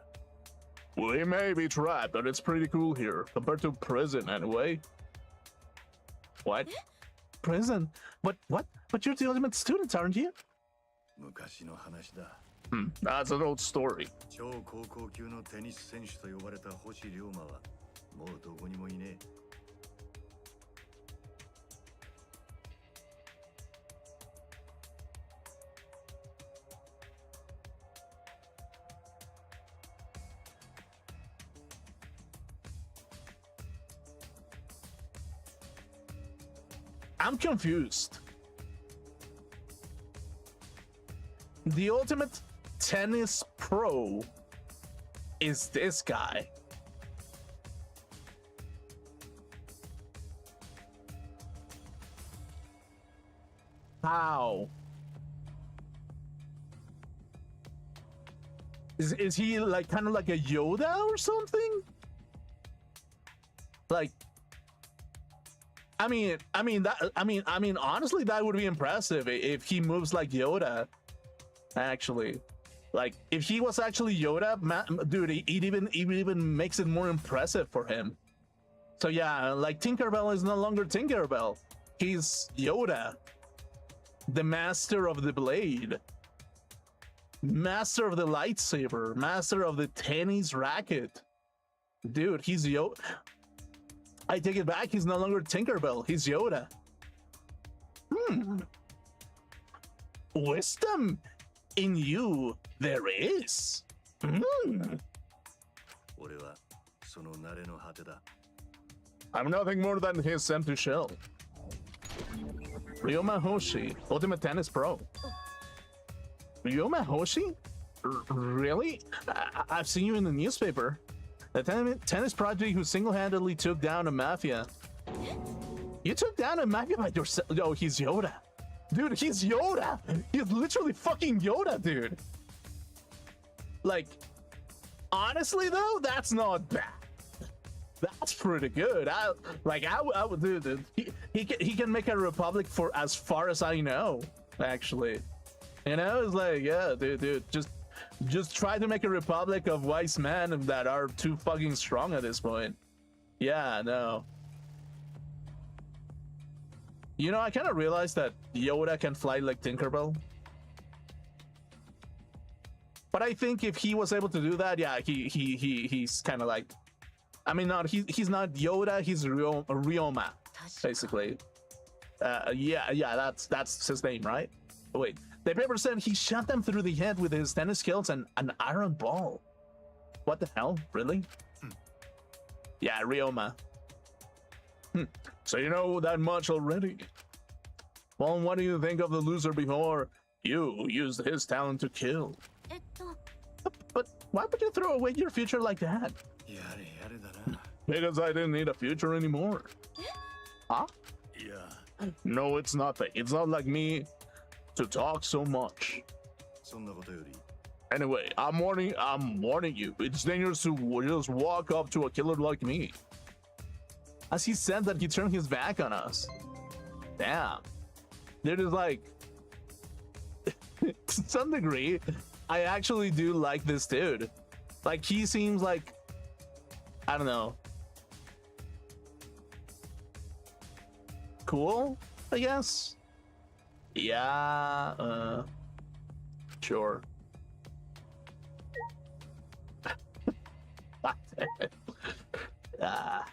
We may be trapped, but it's pretty cool here, compared to prison anyway. What? Prison? What? But you're the ultimate student, aren't you? 昔の話だ。 That's an old story. 超高校級のテニス選手と呼ばれた星龍馬はもうどこにもいねえ。 I'm confused. The ultimate tennis pro is this guy. How? Is he like kind of like a Yoda or something? Like, I mean, honestly, that would be impressive if he moves like Yoda. Actually, like if he was actually Yoda, dude, it even makes it more impressive for him. So yeah, like Tinkerbell is no longer Tinkerbell. He's Yoda, the master of the blade, master of the lightsaber, master of the tennis racket. Dude, he's Yoda. I take it back, he's no longer Tinkerbell, he's Yoda. Wisdom in you there is. 俺はその慣れの果てだ。 I'm nothing more than his empty shell. Ryoma Hoshi, Ultimate Tennis Pro. Ryoma Hoshi? Really? I've seen you in the newspaper. The tennis prodigy who single-handedly took down a mafia. You took down a mafia by yourself? Oh, he's Yoda. Dude, he's Yoda! He's literally fucking Yoda, dude! Like, honestly though, that's not bad. That's pretty good. I would do, dude. He can make a republic for as far as I know, actually. You know, it's like, yeah, dude, just try to make a republic of wise men that are too fucking strong at this point. Yeah, no. You know, I kind of realized that Yoda can fly like Tinkerbell. But I think if he was able to do that, yeah, he's kind of like, I mean, he's not Yoda, he's Ryoma, basically. Yeah, that's his name, right? Oh, wait, the paper said he shot them through the head with his tennis skills and an iron ball. What the hell, really? Yeah, Ryoma. So you know that much already. Well, what do you think of the loser before you used his talent to kill? But why would you throw away your future like that? やれやれだな。 Because I didn't need a future anymore. Huh? いや、 No, it's nothing. It's not like me to talk so much. そんなことより、 Anyway, I'm warning you. It's dangerous to just walk up to a killer like me. As he said that he turned his back on us. Damn. It is like, to some degree, I actually do like this dude. Like, he seems like, I don't know, cool, I guess. Yeah, sure. Yeah.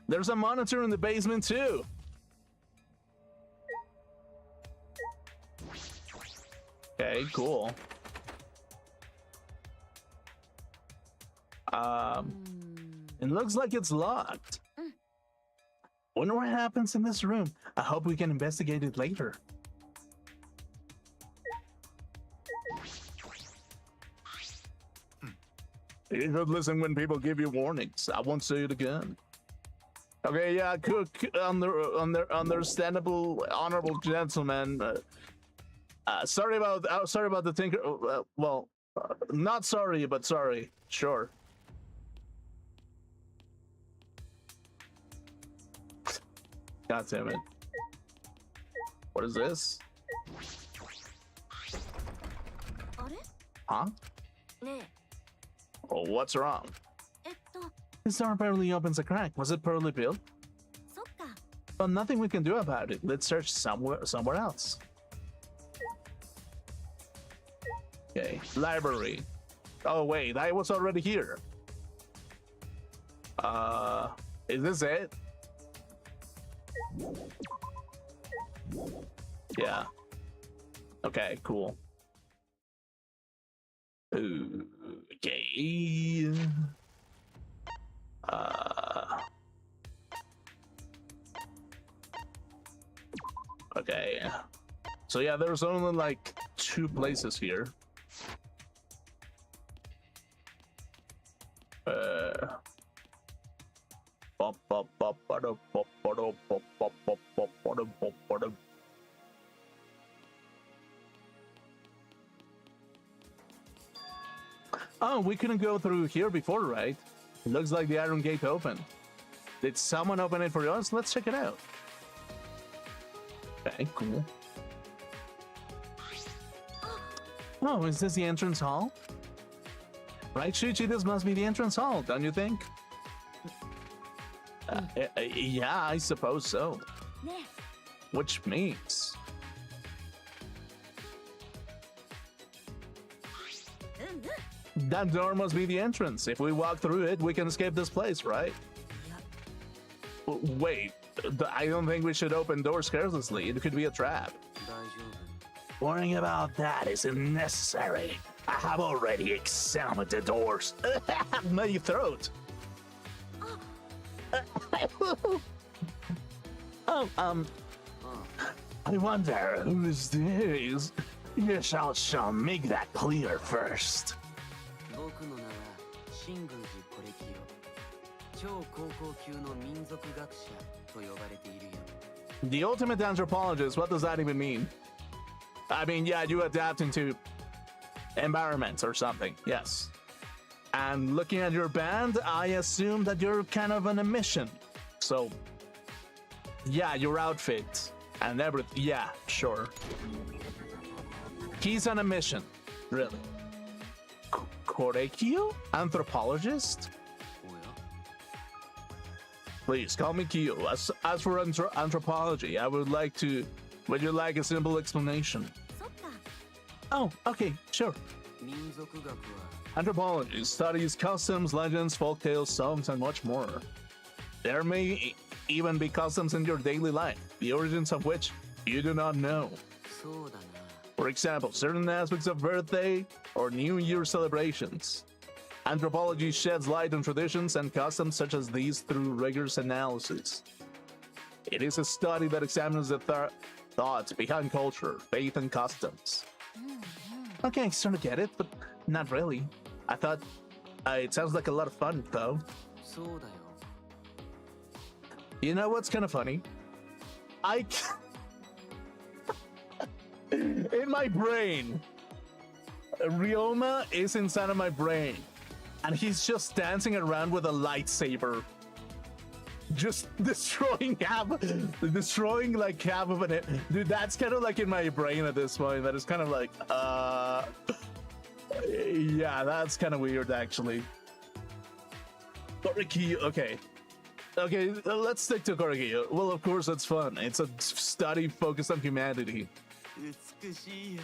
There's a monitor in the basement too. Okay, cool. It looks like it's locked. Wonder what happens in this room. I hope we can investigate it later. You should listen when people give you warnings. I won't say it again. Okay, yeah, understandable, honorable gentlemen. Sorry about the tinker. Well, not sorry, but sorry. Sure. God damn it. What is this? あれ Huh? ね Oh, what's wrong? え、This door barely opens a crack. Was it poorly built? そっか。 But nothing we can do about it. Let's search somewhere else. Okay, library. Oh wait, I was already here. Is this it? Yeah. Okay, cool. Okay. Okay. So yeah, there's only like 2 places here. Oh, we couldn't go through here before, right? It looks like the iron gate opened. Did someone open it for us? Let's check it out. Okay, cool. Oh, is this the entrance hall? Right, Shuichi, this must be the entrance hall, don't you think? Yeah, I suppose so. ね Which means... え、うんうん。 that door must be the entrance. If we walk through it, we can escape this place, right? いや、 Wait, I don't think we should open doors carelessly. It could be a trap. 大丈夫。 Worrying about that isn't necessary. I have already examined the doors. My throat. Oh, I wonder who's this? You shall make that clear first. 僕の名は新宮寺コレキオ。超高校級の民族学者と呼ばれているよ。 The ultimate anthropologist, what does that even mean? I mean, yeah, you adapt into environments or something, yes. And looking at your band, I assume that you're kind of on a mission. So, yeah, your outfit and everything, yeah, sure. He's on a mission, really. Korekyo? Anthropologist? おや Please call me Kyo. As for anthropology, I would like to. Would you like a simple explanation? そっか。 Oh, okay, sure. 民族学は Anthropology studies customs, legends, folktales, songs, and much more. There may even be customs in your daily life, the origins of which you do not know. そうだな。 For example, certain aspects of birthday or New Year celebrations. Anthropology sheds light on traditions and customs such as these through rigorous analysis. It is a study that examines the thoughts behind culture, faith, and customs. Okay, I sort of get it, but not really. I thought it sounds like a lot of fun, though. そうだよ。 You know what's kind of funny? In my brain, Ryoma is inside of my brain, and he's just dancing around with a lightsaber, just destroying like half of it. Dude, that's kind of like in my brain at this point. That is kind of like, yeah, that's kind of weird, actually. Korekiyo, okay. Okay, let's stick to Korekiyo. Well, of course, it's fun. It's a study focused on humanity. 美しいよ。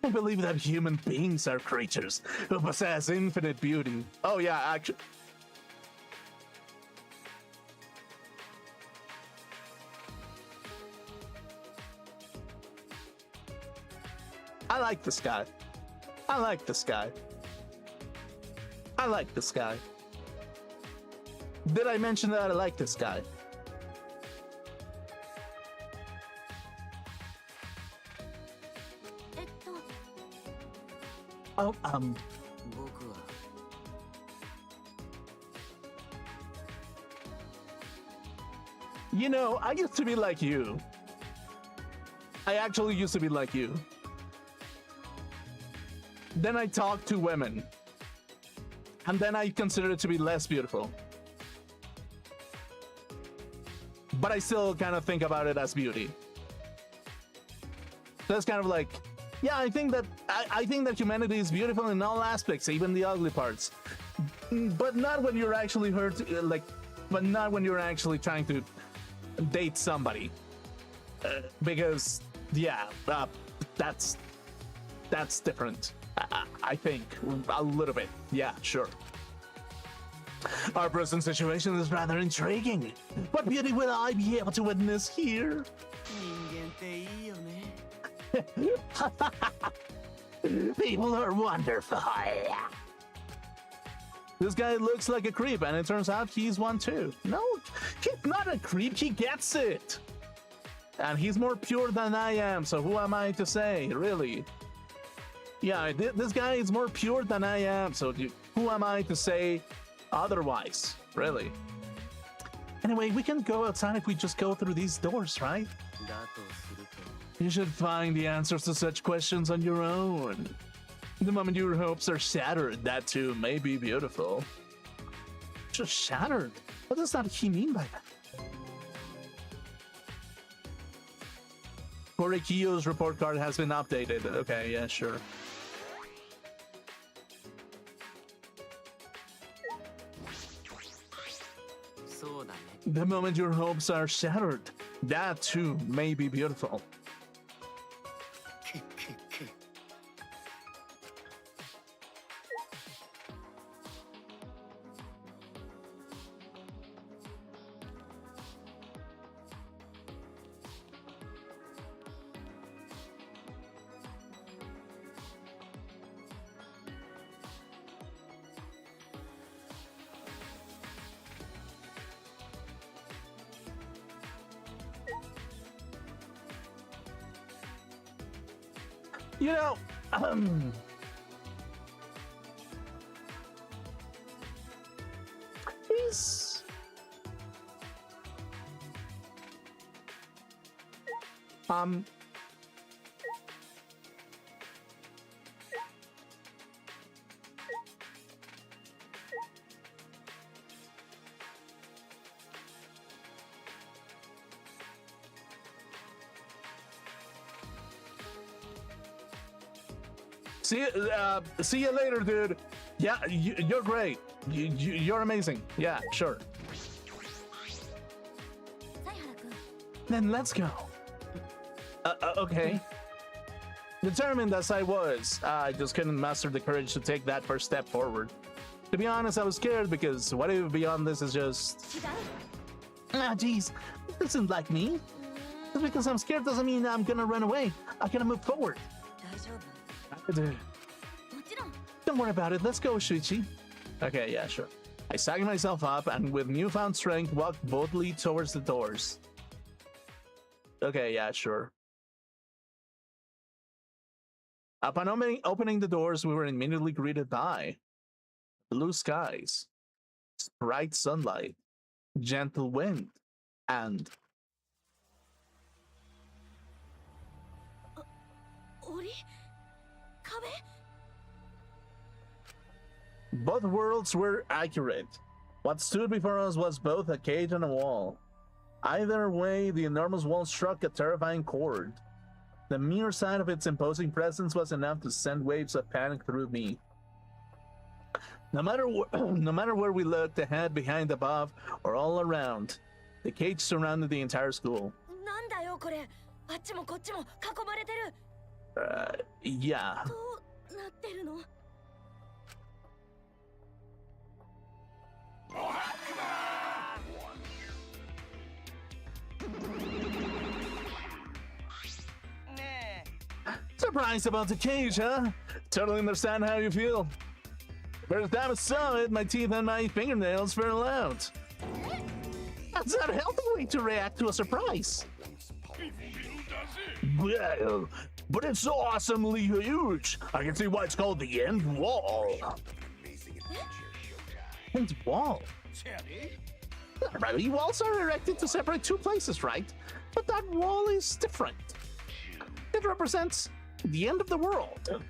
I believe that human beings are creatures who possess infinite beauty. Oh, yeah, actually. I like this guy. I like this guy. I like this guy. Did I mention that I like this guy? Oh, 僕は you know, I used to be like you. I actually used to be like you. Then I talked to women. And then I considered it to be less beautiful. but I still kind of think about it as beauty. So it's kind of like, yeah, I think that humanity is beautiful in all aspects, even the ugly parts. But not when you're actually but not when you're actually trying to date somebody. Because, yeah, that's different. I think a little bit. Yeah, sure. Our present situation is rather intriguing. What beauty will I be able to witness here? People are wonderful. This guy looks like a creep, and it turns out he's one too. No, he's not a creep, he gets it. And he's more pure than I am, so who am I to say, really? Yeah, this guy is more pure than I am, so who am I to say otherwise, really? Anyway, we can go outside if we just go through these doors, right? You should find the answers to such questions on your own. The moment your hopes are shattered, that too may be beautiful. Just shattered? What does that he mean by that? Korekiyo's report card has been updated. Okay, yeah, sure. The moment your hopes are shattered, that too may be beautiful. You know, he's see you later, dude. Yeah, you're great. You're amazing. Yeah, sure. Then let's go. Okay. Determined as I was, I just couldn't muster the courage to take that first step forward. To be honest, I was scared because what if beyond this is just... Ah, jeez. This isn't like me. Just because I'm scared doesn't mean I'm gonna run away. I gotta move forward. Don't worry about it. Let's go, Shuichi. Okay, yeah, sure. I sagged myself up and with newfound strength walked boldly towards the doors. Okay, yeah, sure. Upon opening the doors, we were immediately greeted by blue skies, bright sunlight, gentle wind, and... Both worlds were accurate. What stood before us was both a cage and a wall. Either way, the enormous wall struck a terrifying chord. The mere sight of its imposing presence was enough to send waves of panic through me. No matter where we looked, ahead, behind, above, or all around, the cage surrounded the entire school. Yeah. Surprised about the cage, huh? Totally understand how you feel. First time I saw it, my teeth and my fingernails fell out. That's not a healthy way to react to a surprise. Well, but it's so awesomely huge. I can see why it's called the end wall. End wall? Right, walls are erected to separate two places, right? But that wall is different. It represents the end of the world.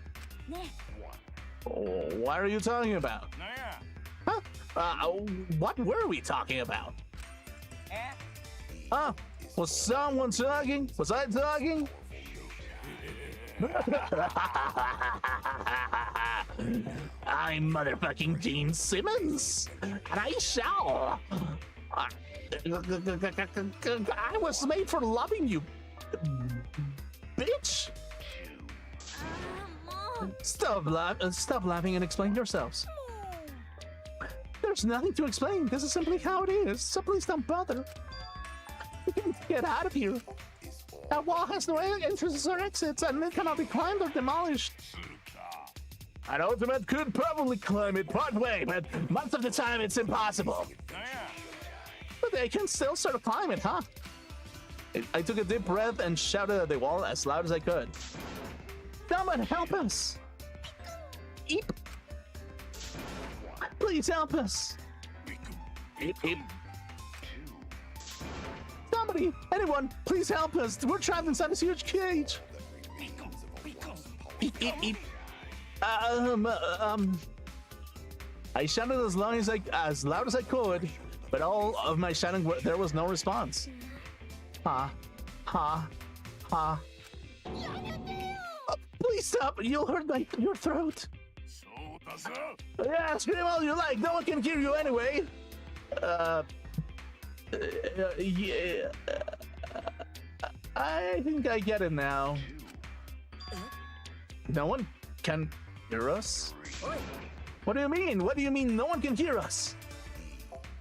What are you talking about? Huh? What were we talking about? Huh? Was someone talking? Was I talking? I'm motherfucking Gene Simmons, and I shall. I was made for loving you, bitch. Stop laughing and explain yourselves. There's nothing to explain. This is simply how it is. So please don't bother. We can get out of here. That wall has no entrances or exits, and it cannot be climbed or demolished. An ultimate could probably climb it partway, but most of the time it's impossible. But they can still sort of climb it, huh? I took a deep breath and shouted at the wall as loud as I could. Someone help us! Eep! Please help us! Eep, eep. Somebody, anyone, please help us! We're trapped inside this huge cage! Eep, eep, eep. I shouted as loud as I could, but all of my shouting, there was no response. Ha, ha, ha. Please stop! You'll hurt your throat. Yeah, scream all you like. No one can hear you anyway. Yeah. I think I get it now. No one can hear us? What do you mean? What do you mean no one can hear us?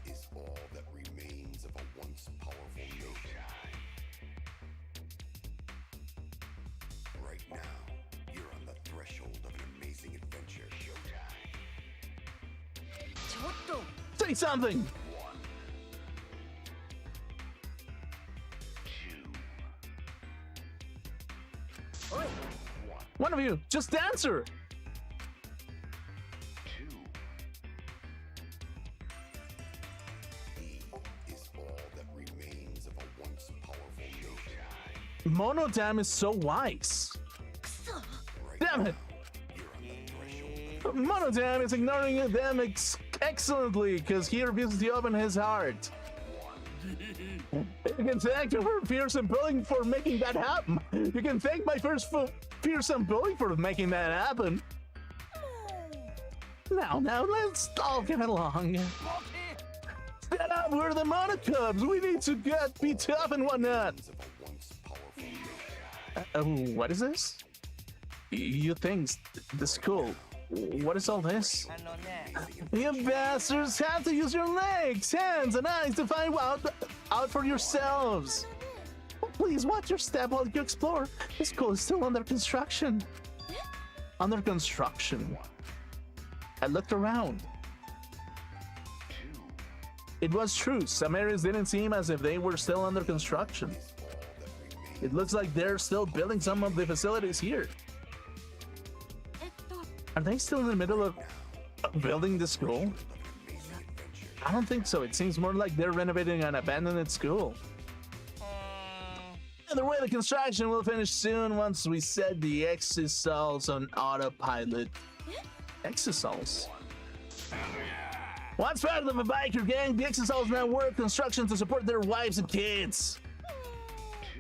Is all that remains of a once powerful yokai. Right now, you're on the threshold of an amazing adventure, yokai. Say something! One of you, just answer! Is all that remains of a once powerful yokai. Monodam is so wise. Damn it! Monodam is ignoring them excellently because he refuses to open his heart. You can thank your fearsome bullying for making that happen. You can thank my first fearsome bullying for making that happen. Now, let's all get along. Stand up, we're the Monocubs. We need to be tough and whatnot. What is this? You think this is cool. What is all this? You bastards have to use your legs, hands, and eyes to find out for yourselves. Please watch your step while you explore. This school is still under construction. Under construction. I looked around. It was true. Some areas didn't seem as if they were still under construction. It looks like they're still building some of the facilities here. Are they still in the middle of building the school? I don't think so. It seems more like they're renovating an abandoned school. Either way, the construction will finish soon once we set the exosols on autopilot. Exosols? Once part of a biker gang, the exosols now work construction to support their wives and kids.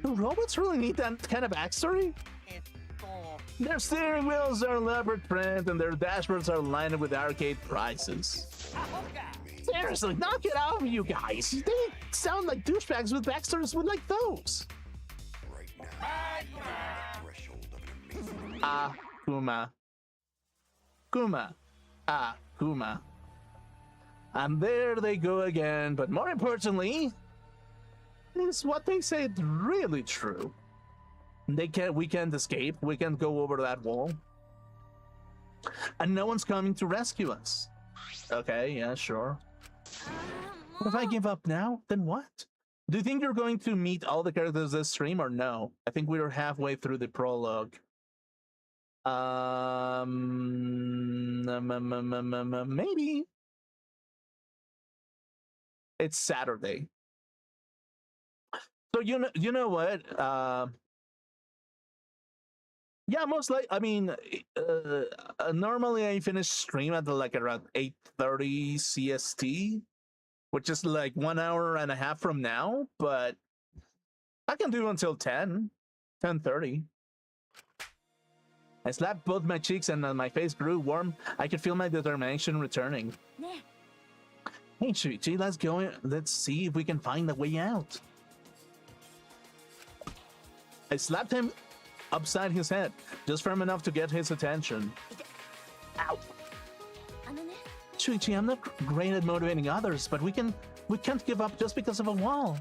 Do robots really need that kind of backstory? Their steering wheels are leopard print and their dashboards are lined with arcade prices. Seriously, knock it out of you guys. They sound like douchebags with backstories with like those. Kuma. And there they go again, but more importantly, is what they said really true? We can't escape, we can't go over that wall. And no one's coming to rescue us. Okay, yeah, sure. But if I give up now, then what? Do you think you're going to meet all the characters this stream or no? I think we're halfway through the prologue. Maybe. It's Saturday. So you know what? Yeah, most likely. I mean, normally I finish stream at like around 8:30 CST, which is like 1 hour and a half from now. But I can do until 10:30. I slapped both my cheeks and my face grew warm. I could feel my determination returning. ね Hey, Shuichi, let's go. Let's see if we can find a way out. I slapped him upside his head, just firm enough to get his attention. Ow. あのね Shuichi, I'm not great at motivating others, but we can't give up just because of a wall.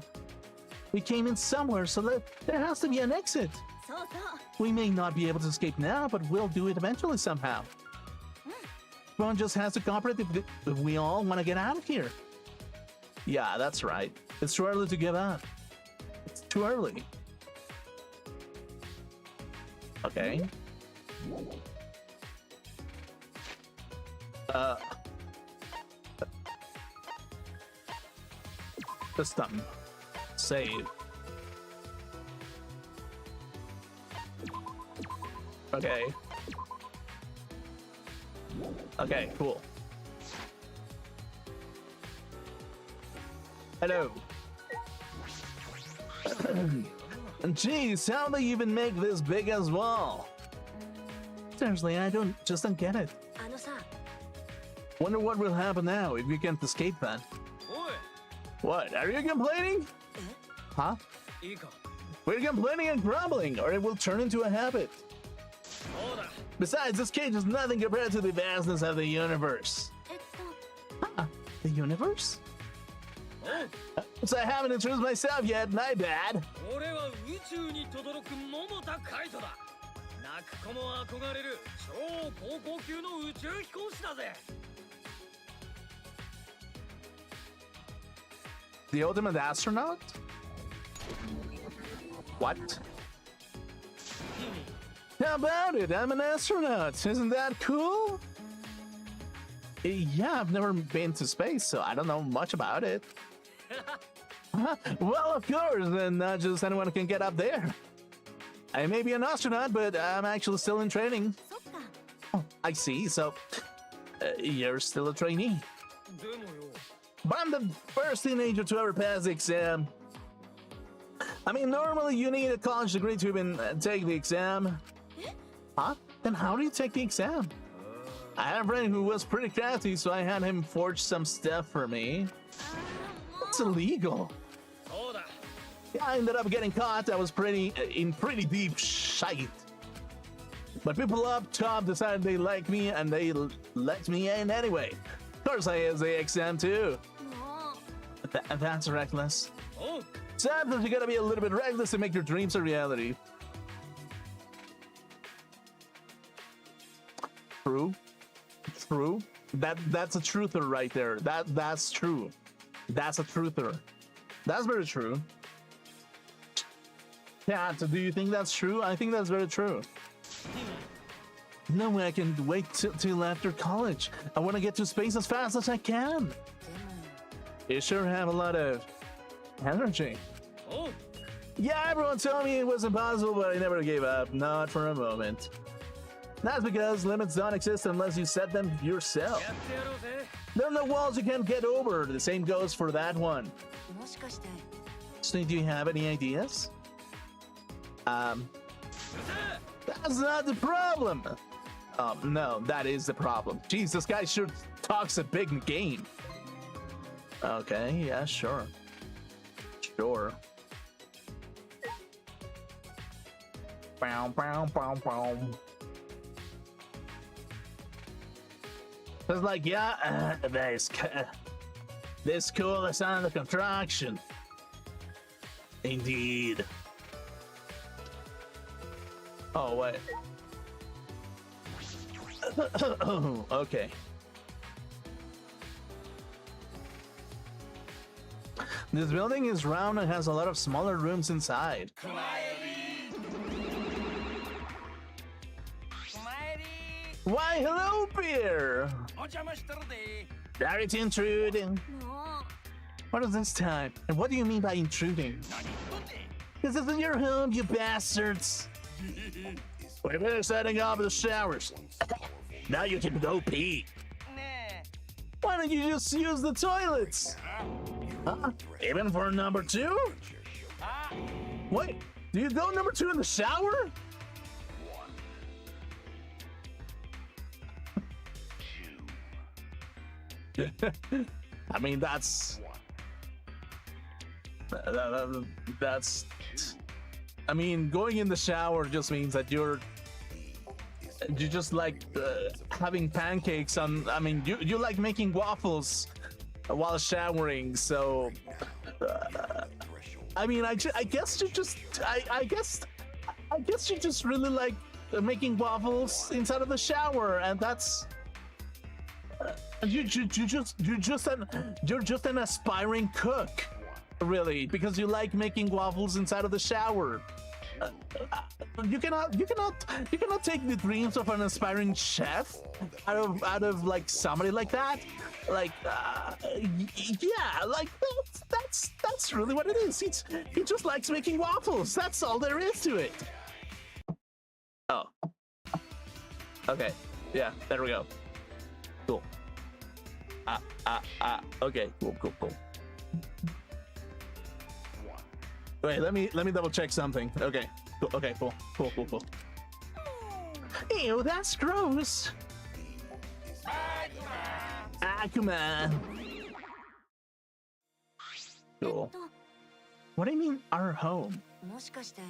We came in somewhere, so there has to be an exit. そうそう We may not be able to escape now, but we'll do it eventually somehow. One just has to cooperate if we all want to get out of here. Yeah, that's right. It's too early to give up. It's too early. Okay. System. Save. Okay. Okay, cool. Hello. Jeez, how do they even make this big as wall? Seriously, I don't get it. あのさ Wonder what will happen now if we can't escape that. おい What? Are you complaining? Huh? いいか We're complaining and grumbling, or it will turn into a habit. そうだ Besides, this cage is nothing compared to the vastness of the universe. えっと Huh? The universe? おう So I haven't introduced myself yet, my bad. 俺は宇宙に轟く桃田海斗だ泣く子も憧れる超高校級の宇宙飛行士だぜ The ultimate astronaut? What? How about it? I'm an astronaut. Isn't that cool? Yeah, I've never been to space, so I don't know much about it. Well, of course, and not just anyone can get up there. I may be an astronaut, but I'm actually still in training. そっか Oh, I see. So, you're still a trainee. でもよ But I'm the first teenager to ever pass the exam. I mean, normally you need a college degree to even take the exam. Huh? Then how do you take the exam? I had a friend who was pretty crafty, so I had him forge some stuff for me. It's illegal. そうだ Yeah, I ended up getting caught. I was in pretty deep shite. But people up top decided they liked me, and they let me in anyway. Of course, I has the exam too. もう That's reckless. おう Sometimes you gotta be a little bit reckless to make your dreams a reality. True. True. That's a truther right there. That's true. That's a truther. That's very true. Cat, do you think that's true? I think that's very true. No way I can wait till after college. I want to get to space as fast as I can. でも You sure have a lot of energy. おう Yeah, everyone told me it was impossible, but I never gave up. Not for a moment. That's because limits don't exist unless you set them yourself. やってやろうぜ There are no walls you can't get over. The same goes for that one. もしかして So do you have any ideas? うるせ That's not the problem. No, that is the problem. Jeez, this guy sure talks a big game. Okay, yeah, sure. Sure. Bow, bow, bow, bow. It's like, yeah, this cool is under contraction. Indeed. Oh, wait. Okay. This building is round and has a lot of smaller rooms inside. お前り Why, hello, Pierre! お邪魔してるで Sorry to intrude. も What is this time? And what do you mean by intruding? 何言っとんねん This isn't your home, you bastards! We better setting off the showers. Now you can go pee. ね Why don't you just use the toilets? Huh? Even for number 2? えあ Wait, do you go number 2 in the shower? I mean, that's. I mean, going in the shower just means that you just like having pancakes on. I mean, you like making waffles while showering. So, I mean, I guess you just I guess you just really like making waffles inside of the shower, and that's. You're just an aspiring cook, really, because you like making waffles inside of the shower. You cannot take the dreams of an aspiring chef out of like somebody like that. Like, yeah, like that's really what it is. He just likes making waffles. That's all there is to it. Oh, okay, yeah, there we go. Cool. Okay, cool. Wait, let me double check something. Okay, cool. Ew, that's gross. Akuma. Cool. What do you mean, our home? もしかして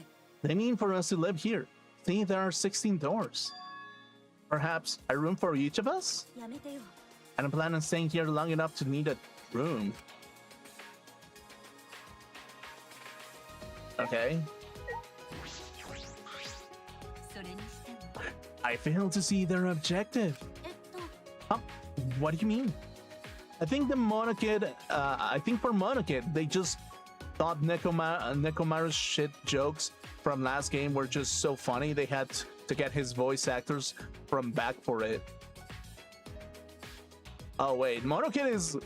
They mean for us to live here. See, there are 16 doors. Perhaps a room for each of us? やめてよ I don't plan on staying here long enough to need a room. Okay. それにしても I fail to see their objective. Huh? What do you mean? I think the Monokid, I think for Monokid, they just thought Nekomaru's shit jokes from last game were just so funny they had to get his voice actors from back for it. Oh wait, Monokid is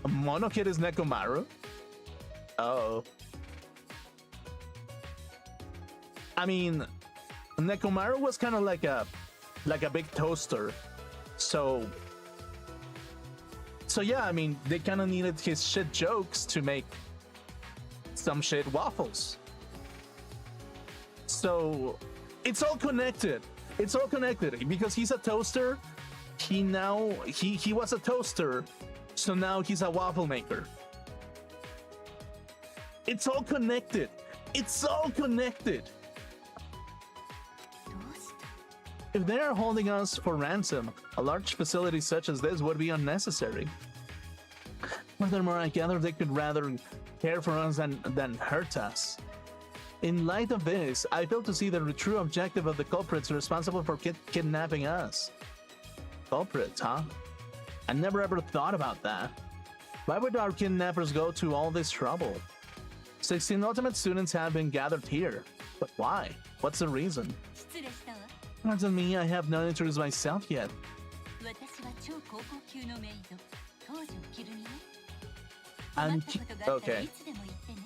Nekomaru? Oh. I mean, Nekomaru was kind of like a big toaster. So yeah, I mean, they kind of needed his shit jokes to make some shit waffles. So it's all connected. It's all connected because he's a toaster. He was a toaster, so now he's a waffle maker. It's all connected. It's all connected. どうした If they are holding us for ransom, a large facility such as this would be unnecessary. Furthermore, I gather they could rather care for us than hurt us. In light of this, I fail to see the true objective of the culprits responsible for kidnapping us. Culprits, huh? I never ever thought about that. Why would our kidnappers go to all this trouble? 16 ultimate students have been gathered here. But why? What's the reason? 失礼したわ Pardon me, I have not introduced myself yet. 私は超高校級のメイド東條キルミね And 困ったことがあったら okay. いつでも言ってね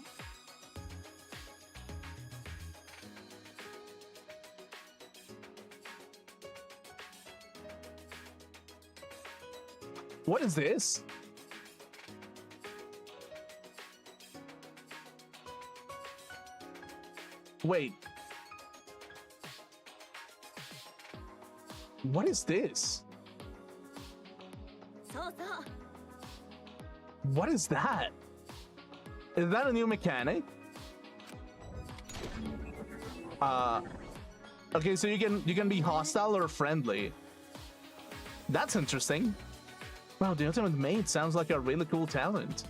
What is this? Wait. What is this? そうそう What is that? Is that a new mechanic? Okay, so you can be hostile or friendly. That's interesting. Wow, the ultimate maid sounds like a really cool talent.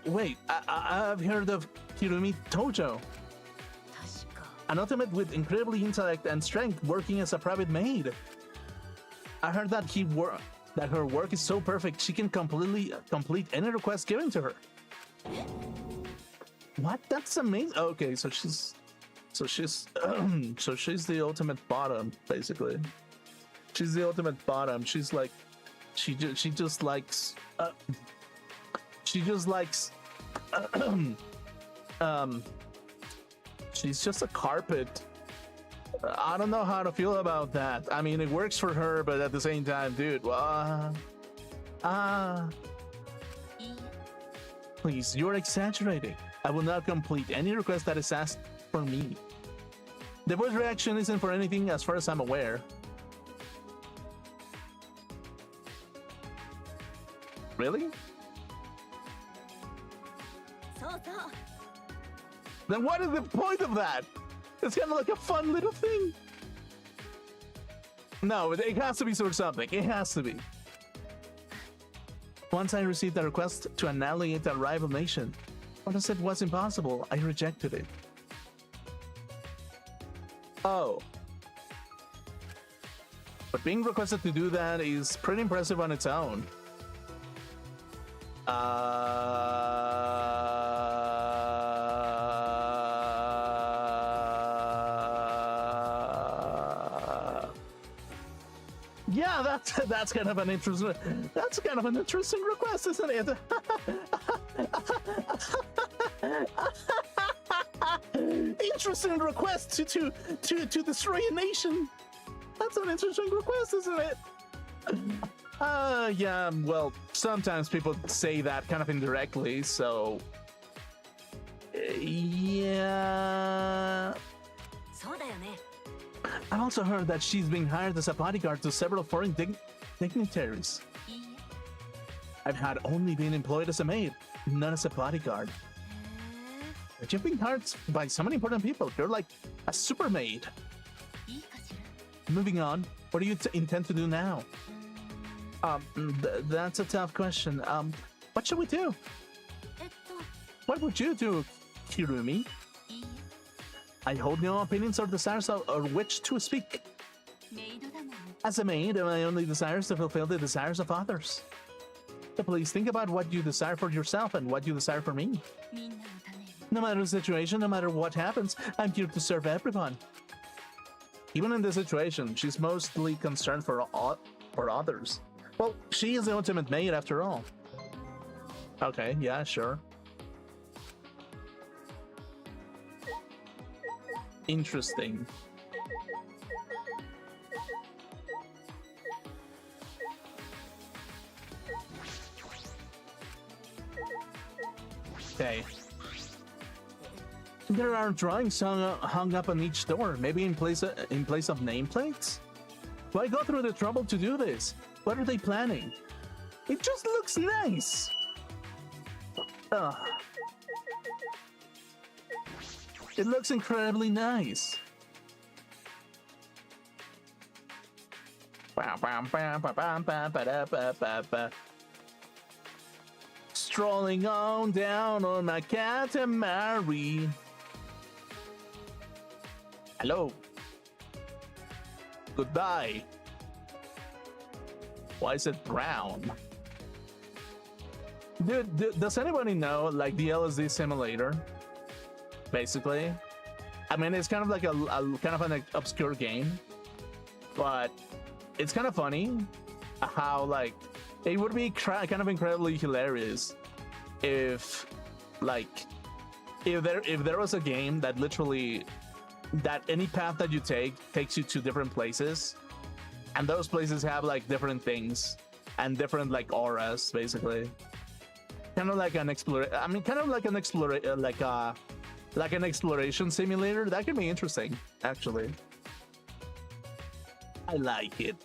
Wait, I've heard of Kirumi Tojo, 確か an ultimate with incredible intellect and strength working as a private maid. I heard that her work is so perfect she can complete any request given to her. What? That's amazing. Okay, so she's so she's the ultimate bottom, basically. She's the ultimate bottom. She's like she just likes she's just a carpet. I don't know how to feel about that. I mean, it works for her, but at the same time, dude, well, いいえ please, you're exaggerating. I will not complete any request that is asked for me. The voice reaction isn't for anything as far as I'm aware. Really? そうそう Then what is the point of that? It's kind of like a fun little thing. No, it has to be for something. It has to be. Once I received a request to annihilate a rival nation. When I said it was impossible, I rejected it. Oh. But being requested to do that is pretty impressive on its own. Yeah, that's kind of an interesting request, isn't it? Interesting request to destroy a nation. That's an interesting request, isn't it? Yeah, well, sometimes people say that kind of indirectly, so yeah. そうだよね I also heard that she's being hired as a bodyguard to several foreign dignitaries. いいえ I've had only been employed as a maid, not as a bodyguard. へ But you've been hired by so many important people. You're like a super maid. えいいかしら Moving on, what do you intend to do now? That's a tough question. What should we do? えっと What would you do, Kirumi? いいえ I hold no opinions or desires or which to speak. メイドだもん As a maid, my only desire is to fulfill the desires of others. So please think about what you desire for yourself and what you desire for me. みんなのために No matter the situation, no matter what happens, I'm here to serve everyone. Even in this situation, she's mostly concerned for others. Well, she is the ultimate maid after all. Okay, yeah, sure. Interesting. Okay. There are drawings hung up on each door, maybe in place of nameplates? Why go through the trouble to do this? What are they planning? It just looks nice. Ugh. It looks incredibly nice. Strolling on down on my catamaran. Hello. Goodbye. Why is it brown? Dude, does anybody know, like, the LSD simulator? Basically. I mean, it's kind of like a kind of an obscure game, but it's kind of funny how, like, it would be kind of incredibly hilarious if, like, if there was a game that literally, that any path that you take takes you to different places, and those places have like different things and different like auras, basically. Kind of like an like an exploration simulator. That could be interesting, actually. I like it.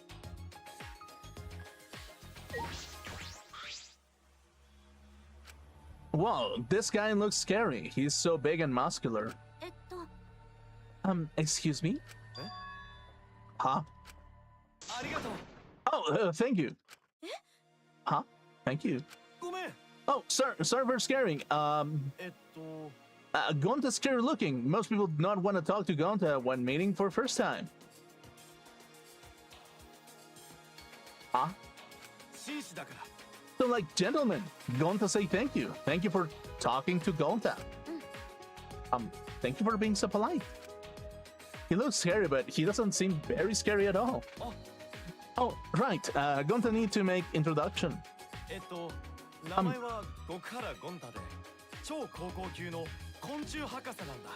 Whoa, this guy looks scary. He's so big and muscular. えっと Excuse me? Eh? Huh? ありがとう Oh, thank you. Huh? Thank you. ごめん Oh, sorry for scaring. Gonta's scary looking. Most people do not want to talk to Gonta when meeting for first time. Huh? 紳士だから So, like, gentlemen, Gonta say thank you. Thank you for talking to Gonta. Thank you for being so polite. He looks scary, but he doesn't seem very scary at all. Oh, right. Gonta need to make introduction. 名前は極原ゴンタで超高校級の昆虫博士なんだ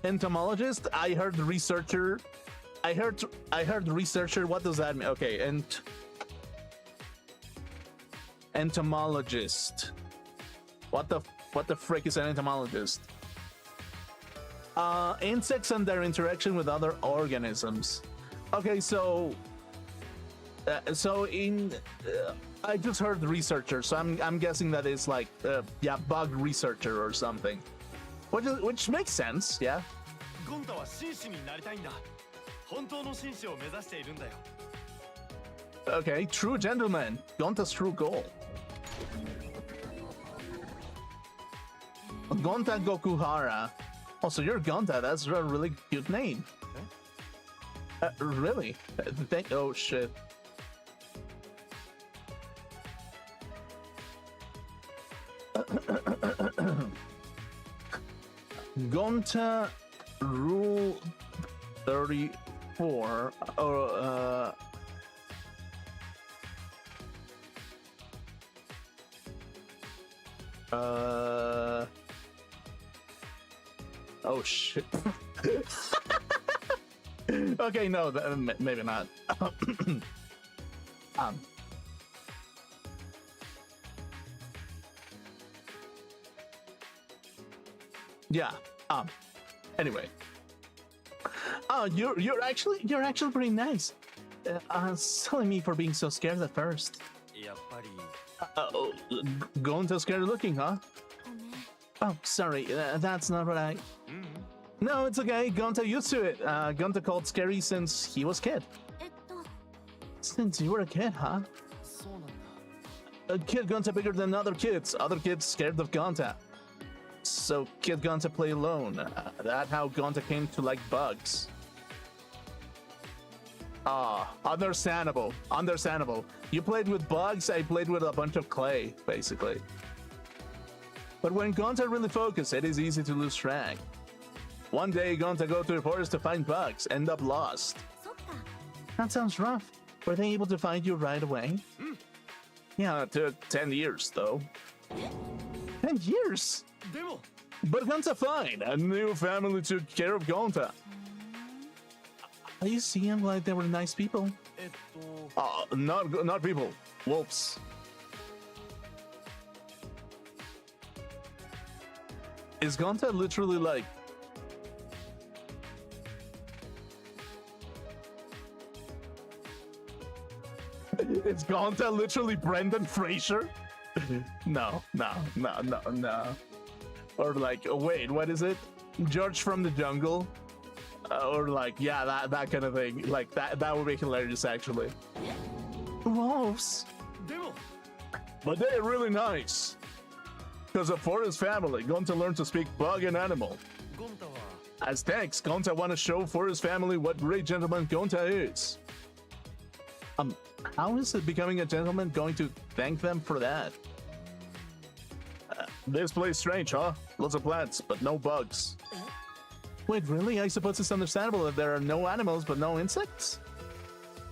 Entomologist. I heard researcher. I heard researcher. What does that mean? Okay, entomologist. What the frick is an entomologist? Insects and their interaction with other organisms. Okay, so I just heard researcher, so I'm guessing that it's like yeah, bug researcher or something, which makes sense, yeah. ゴンタは紳士になりたいんだ。本当の紳士を目指しているんだよ。 Okay, true gentleman. Gonta's true goal. Gonta Gokuhara. Oh, so you're Gonta. That's a really cute name. Really? Oh shit. Gonta Rule 34. Oh shit. Okay, no, maybe not. Yeah. Anyway. Oh, you're actually pretty nice. Silly me for being so scared at first. やっぱり Oh, Gonta scared looking, huh? ごめん。 Oh, sorry, that's not what I... No, it's okay. Gonta used to it. Gonta called scary since he was kid. えっと、 Since you were a kid, huh? そうなんだ。 A kid Gonta bigger than other kids. Other kids scared of Gonta. So Kid Gonta play alone. That's how Gonta came to like bugs. Understandable. Understandable. You played with bugs, I played with a bunch of clay, basically. But when Gonta really focused, it is easy to lose track. One day, Gonta go to the forest to find bugs, end up lost. そっか。 That sounds rough. Were they able to find you right away? Yeah, it took 10 years, though. 10 years? でも But Gonta fine. A new family took care of Gonta. You seem like they were nice people. えっと Not people. Wolves. Is Gonta literally like... Is Gonta literally Brendan Fraser? No. Or like, oh, wait, what is it? George from the Jungle? Or like, yeah, that kind of thing. Like, that would be hilarious, actually. Wolves. でも But they're really nice. Because of Forest family, Gonta learned to speak bug and animal. ゴンタは As thanks, Gonta want to show Forest family what great gentleman Gonta is. How is it becoming a gentleman going to thank them for that? This place strange, huh? Lots of plants, but no bugs. Wait, really? I suppose it's understandable that there are no animals but no insects?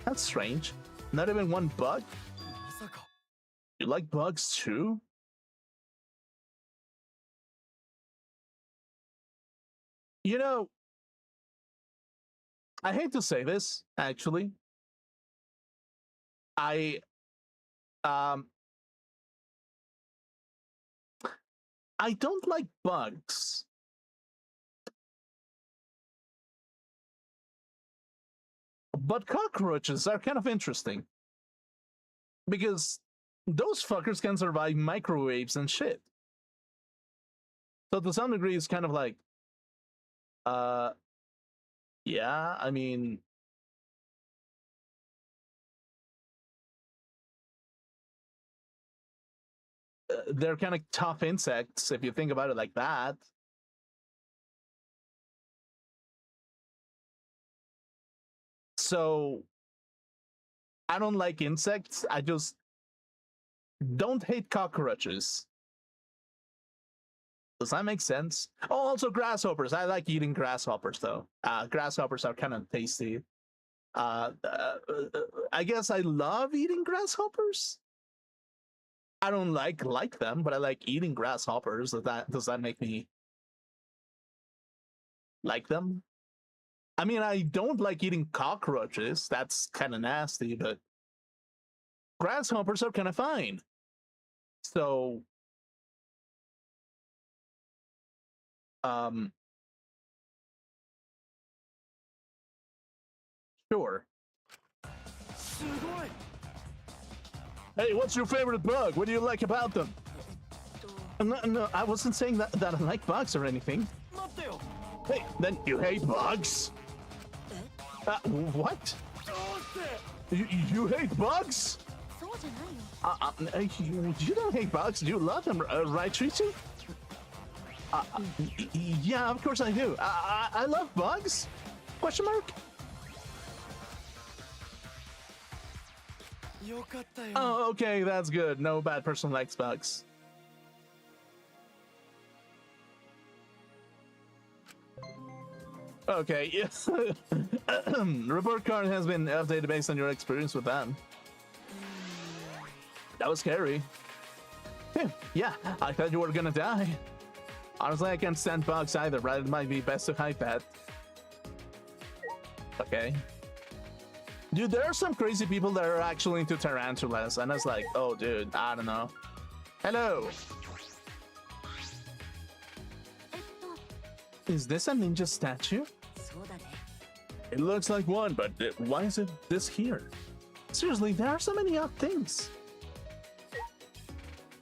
That's strange. Not even one bug? まさか You like bugs too? You know, I hate to say this, actually. I don't like bugs. But cockroaches are kind of interesting. Because those fuckers can survive microwaves and shit. So to some degree, it's kind of like, yeah, I mean, they're kind of tough insects if you think about it like that. So I don't like insects. I just don't hate cockroaches. Does that make sense? Oh, also grasshoppers. I like eating grasshoppers though. Grasshoppers are kind of tasty. I guess I love eating grasshoppers. I don't like them, but I like eating grasshoppers. Does that make me like them? I mean, I don't like eating cockroaches. That's kind of nasty, but grasshoppers are kind of fine. So Um, sure. すごい Hey, what's your favorite bug? What do you like about them? No, no, I wasn't saying that I like bugs or anything. 待ってよ Hey, then you hate bugs? What? どうして You hate bugs? そうじゃないよ。You don't hate bugs. You love them, right, Treaty? Yeah, of course I do. I love bugs. Question mark? よかったよ Oh, okay, that's good. No bad person likes bugs. Okay, yes. Report card has been updated based on your experience with them. That was scary. Yeah, I thought you were gonna die. Honestly, I can't stand bugs either, but it might be best to hide that. Okay. Dude, there are some crazy people that are actually into tarantulas, and it's like, oh, dude, I don't know. Hello. Is this a ninja statue? そうだね。 It looks like one, but why is it this here? Seriously, there are so many odd things.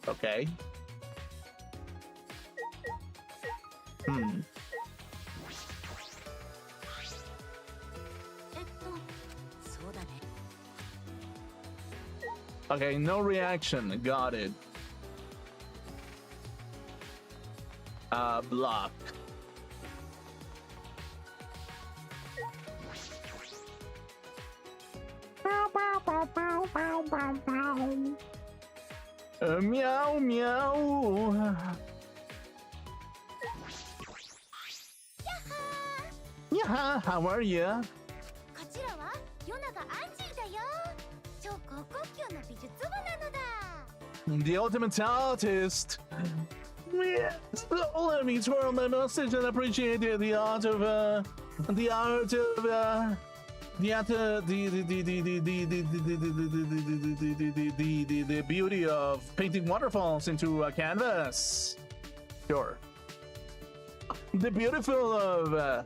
Okay. Hmm. そうだね。 Okay, no reaction. Got it. Block. Meow meow. Yeah, how are you? こちらはヨナがアンジーだよ。超高校級の美術部なのだ。 The ultimate artist. Yes, let me twirl my mustache and appreciate the art of the art of the art the beauty of painting waterfalls into a canvas. Sure. The beautiful of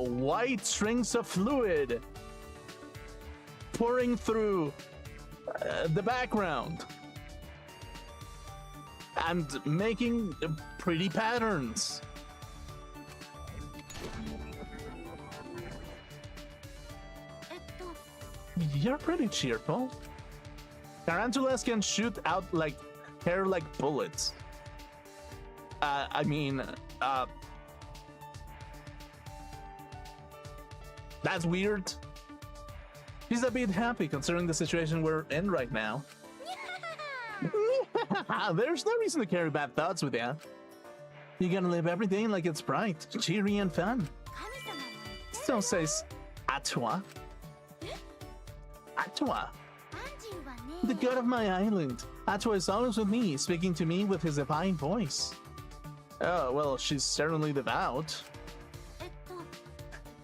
white strings of fluid pouring through the background and making pretty patterns. You're pretty cheerful. Tarantulas can shoot out like hair like bullets. I mean, that's weird. She's a bit happy considering the situation we're in right now. There's no reason to carry bad thoughts with you. You gotta live every day like it's bright, cheery, and fun. 神様も言ってる So says Atwa. Atwa, アンジーは the ね。 god of my island. Atwa is always with me, speaking to me with his divine voice. Oh, well, she's certainly devout.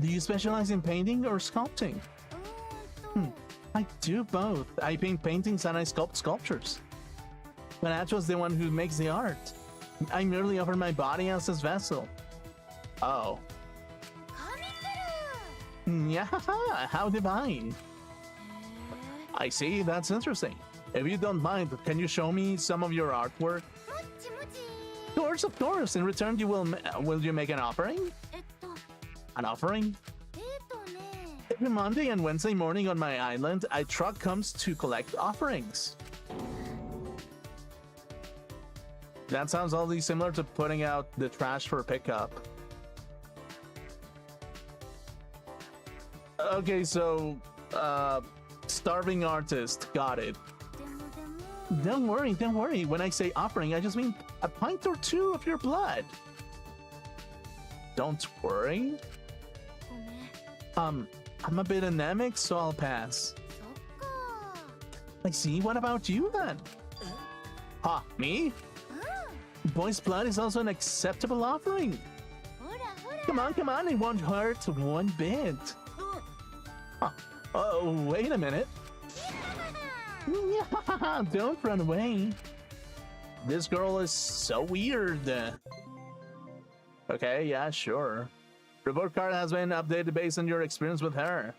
Do you specialize in painting or sculpting? うーんと、 I do both. I paint paintings and I sculpt sculptures. But Atwa's the one who makes the art. I merely offer my body as his vessel. Oh. 神来る。 Yeah, how divine. へ I see, that's interesting. If you don't mind, can you show me some of your artwork? え。もちもち。 Of course. In return, will you make an offering? えっと、 An offering? ね。 Every Monday and Wednesday morning on my island, a truck comes to collect offerings. That sounds oddly similar to putting out the trash for pickup. Okay, so, starving artist, got it. でも。 Don't worry. When I say offering, I just mean a pint or two of your blood. Don't worry. ごめん。 I'm a bit anemic, so I'll pass. そっか。 I see. What about you then? Huh, me? う Boy's blood is also an acceptable offering. ん。ほらほら。 Come on, it won't hurt one bit. Huh. Oh, wait a minute. Don't run away. This girl is so weird. Okay, yeah, sure. Report card has been updated based on your experience with her.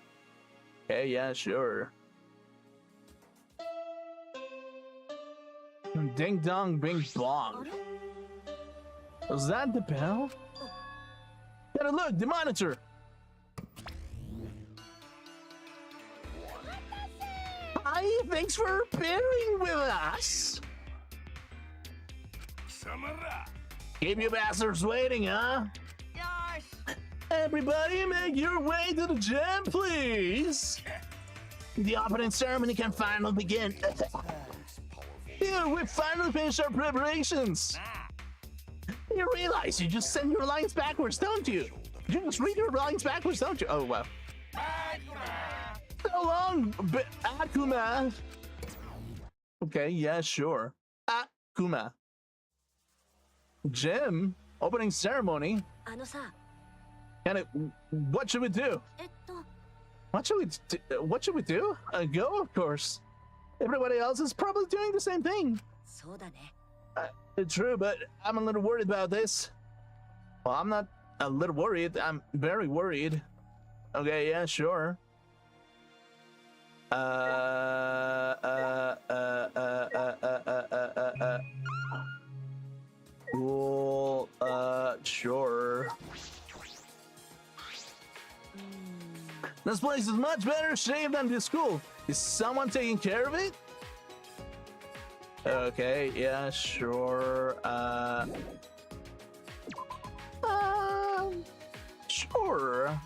Okay, yeah, sure. Ding dong, bing bong. Was that the bell? Gotta look, the monitor. Hi, thanks for appearing with us. Keep you bastards waiting, huh? Everybody, make your way to the gym, please. The opening ceremony can finally begin. Here, we finally finished our preparations. You realize you just send your lines backwards, don't you? You just read your lines backwards, don't you? Oh, well. So long, Akuma. Okay, yeah, sure. Akuma. Gym? Opening ceremony? あのさ、 And what should we do? と、 What should we do? Go, of course. Everybody else is probably doing the same thing. そうだね。 True, but I'm a little worried about this. Well, I'm not a little worried. I'm very worried. Okay, yeah, sure. Well, sure. This place is much better shape than the school. Is someone taking care of it? Okay, yeah, sure. Sure.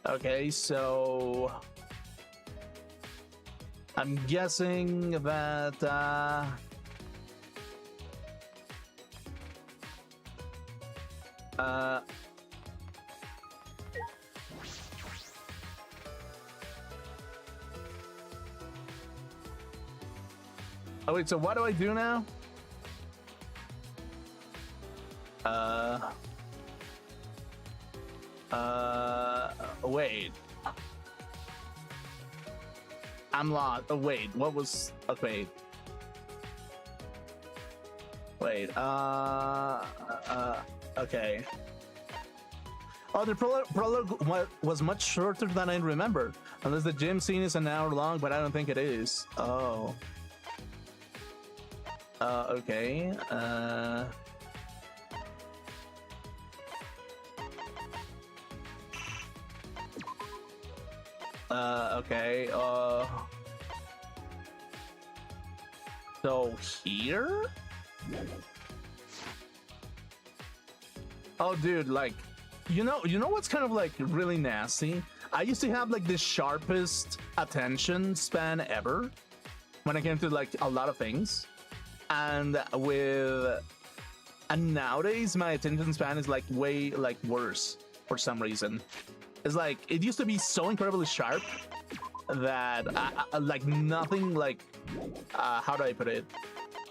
Okay, so I'm guessing that oh wait, so what do I do now? Wait. I'm lost. Oh, wait, what was... Okay. Wait, okay. Oh, the prologue was much shorter than I remember. Unless the gym scene is an hour long, but I don't think it is. Oh. Okay. Okay, so here? Oh, dude, like, you know what's kind of like really nasty? I used to have like the sharpest attention span ever when it came to like a lot of things, and nowadays my attention span is like way like worse for some reason. It's like it used to be so incredibly sharp that like nothing like how do I put it?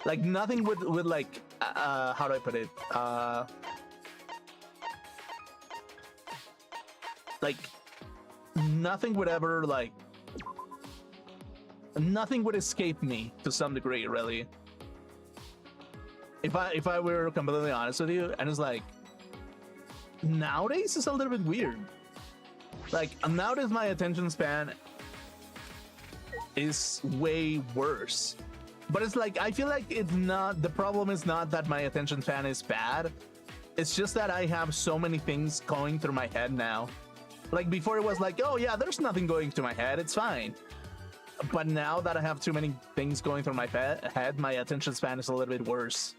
Like nothing would like how do I put it? Like nothing would ever like nothing would escape me to some degree, really. If I were completely honest with you, and it's like nowadays it's a little bit weird. Like nowadays my attention span is way worse, but it's like I feel like it's not, the problem is not that my attention span is bad, it's just that I have so many things going through my head now. Like before it was like, oh yeah, there's nothing going through my head, it's fine. But now that I have too many things going through my head, my attention span is a little bit worse.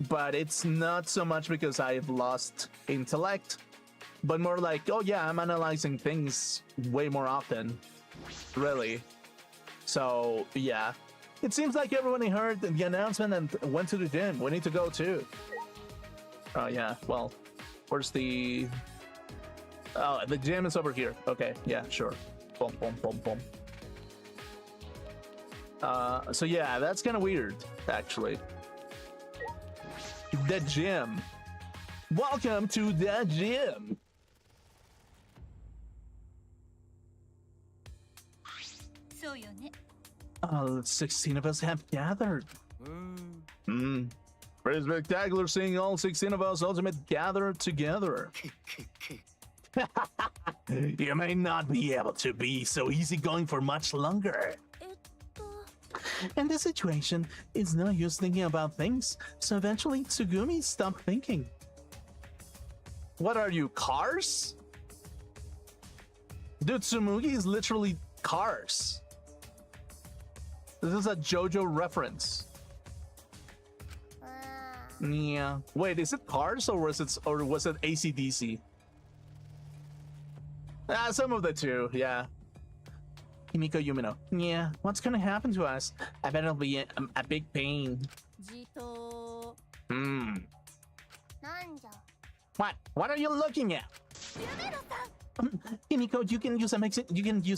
But it's not so much because I've lost intellect, but more like, oh yeah, I'm analyzing things way more often, really. So yeah, it seems like everybody heard the announcement and went to the gym. We need to go too. Oh yeah, well, where's the... Oh, the gym is over here. Okay, yeah, sure. Boom, boom, boom, boom. So yeah, that's kind of weird, actually. The gym. Welcome to the gym. しょうよね。 16 of us have gathered. うーん Hmm. Pretty spectacular seeing all 16 of us ultimate gather together. You may not be able to be so easygoing for much longer. えっと In this situation, it's no use thinking about things, so eventually Tsugumi stopped thinking. What are you, Cars? Dude, Tsumugi is literally Cars. This is a JoJo reference. Yeah. Wait, is it Cars or was it AC/DC? Ah, some of the two, yeah. Himiko Yumino. Yeah, what's gonna happen to us? I bet it'll be a big pain. じと Hmm. なんじゃ What are you looking at? やめろさん Himiko, you can use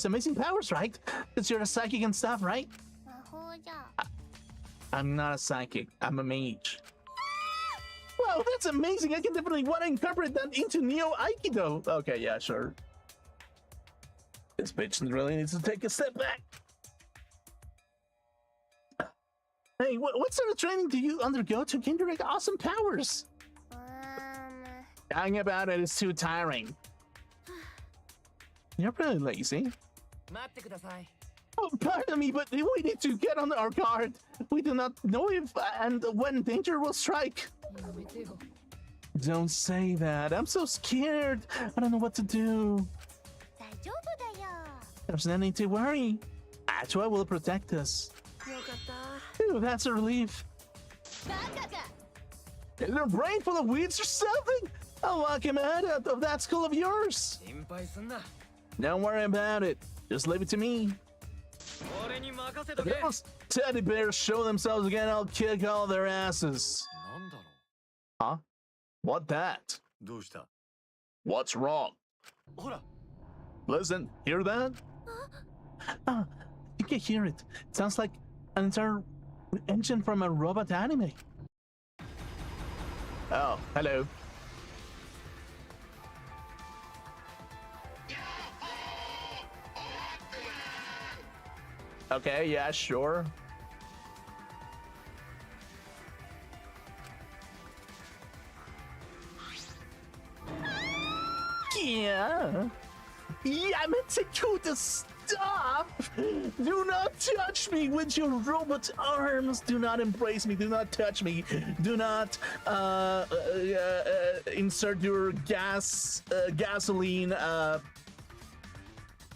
amazing powers, right? Because you're a psychic and stuff, right? 魔法じゃ I'm not a psychic. I'm a mage. Wow, that's amazing. I can definitely want to incorporate that into Neo Aikido. Okay, yeah, sure. This bitch really needs to take a step back. Hey, what sort of training do you undergo to gain your awesome powers? Talking about it is too tiring. You're really lazy. 待ってください Oh, pardon me, but we need to get on our guard. We do not know if and when danger will strike. やめてよ Don't say that. I'm so scared. I don't know what to do. 大丈夫だよ There's no need to worry. Atua will protect us. よかった Ooh, that's a relief. バカか Is there a brain full of weeds or something? I'll lock him out of that skull of yours. 心配すんな Don't worry about it. Just leave it to me. 俺に任せと If け those teddy bears show themselves again, I'll kick all their asses. なんだろ Huh? What that? どうした What's wrong? うほら Listen, hear that? Ah, you can hear it. It sounds like an entire engine from a robot anime. Oh, hello. Okay, yeah, sure. Yeah. Yeah, I meant to do the stop. Do not touch me with your robot arms. Do not embrace me. Do not touch me. Do not insert your gasoline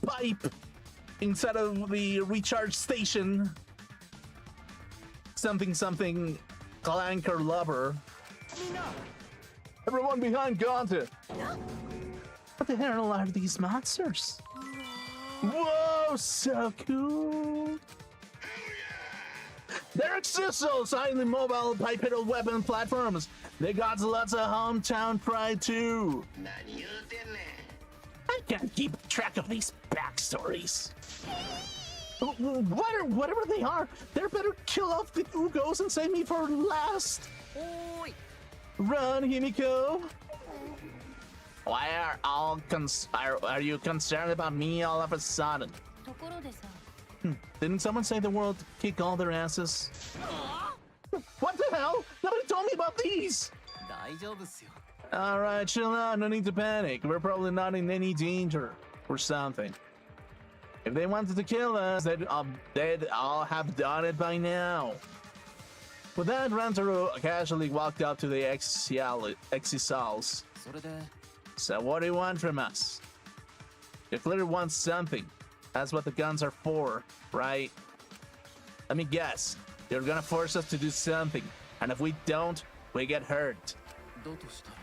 pipe inside of the recharge station. Something clanker lover. Everyone behind Gauntlet. What the hell are these monsters? Whoa, so cool! They're accessible, silently mobile bipedal weapon platforms. They got lots of hometown pride too. I can't keep track of these backstories. Whatever they are, they better kill off the Ugos and save me for last. おーい Run, Himiko. Why are you concerned about me all of a sudden? ところでさ Didn't someone say the world kick all their asses? What the hell? Nobody told me about these! 大丈夫っすよ Alright, chill out, no need to panic. We're probably not in any danger or something. If they wanted to kill us, they'd all have done it by now. With that, Rantaro casually walked up to the Exisals. それで So what do you want from us? You clearly want something. That's what the guns are for, right? Let me guess. You're gonna force us to do something. And if we don't, we get hurt. だとしたら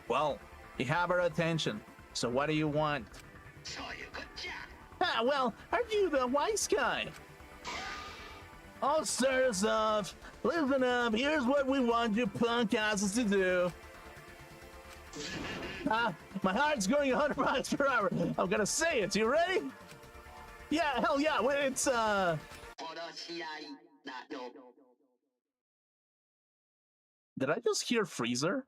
Well, you have our attention. So what do you want? Ah, well, aren't you the wise guy? Oh, start us off. Listen up. Here's what we want you punk asses to do. My heart's going 100 miles per hour. I'm gonna say it. You ready? Yeah, hell yeah. It's Did I just hear Freezer?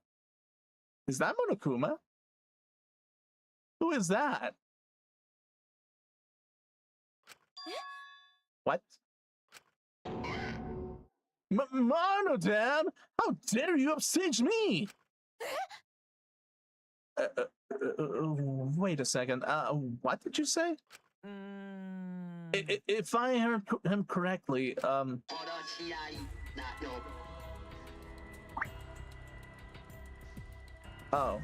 Is that Monokuma? Who is that? What? Monodam! How dare you upstage me? Wait a second. What did you say? If I heard him correctly, Oh.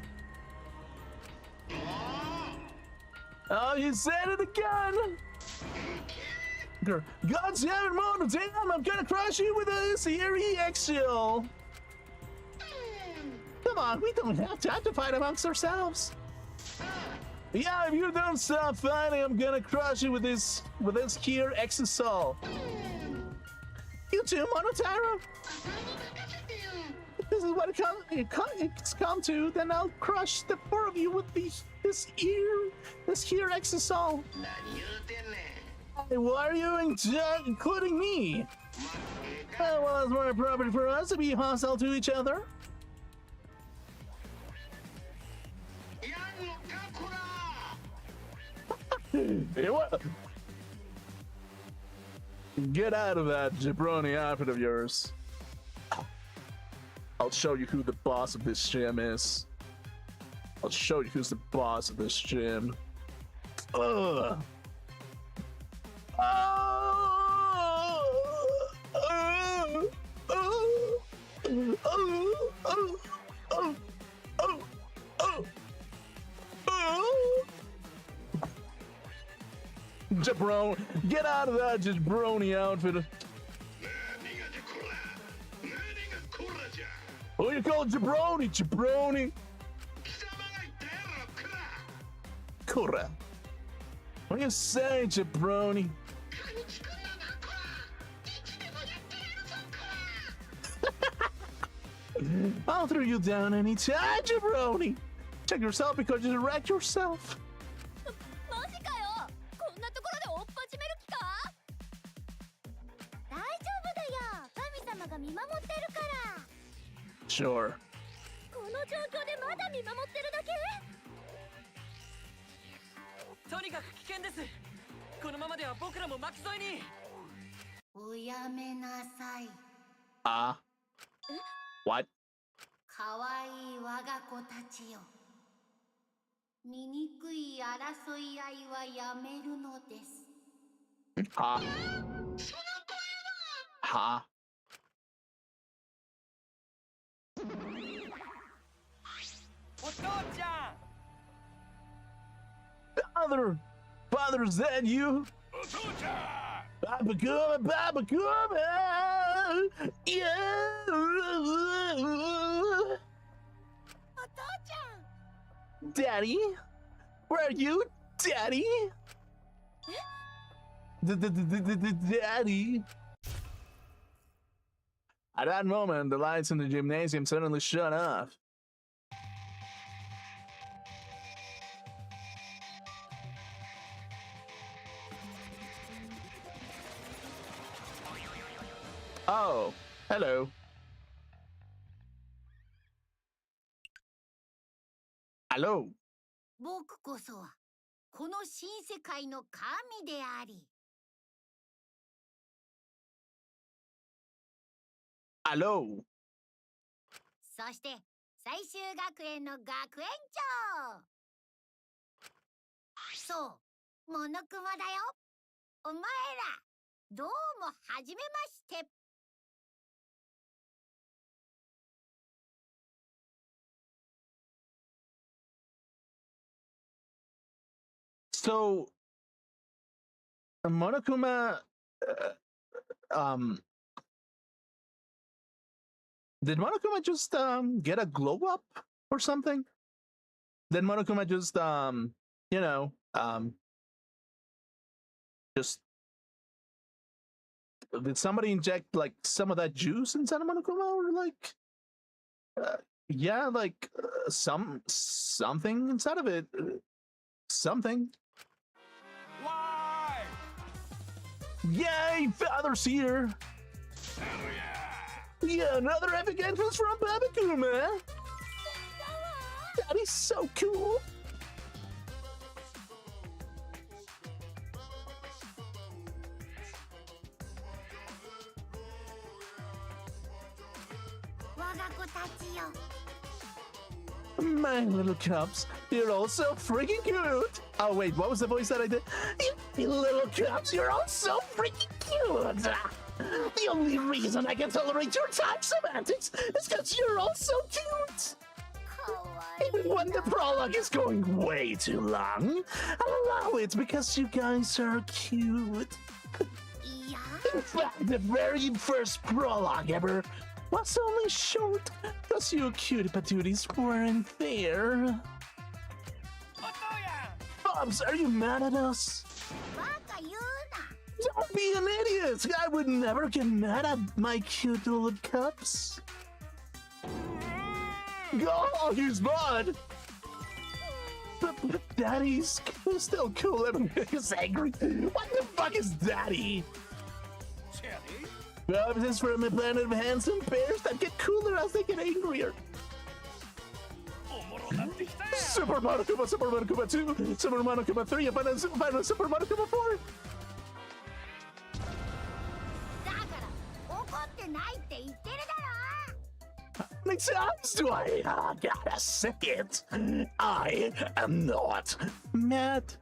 Oh, you said it again! God damn it, Mono, damn, I'm gonna crush you with this here EX shield! Come on, we don't have to fight amongst ourselves. Yeah, if you don't stop fighting, I'm gonna crush you with this here Exisol. You too, Monotaro? If this is what it's come to, then I'll crush the four of you with this here Exisol. Hey, why are you including me? Well, it's more appropriate for us to be hostile to each other. Hey, what? Get out of that jabroni outfit of yours. I'll show you who the boss of this gym is. I'll show you who's the boss of this gym. Ugh. Jabron, get out of that jabroni outfit. Who you call jabroni? Jabroni. Kura. What do you say, jabroni? I'll throw you down anytime, jabroni. Check yourself because you wrecked yourself. Sure. この状況でまだ見守ってるだけ？とにかく危険です。このままでは僕らも巻き添えに。おやめなさい。What? 可愛い我が子たちよ。醜い争い合いはやめるのです。は？は？お父ちゃん。Father, is that you? Babaguma, yeah. お父ちゃん。 Daddy, where are you, Daddy? Daddy. At that moment, the lights in the gymnasium suddenly shut off. Oh, hello. Hello. 僕こそはこの新世界の神であり。Hello. そして最終学園の学園長。そう、モノクマだよ。お前ら、どうもはじめまして。So, Monokuma, did Monokuma just get a glow up or something? Did Monokuma just you know, just did somebody inject like some of that juice inside of Monokuma, or like yeah, like something inside of it, something. Why? Yay, Father's here! Yeah, another epic entrance from Babakuma! Daddy's so cool! My little cups, you're all so freaking cute. Oh wait, what was the voice that I did? You little cups, you're all so freaking cute. The only reason I can tolerate your time semantics is because you're all so cute. Even when the prologue is going way too long, I'll allow it because you guys are cute. In fact, the very first prologue ever was only short because you cutie patooties weren't there. Bubs, are you mad at us? Don't be an idiot! I would never get mad at my cute little cups. Oh, he's bad! But Daddy's still cool even when he's angry. What the fuck is Daddy? Bubs is from a planet of handsome bears that get cooler as they get angrier. Super Monokuma, Super Monokuma 2, Super Monokuma 3, and finally Super Monokuma 4. How many times do I gotta say it? I am not mad.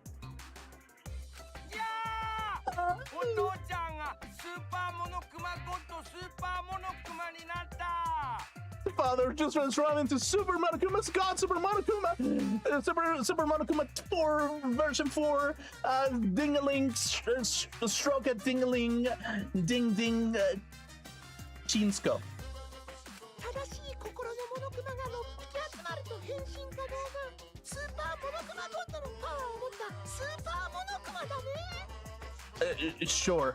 The father just transformed into Super Monokuma's God, Super Monokuma, Super Monokuma 4, version 4, ding-a-ling, stroke at ding-a-ling, ding-ding, Chinsko. Sure.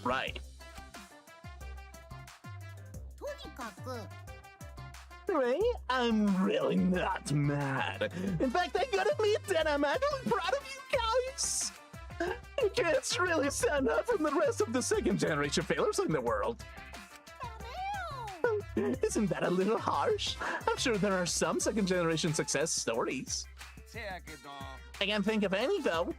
Right. Right? I'm really not mad. In fact, I gotta admit that I'm actually proud of you guys. You kids really stand out from the rest of the second generation failures in the world. Isn't that a little harsh? I'm sure there are some second generation success stories. I can't think of any though.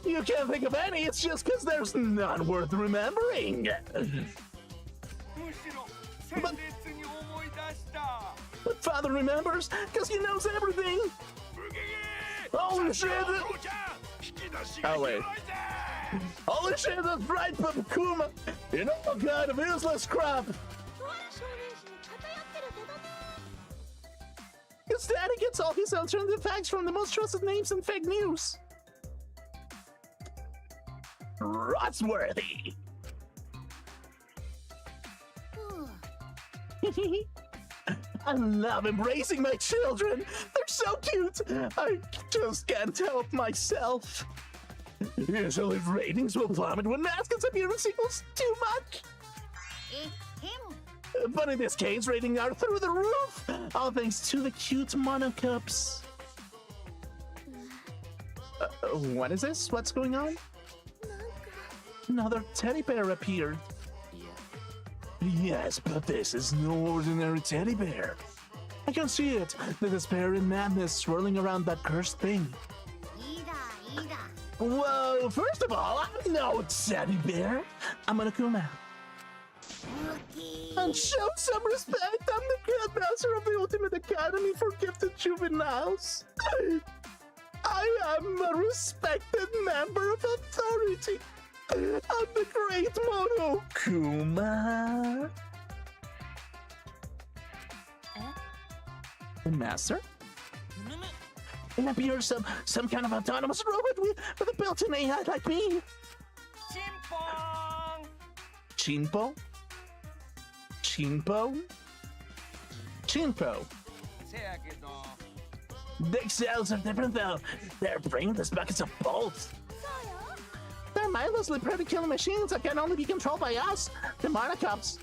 You can't think of any, it's just because there's none worth remembering. But Father remembers because he knows everything. Holy shit! Oh wait. Holy shit, that's right, Papakuma! You know what kind of useless crap! His daddy gets all his alternative facts from the most trusted names and fake news. Rotsworthy! I love embracing my children! They're so cute! I just can't help myself. Usually ratings will plummet when mascots appear in sequels too much. But in this case, ratings are through the roof, all thanks to the cute monocups. What is this? What's going on? Another teddy bear appeared. Yes, but this is no ordinary teddy bear. I can see it, the despair and madness swirling around that cursed thing. Whoa, first of all, I'm no teddy bear. I'm Monokuma. And show some respect, I'm the Grandmaster of the Ultimate Academy for Gifted Juveniles. I am a respected member of authority. I'm the great Monokuma. Master? It appears some kind of autonomous robot with a built-in AI like me. Chinpo? Chinpo? Chinpo. Big cells are different though. They're brainless buckets of bolts. They're mindlessly pretty killing machines that can only be controlled by us, the Monocups.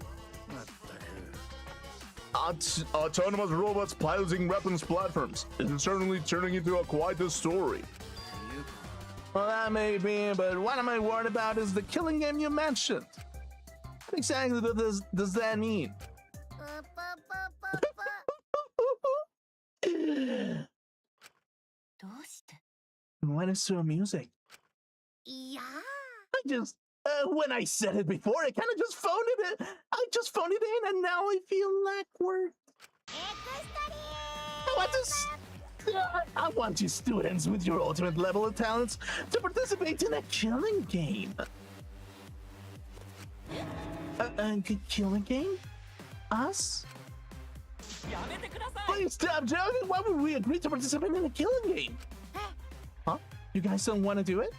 Autonomous robots piloting weapons platforms. It's certainly turning into quite a story. Well, that may be, but what am I worried about is the killing game you mentioned. What exactly does that mean? プププププ どうして What is so amusing? いや I just, when I said it before, I kind of just phoned it in. I just phoned it in, and now I feel awkward. エクストリ I want to. I want you students with your ultimate level of talents to participate in a killing game. A killing game? Us? やめてください Please stop joking. Why would we agree to participate in a killing game? Huh? You guys don't want to do it?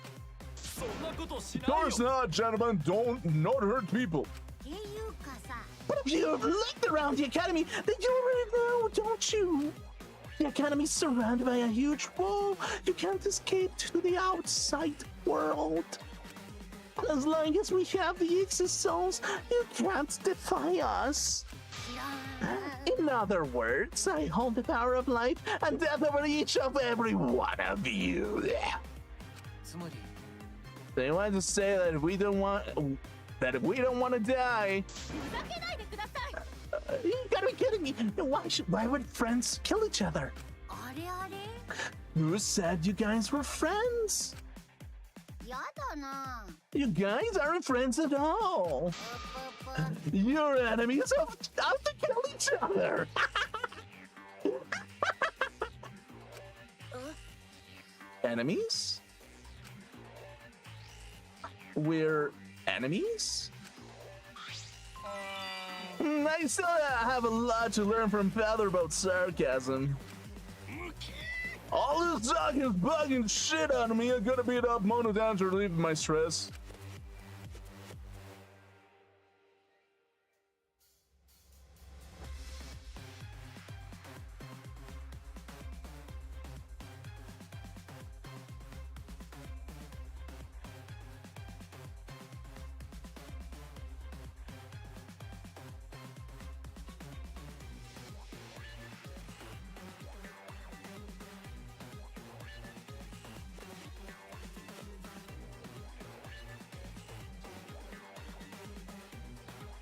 そんなことし Of ないよ course not, gentlemen. Don't not hurt people. っていうかさ But if you've looked around the academy, then you already know, don't you? The academy is surrounded by a huge wall. You can't escape to the outside world. And as long as we have the exosomes, you can't defy us. 知らん In other words, I hold the power of life and death over each of every one of you. つまり They want to say that if we don't want to die. ふざけないでください You gotta be kidding me. Why would friends kill each other? あれあれ Who said you guys were friends? やだな You guys aren't friends at all. プププ You're enemies out to kill each other. Enemies? We're enemies? I still have a lot to learn from Father about sarcasm. All this talking is bugging the shit out of me. I gotta beat up Mono down to relieve my stress.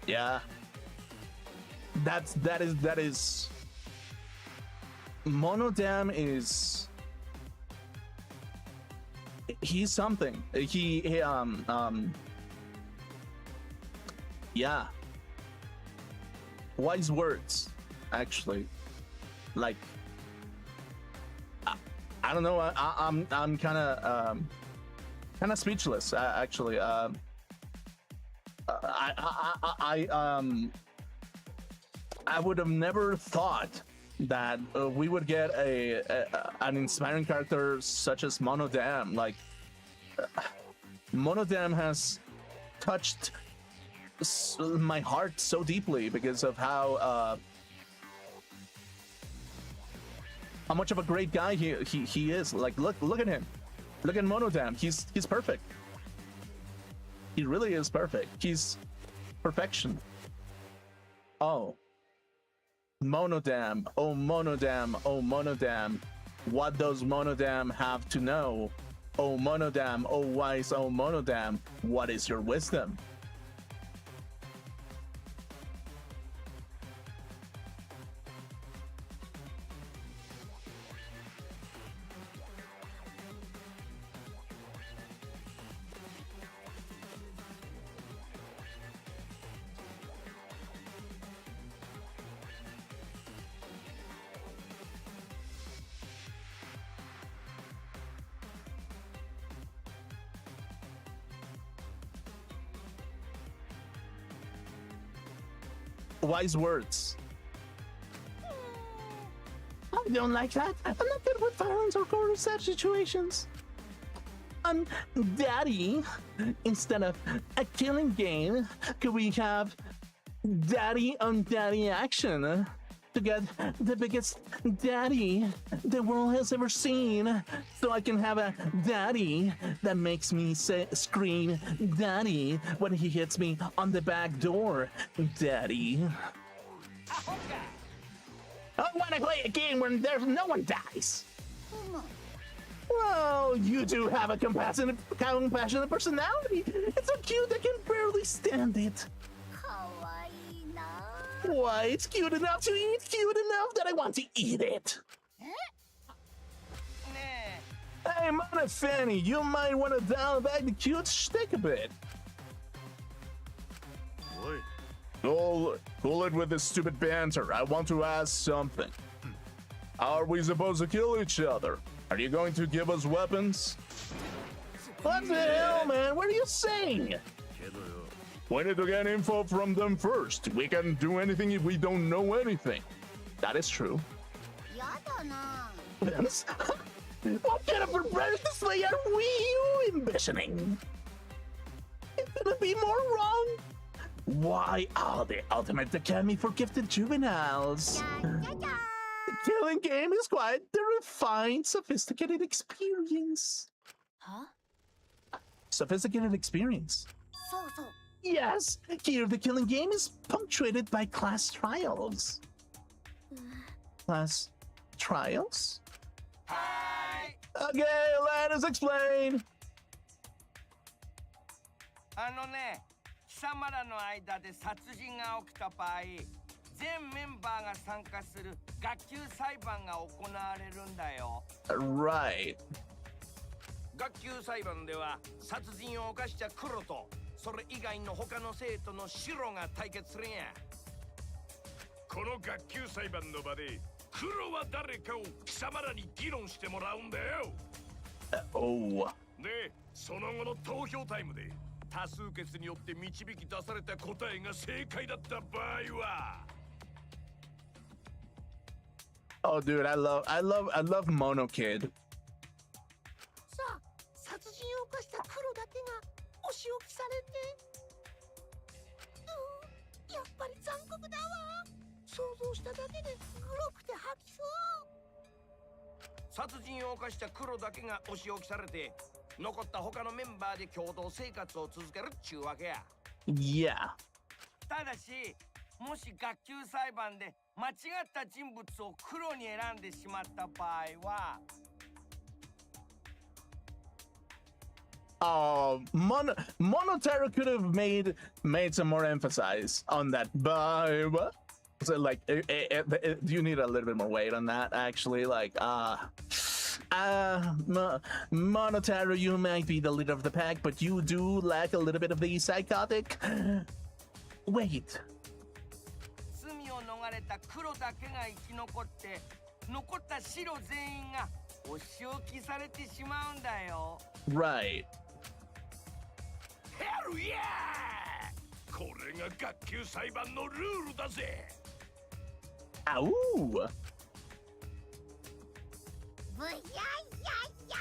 Yeah. That is Monodam is he's something. Yeah. Wise words, actually. Like I don't know, I'm kind of speechless actually. I would have never thought that we would get an inspiring character such as Monodam. Like Monodam has touched my heart so deeply because of how much of a great guy he is. Like look at him. Look at Monodam. He's perfect. He really is perfect. He's perfection. Oh. Monodam. Oh, Monodam. Oh, Monodam. What does Monodam have to know? Oh, Monodam. Oh, wise. Oh, Monodam. What is your wisdom? Wise words. I don't like that. I'm not good with violence or gore such situations. Daddy, instead of a killing game, could we have daddy on daddy action to get the biggest daddy the world has ever seen, so I can have a daddy that makes me scream daddy when he hits me on the back door. Daddy. I want to play a game where no one dies. Well, you do have a compassionate personality. It's so cute I can barely stand it. Why, it's cute enough to eat, cute enough that I want to eat it. ね Hey, Mona Fanny, you might want to dial back the cute shtick a bit. おい Cool it with this stupid banter. I want to ask something. How are we supposed to kill each other? Are you going to give us weapons? What the hell, man? What are you saying? けどよ We need to get info from them first. We can't do anything if we don't know anything. That is true. やだな Yes. What kind of perverted display are we envisioning? It's gonna be more wrong. Why? Oh, the ultimate academy for gifted juveniles. じゃじゃじゃ The killing game is quite the refined, sophisticated experience. は Sophisticated experience. そうそう Yes, here the killing game is punctuated by class trials. Class trials? はーい Okay, let us explain. あのね貴様らの間で殺人が起きた場合全メンバーが参加する学級裁判が行われるんだよ Right. 学級裁判では殺人を犯した黒とそれ以外の他の生徒の白が対決するんやこの学級裁判の場で黒は誰かを貴様らに議論してもらうんだよ Oh. でその後の投票タイムで多数決によって導き出された答えが正解だった場合は Oh, dude, I love Mono Kid. さあ殺人を犯した黒だけがお仕置きされてやっぱり残酷だわ想像しただけで黒くて吐きそう殺人を犯した黒だけがお仕置きされて残った他のメンバーで共同生活を続けるっちゅうわけや Yeah. ただしもし学級裁判で間違った人物を黒に選んでしまった場合は Monotaro could have made some more emphasis on that, but so like, you need a little bit more weight on that. Actually, like, Monotaro, you might be the leader of the pack, but you do lack a little bit of the psychotic weight. 罪を逃れた黒だけが生き残って残った白全員がお仕置きされてしまうんだよ Right. ヘルイヤーこれが学級裁判のルールだぜ Ow. ぶやいやいや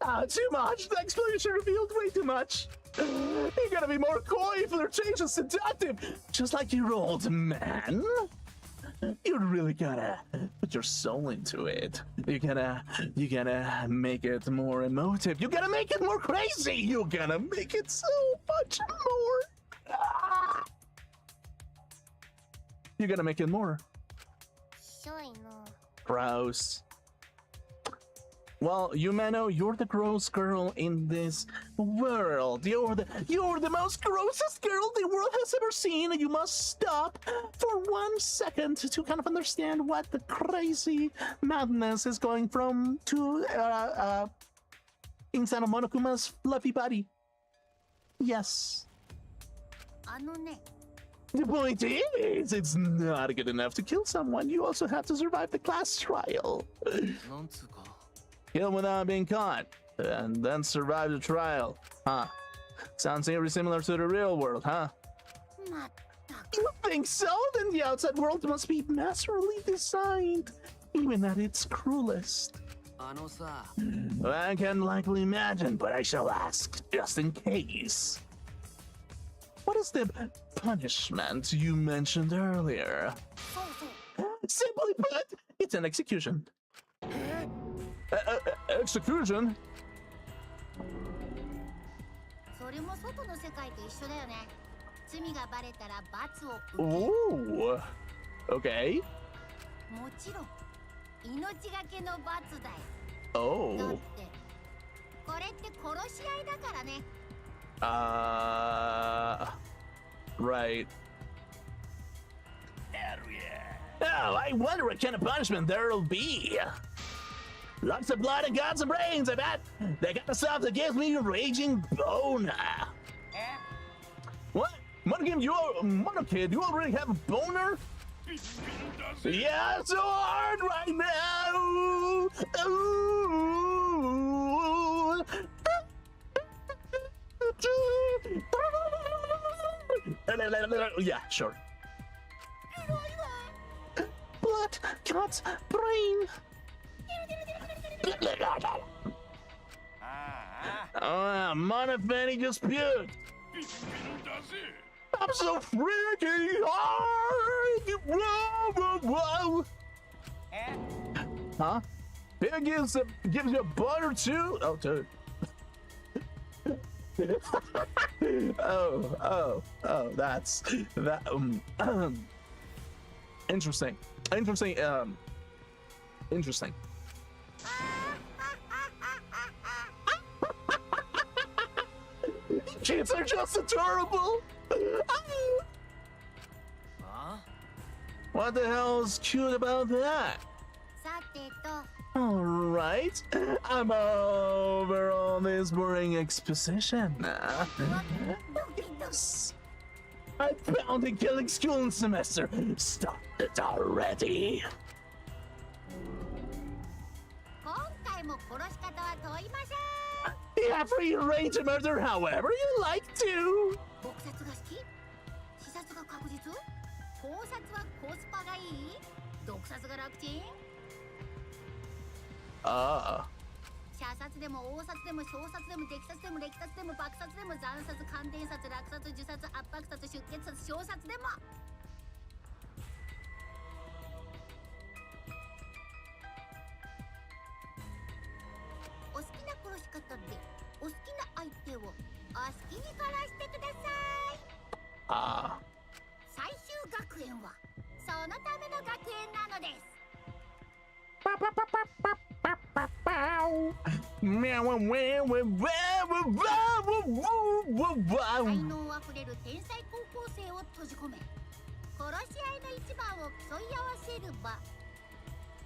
Ah, too much. The explanation revealed way too much. You gotta be more coy, flirtatious, seductive, just like your old man. You really gotta put your soul into it. You gotta make it more emotive. You gotta make it more crazy. You gotta make it so much more. Ah. You gotta make it more. しょいの Gross. Well, Yumeno, you're the gross girl in this world. You're the most grossest girl the world has ever seen, and you must stop for 1 second to kind of understand what the crazy madness is going from to Insano Monokuma's fluffy body. Yes. あのね The point is, it's not good enough to kill someone. You also have to survive the class trial. なんつうか Kill without being caught, and then survive the trial. Huh. Sounds eerily similar to the real world, huh? まったく You think so? Then the outside world must be masterfully designed, even at its cruelest. あのさ I can likely imagine, but I shall ask, just in case. What is the punishment you mentioned earlier? そうそう Simply put, it's an execution. Execution? それも外の世界と一緒だよね罪がバレたら罰を受け Ooh. Okay. もちろん命がけの罰だよ Oh. だってこれって殺し合いだからね Right. I wonder what kind of punishment there'll be. Lots of blood and guts and brains, I bet. The kind of stuff that gives me a raging boner. What? Monokid, you already have a boner? Yeah, so hard right now. Ooh. Yeah, sure. Blood, guts, brain. Monophony just puked. I'm so freaking hard. Whoa, whoa, whoa. Huh? Beer gives you a butter too? Oh, dude. oh, that's that. Interesting. Interesting. Kids are just adorable. What the hell is cute about that? Alright, I'm over all this boring exposition. I found a killing school semester. Stop it already. You have free reign to murder however you like to.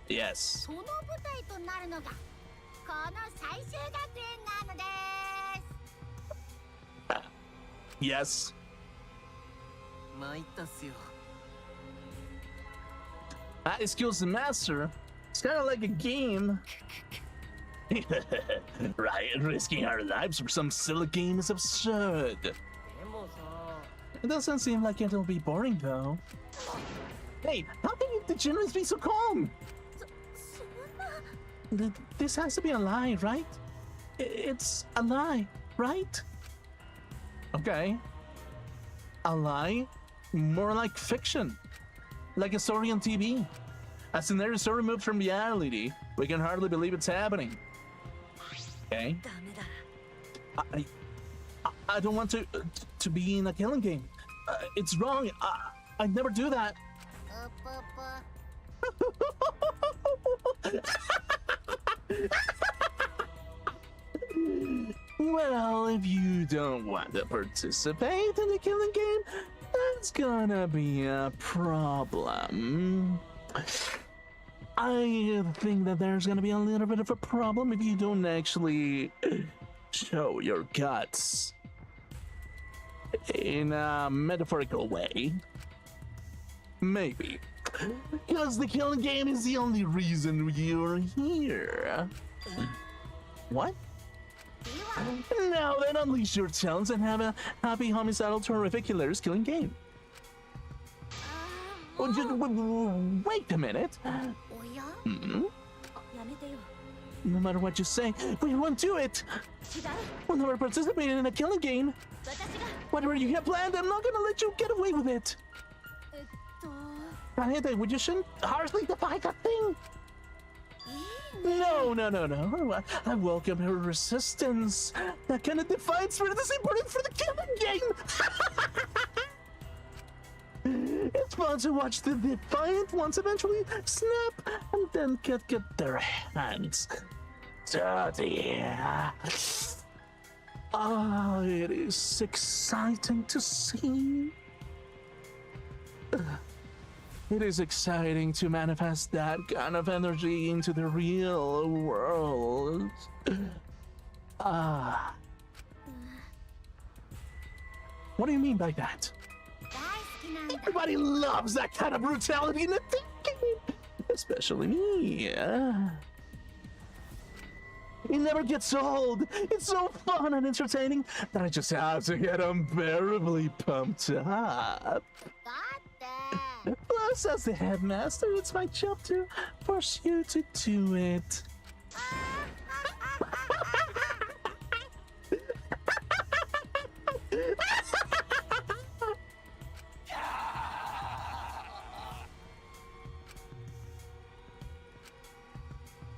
Yes. Yes. High school semester. It's kind of like a game. Right, risking our lives for some silly game is absurd. It doesn't seem like it'll be boring though. Hey, how can you degenerates be so calm? This has to be a lie, right? It's a lie, right? Okay. A lie? More like fiction. Like a story on TV. A scenario so removed from reality, we can hardly believe it's happening. Okay? I don't want to be in a killing game. It's wrong. I'd never do that. Well, if you don't want to participate in the killing game, that's gonna be a problem. I think that there's gonna be a little bit of a problem if you don't actually show your guts in a metaphorical way. Maybe. Because the killing game is the only reason you're here. What? Now then, unleash your talents and have a happy, homicidal, terrific, hilarious killing game. Oh, just, wait a minute. Mm-hmm. No matter what you say, we won't do it. We'll never participate in a killing game. Whatever you have planned, I'm not gonna let you get away with it. Would you shouldn't harshly defy that thing? No. I welcome her resistance. That kind of defiant spirit is important for the killing game. It's fun to watch the defiant ones eventually snap and then get their hands dirty. Oh, it is exciting to see. It is exciting to manifest that kind of energy into the real world. Ah. What do you mean by that? Everybody loves that kind of brutality in the game, especially me. It never gets old. It's so fun and entertaining that I just have to get unbearably pumped up. Plus, as the headmaster, it's my job to force you to do it.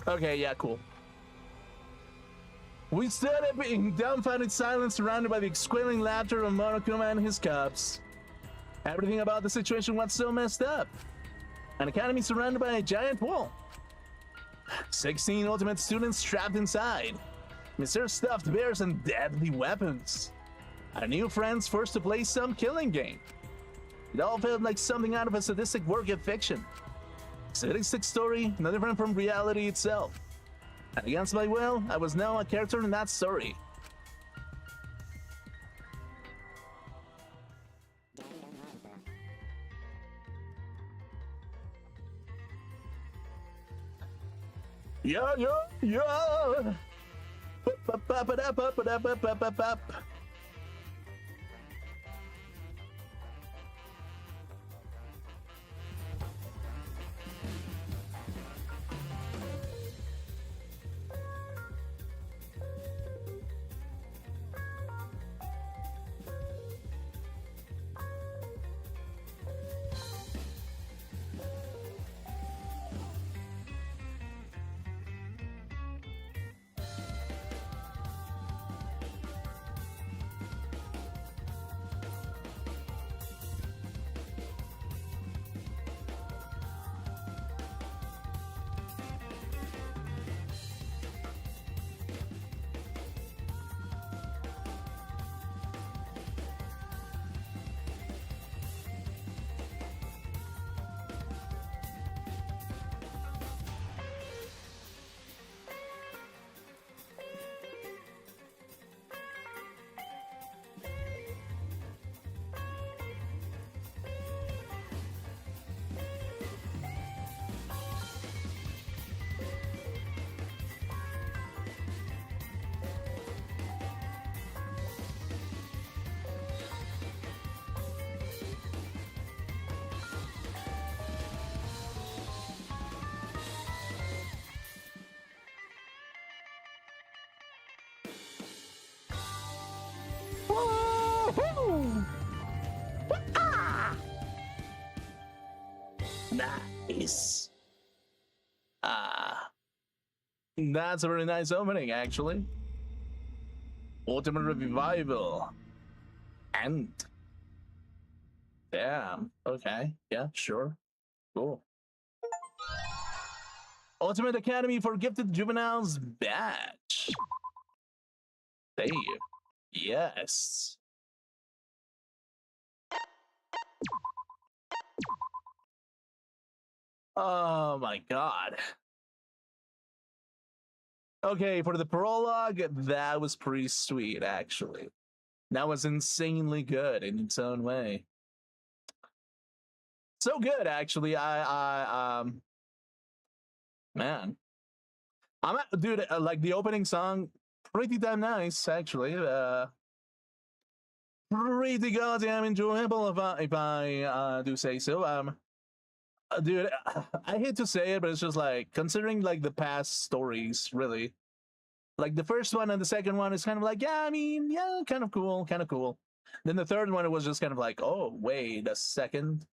Okay, yeah, cool. We stood up in dumbfounded silence, surrounded by the squealing laughter of Monokuma and his cubs. Everything about the situation was so messed up. An academy surrounded by a giant wall. 16 ultimate students trapped inside. Mysterious stuffed bears and deadly weapons. Our new friends forced to play some killing game. It all felt like something out of a sadistic work of fiction. Sadistic story, no different from reality itself. And against my will, I was now a character in that story. Yeah. Woohoo! Ah! Nice. That's a very nice opening, actually. Ultimate Revival. And damn. Okay. Yeah, sure. Cool. Ultimate Academy for Gifted Juveniles badge. Save. Yes. Oh my god. Okay, for the prologue, that was pretty sweet, actually. That was insanely good in its own way. So good, actually. Man. Dude, like the opening song, pretty damn nice, actually. Pretty goddamn enjoyable if I do say so. Dude, I hate to say it, but it's just like, considering like the past stories, really. Like the first one and the second one is kind of like, yeah, I mean, yeah, kind of cool. Then the third one, it was just kind of like, oh, wait a second.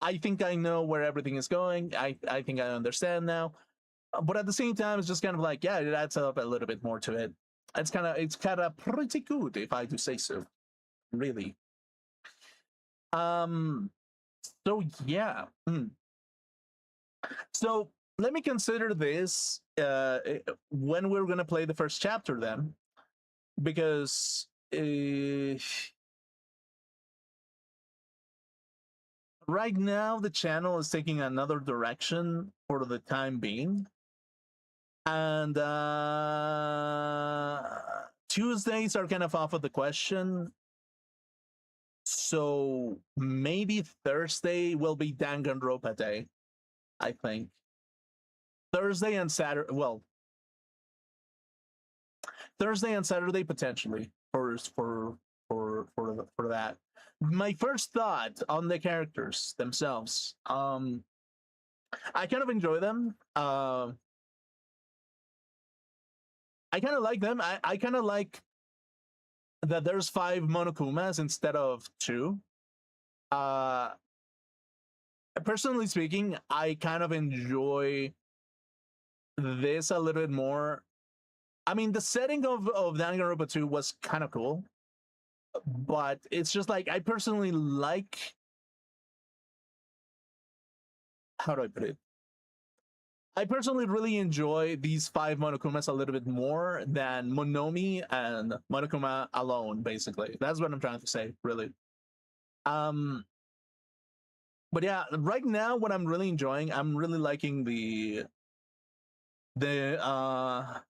I think I know where everything is going. I think I understand now. But at the same time, it's just kind of like, yeah, it adds up a little bit more to it. It's kind of pretty good, if I do say so. Really. So yeah. So let me consider this when we're gonna play the first chapter then, because right now the channel is taking another direction for the time being, and Tuesdays are kind of off of the question. So maybe Thursday will be Danganronpa Day, I think. Thursday and Saturday, well, Thursday and Saturday potentially for that. My first thought on the characters themselves, I kind of enjoy them. I kind of like them. I kind of like that there's 5 Monokumas instead of 2. Personally speaking, I kind of enjoy this a little bit more. I mean, the setting of Danganronpa 2 was kind of cool, but it's just like I personally like. How do I put it? I personally really enjoy these 5 Monokumas a little bit more than Monomi and Monokuma alone, basically. That's what I'm trying to say, really. But yeah, right now what I'm really enjoying, I'm really liking the guy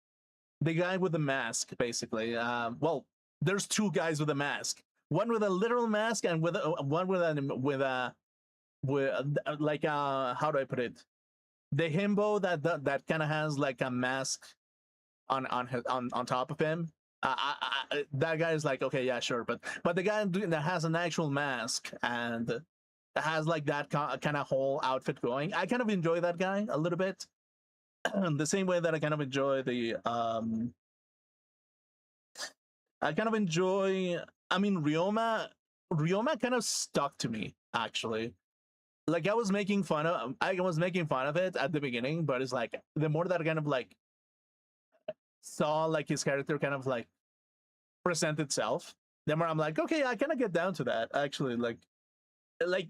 with the mask, basically. Well, there's 2 guys with a mask. One with a literal mask and one with like how do I put it? The himbo that kind of has like a mask on top of him. That guy is like, okay, yeah, sure, but the guy that has an actual mask and has like that kind of whole outfit going, I kind of enjoy that guy a little bit. The same way that I kind of enjoy the I kind of enjoy. I mean, Ryoma kind of stuck to me actually. Like I was making fun of it at the beginning, but it's like the more that I kind of like saw like his character kind of like present itself, the more I'm like, okay, I kind of get down to that actually. Like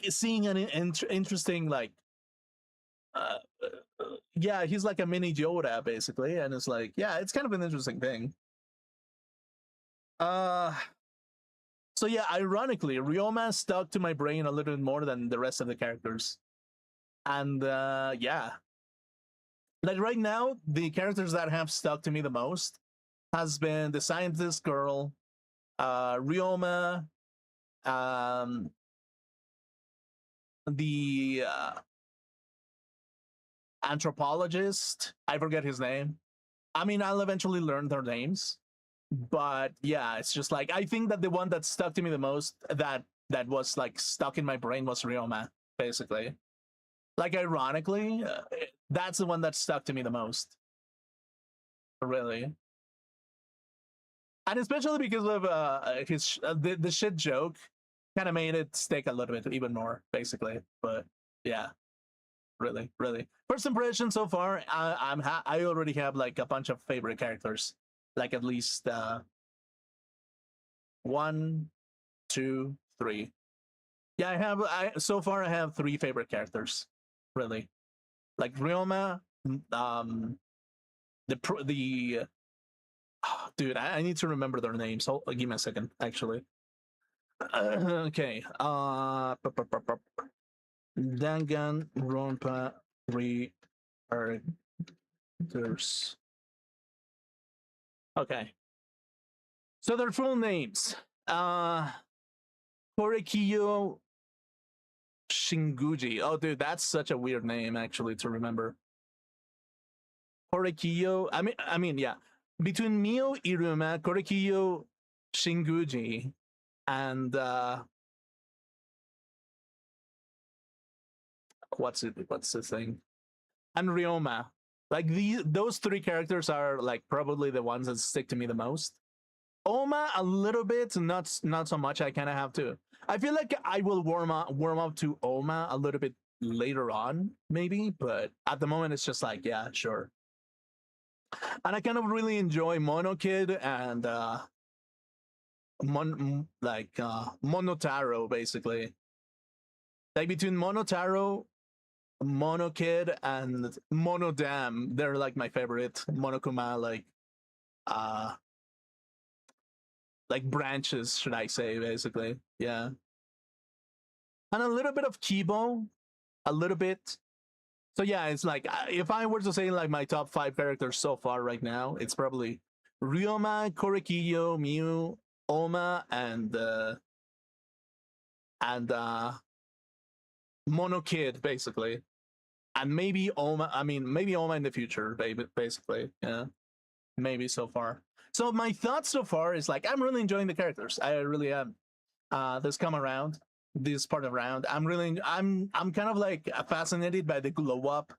seeing an interesting like yeah, he's like a mini Yoda basically, and it's like, yeah, it's kind of an interesting thing. So yeah, ironically, Ryoma stuck to my brain a little bit more than the rest of the characters. And yeah. Like right now, the characters that have stuck to me the most has been the scientist girl, Ryoma, the anthropologist. I forget his name. I mean, I'll eventually learn their names. But yeah, it's just like I think that the one that stuck to me the most, that was like stuck in my brain, was Ryoma, basically. Like ironically, that's the one that stuck to me the most, really. And especially because of his the shit joke, kind of made it stick a little bit even more, basically. But yeah, really. First impression so far, I already have like a bunch of favorite characters. Like at least 1, 2, 3. Yeah, so far I have 3 favorite characters, really. Like Ryoma, dude, I need to remember their names. So give me a second, actually. Okay. Danganronpa 3 characters. Okay. So their full names. Korekiyo Shinguji. Oh, dude, that's such a weird name, actually, to remember. Korekiyo. I mean, yeah. Between Mio Iruma, Korekiyo Shinguji, and what's the thing? And Ryoma. Like those 3 characters are like probably the ones that stick to me the most. Oma a little bit, not so much. I kind of have to. I feel like I will warm up to Oma a little bit later on, maybe, but at the moment it's just like, yeah, sure. And I kind of really enjoy Mono Kid and Monotaro, basically. Like between Monotaro, Mono Kid, and Monodam, they're like my favorite Monokuma, like branches, should I say, basically. Yeah. and a little bit of Kibo, a little bit. So yeah, it's like if I were to say like my top 5 characters so far right now, it's probably Ryoma, Korekiyo, Miu, Oma, and Mono Kid, basically, and maybe Oma. I mean, maybe Oma in the future, basically. Yeah, maybe so far. So my thoughts so far is like I'm really enjoying the characters. I really am. This come around, this part of round, I'm kind of like fascinated by the glow up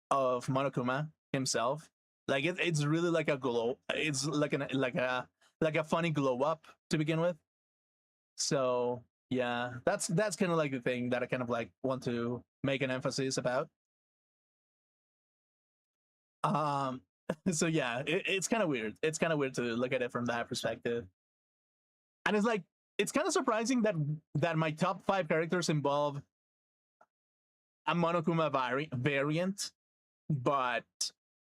of Monokuma himself. Like it's really like a glow. It's like a funny glow up to begin with. So yeah, that's kind of like the thing that I kind of like want to make an emphasis about. Um, so yeah, it's kind of weird. It's kind of weird to look at it from that perspective, and it's like it's kind of surprising that my top 5 characters involve a Monokuma variant, but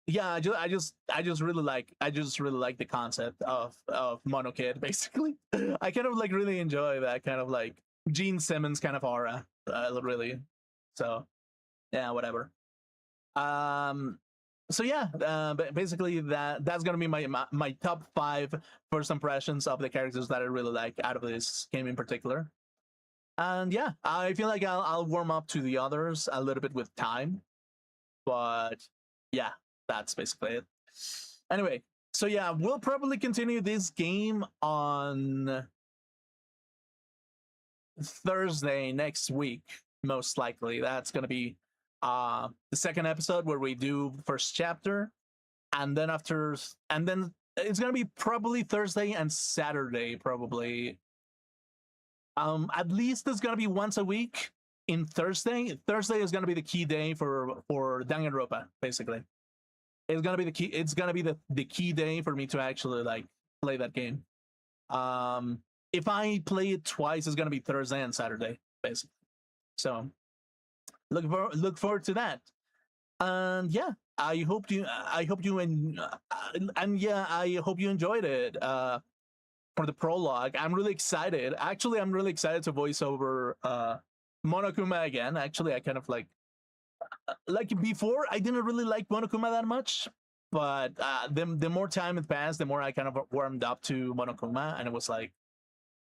yeah, I just really like the concept of Mono Kid. Basically, I kind of like really enjoy that kind of like Gene Simmons kind of aura, really. So yeah, whatever. So yeah, basically that's gonna be my top 5 first impressions of the characters that I really like out of this game in particular. And yeah, I feel like I'll warm up to the others a little bit with time, but yeah, that's basically it. Anyway, so yeah, we'll probably continue this game on Thursday next week, most likely. That's gonna be the second episode where we do the first chapter, and then it's gonna be probably Thursday and Saturday, probably. At least it's gonna be once a week. In Thursday is gonna be the key day for Danganronpa, basically. It's gonna be the key. It's gonna be the key day for me to actually like play that game. If I play it twice, it's gonna be Thursday and Saturday, basically. So look forward to that. And yeah, I hope you and yeah, I hope you enjoyed it. For the prologue, I'm really excited. Actually, I'm really excited to voice over Monokuma again. Actually, I kind of like before, I didn't really like Monokuma that much, but the more time it passed, the more I kind of warmed up to Monokuma, and it was like,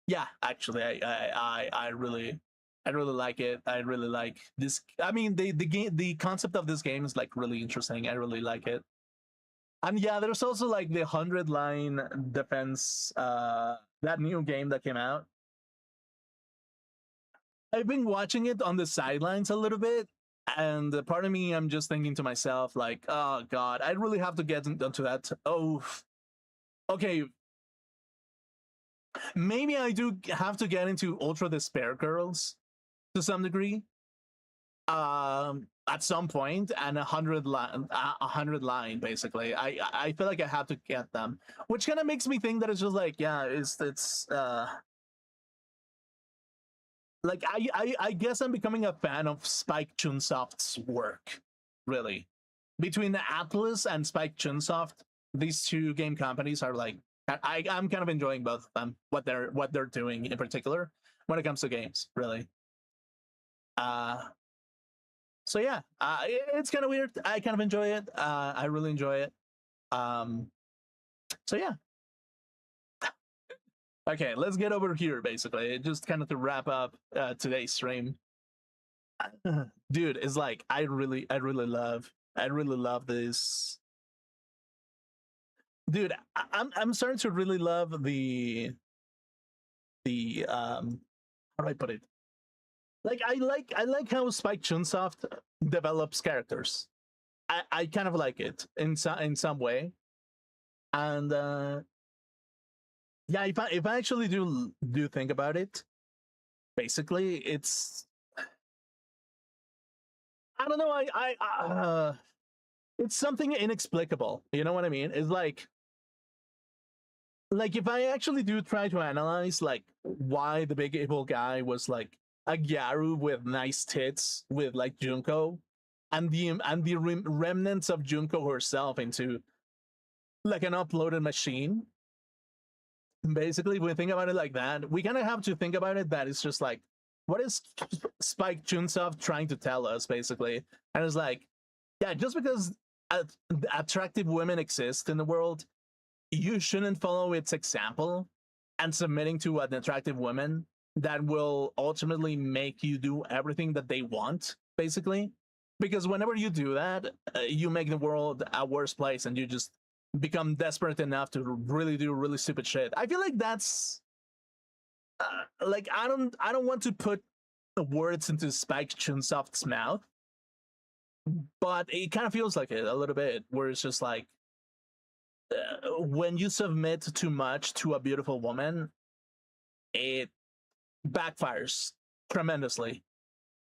yeah, actually, I really like it. I really like this. I mean, the concept of this game is like really interesting. I really like it. And yeah, there's also like the 100-line defense, that new game that came out. I've been watching it on the sidelines a little bit, and part of me, I'm just thinking to myself, like, oh god, I really have to get into that. Oh, okay. Maybe I do have to get into Ultra Despair Girls to some degree. At some point, and 100 line basically. I feel like I have to get them, which kind of makes me think that it's just like, yeah, it's like I guess I'm becoming a fan of Spike Chunsoft's work, really. Between the Atlas and Spike Chunsoft, these two game companies are like, I'm kind of enjoying both of them, what they're doing in particular when it comes to games, really. So yeah, it's kind of weird. I kind of enjoy it. I really enjoy it. So yeah. Okay, let's get over here. Basically, just kind of to wrap up today's stream. Dude, it's like I really love this. Dude, I'm starting to really love the how do I put it? Like I like how Spike Chunsoft develops characters. I kind of like it in some way, and yeah, if I actually do think about it, basically it's, I don't know, it's something inexplicable. You know what I mean? It's like if I actually do try to analyze like why the big evil guy was like a Gyaru with nice tits with like Junko, and the remnants of Junko herself into like an uploaded machine. Basically, when we think about it like that, we kind of have to think about it that it's just like, what is Spike Chunsoft trying to tell us, basically? And it's like, yeah, just because attractive women exist in the world, you shouldn't follow its example and submitting to an attractive woman that will ultimately make you do everything that they want, basically. Because whenever you do that, you make the world a worse place, and you just become desperate enough to really do really stupid shit. I feel like that's like I don't want to put the words into Spike Chunsoft's mouth, but it kind of feels like it a little bit, where it's just like when you submit too much to a beautiful woman, it backfires tremendously.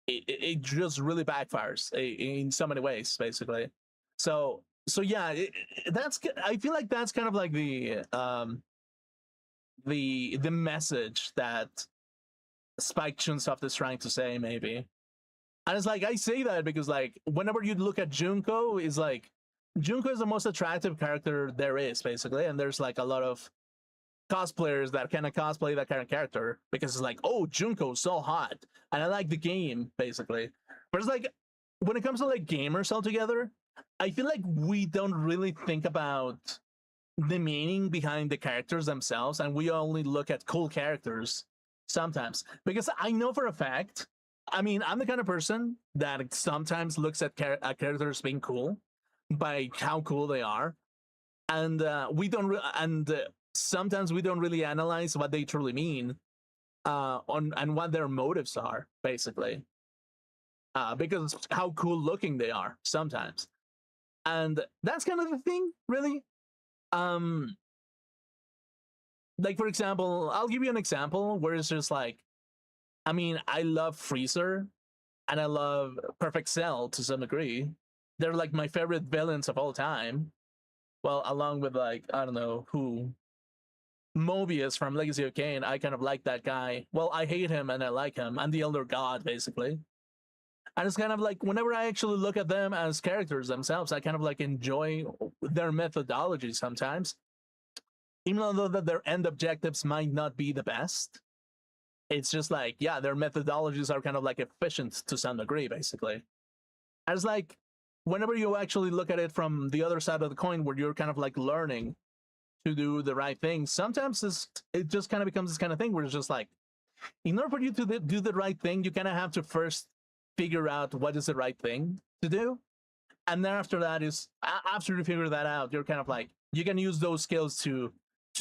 It just really backfires in so many ways, basically. So yeah, that's, I feel like that's kind of like the message that Spike Chunsoft is trying to say, maybe. And it's like, I say that because, like, whenever you look at Junko, is like, Junko is the most attractive character there is, basically, and there's like a lot of cosplayers that kind of cosplay that kind of character because it's like, oh, Junko's so hot, and I like the game, basically. But it's like, when it comes to like gamers altogether, I feel like we don't really think about the meaning behind the characters themselves, and we only look at cool characters sometimes. Because I know for a fact, I mean, I'm the kind of person that sometimes looks at characters being cool by how cool they are, and sometimes we don't really analyze what they truly mean and what their motives are, basically, because how cool looking they are sometimes. And that's kind of the thing, really. Like, for example, I'll give you an example where it's just like, I mean, I love Freezer and I love Perfect Cell to some degree. They're like my favorite villains of all time. Well, along with, like, I don't know who, Mobius from Legacy of Kain. I kind of like that guy. Well, I hate him and I like him. I'm the Elder God, basically. And it's kind of like, whenever I actually look at them as characters themselves, I kind of like enjoy their methodology sometimes. Even though that their end objectives might not be the best, it's just like, yeah, their methodologies are kind of like efficient to some degree, basically. And it's like, whenever you actually look at it from the other side of the coin, where you're kind of like learning to do the right thing, sometimes it just kind of becomes this kind of thing where it's just like, in order for you to do the right thing, you kind of have to first figure out what is the right thing to do. And then after that is, after you figure that out, you're kind of like, you can use those skills to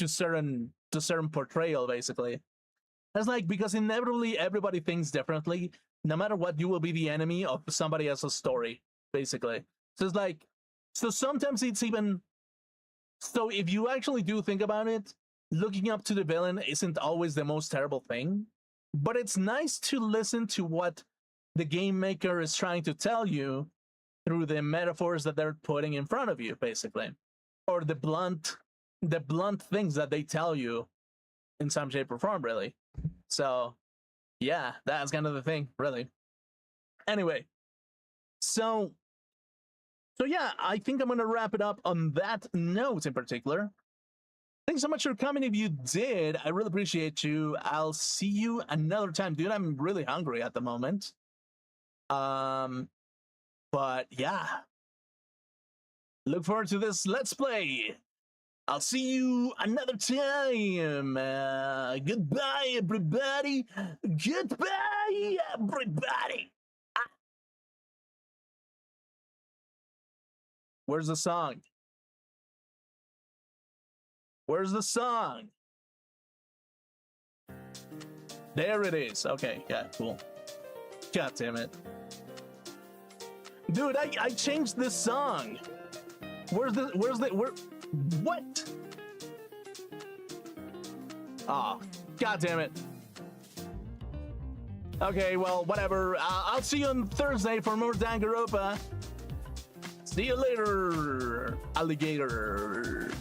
certain portrayal, basically. That's like, because inevitably everybody thinks differently. No matter what, you will be the enemy of somebody else's story, basically. So it's like, so sometimes it's even, so if you actually do think about it, looking up to the villain isn't always the most terrible thing, but it's nice to listen to what the game maker is trying to tell you through the metaphors that they're putting in front of you, basically, or the blunt things that they tell you in some shape or form, really. So yeah, that's kind of the thing, really. Anyway, so yeah, I think I'm gonna wrap it up on that note in particular. Thanks so much for coming. If you did, I really appreciate you. I'll see you another time, dude. I'm really hungry at the moment. But yeah, look forward to this Let's Play. I'll see you another time. Goodbye, everybody. Goodbye, everybody. Where's the song? Where's the song? There it is. Okay, yeah, cool. God damn it. Dude, I changed this song. Where? What? Oh, god damn it. Okay, well, whatever. I'll see you on Thursday for more Danganronpa. See you later, alligator.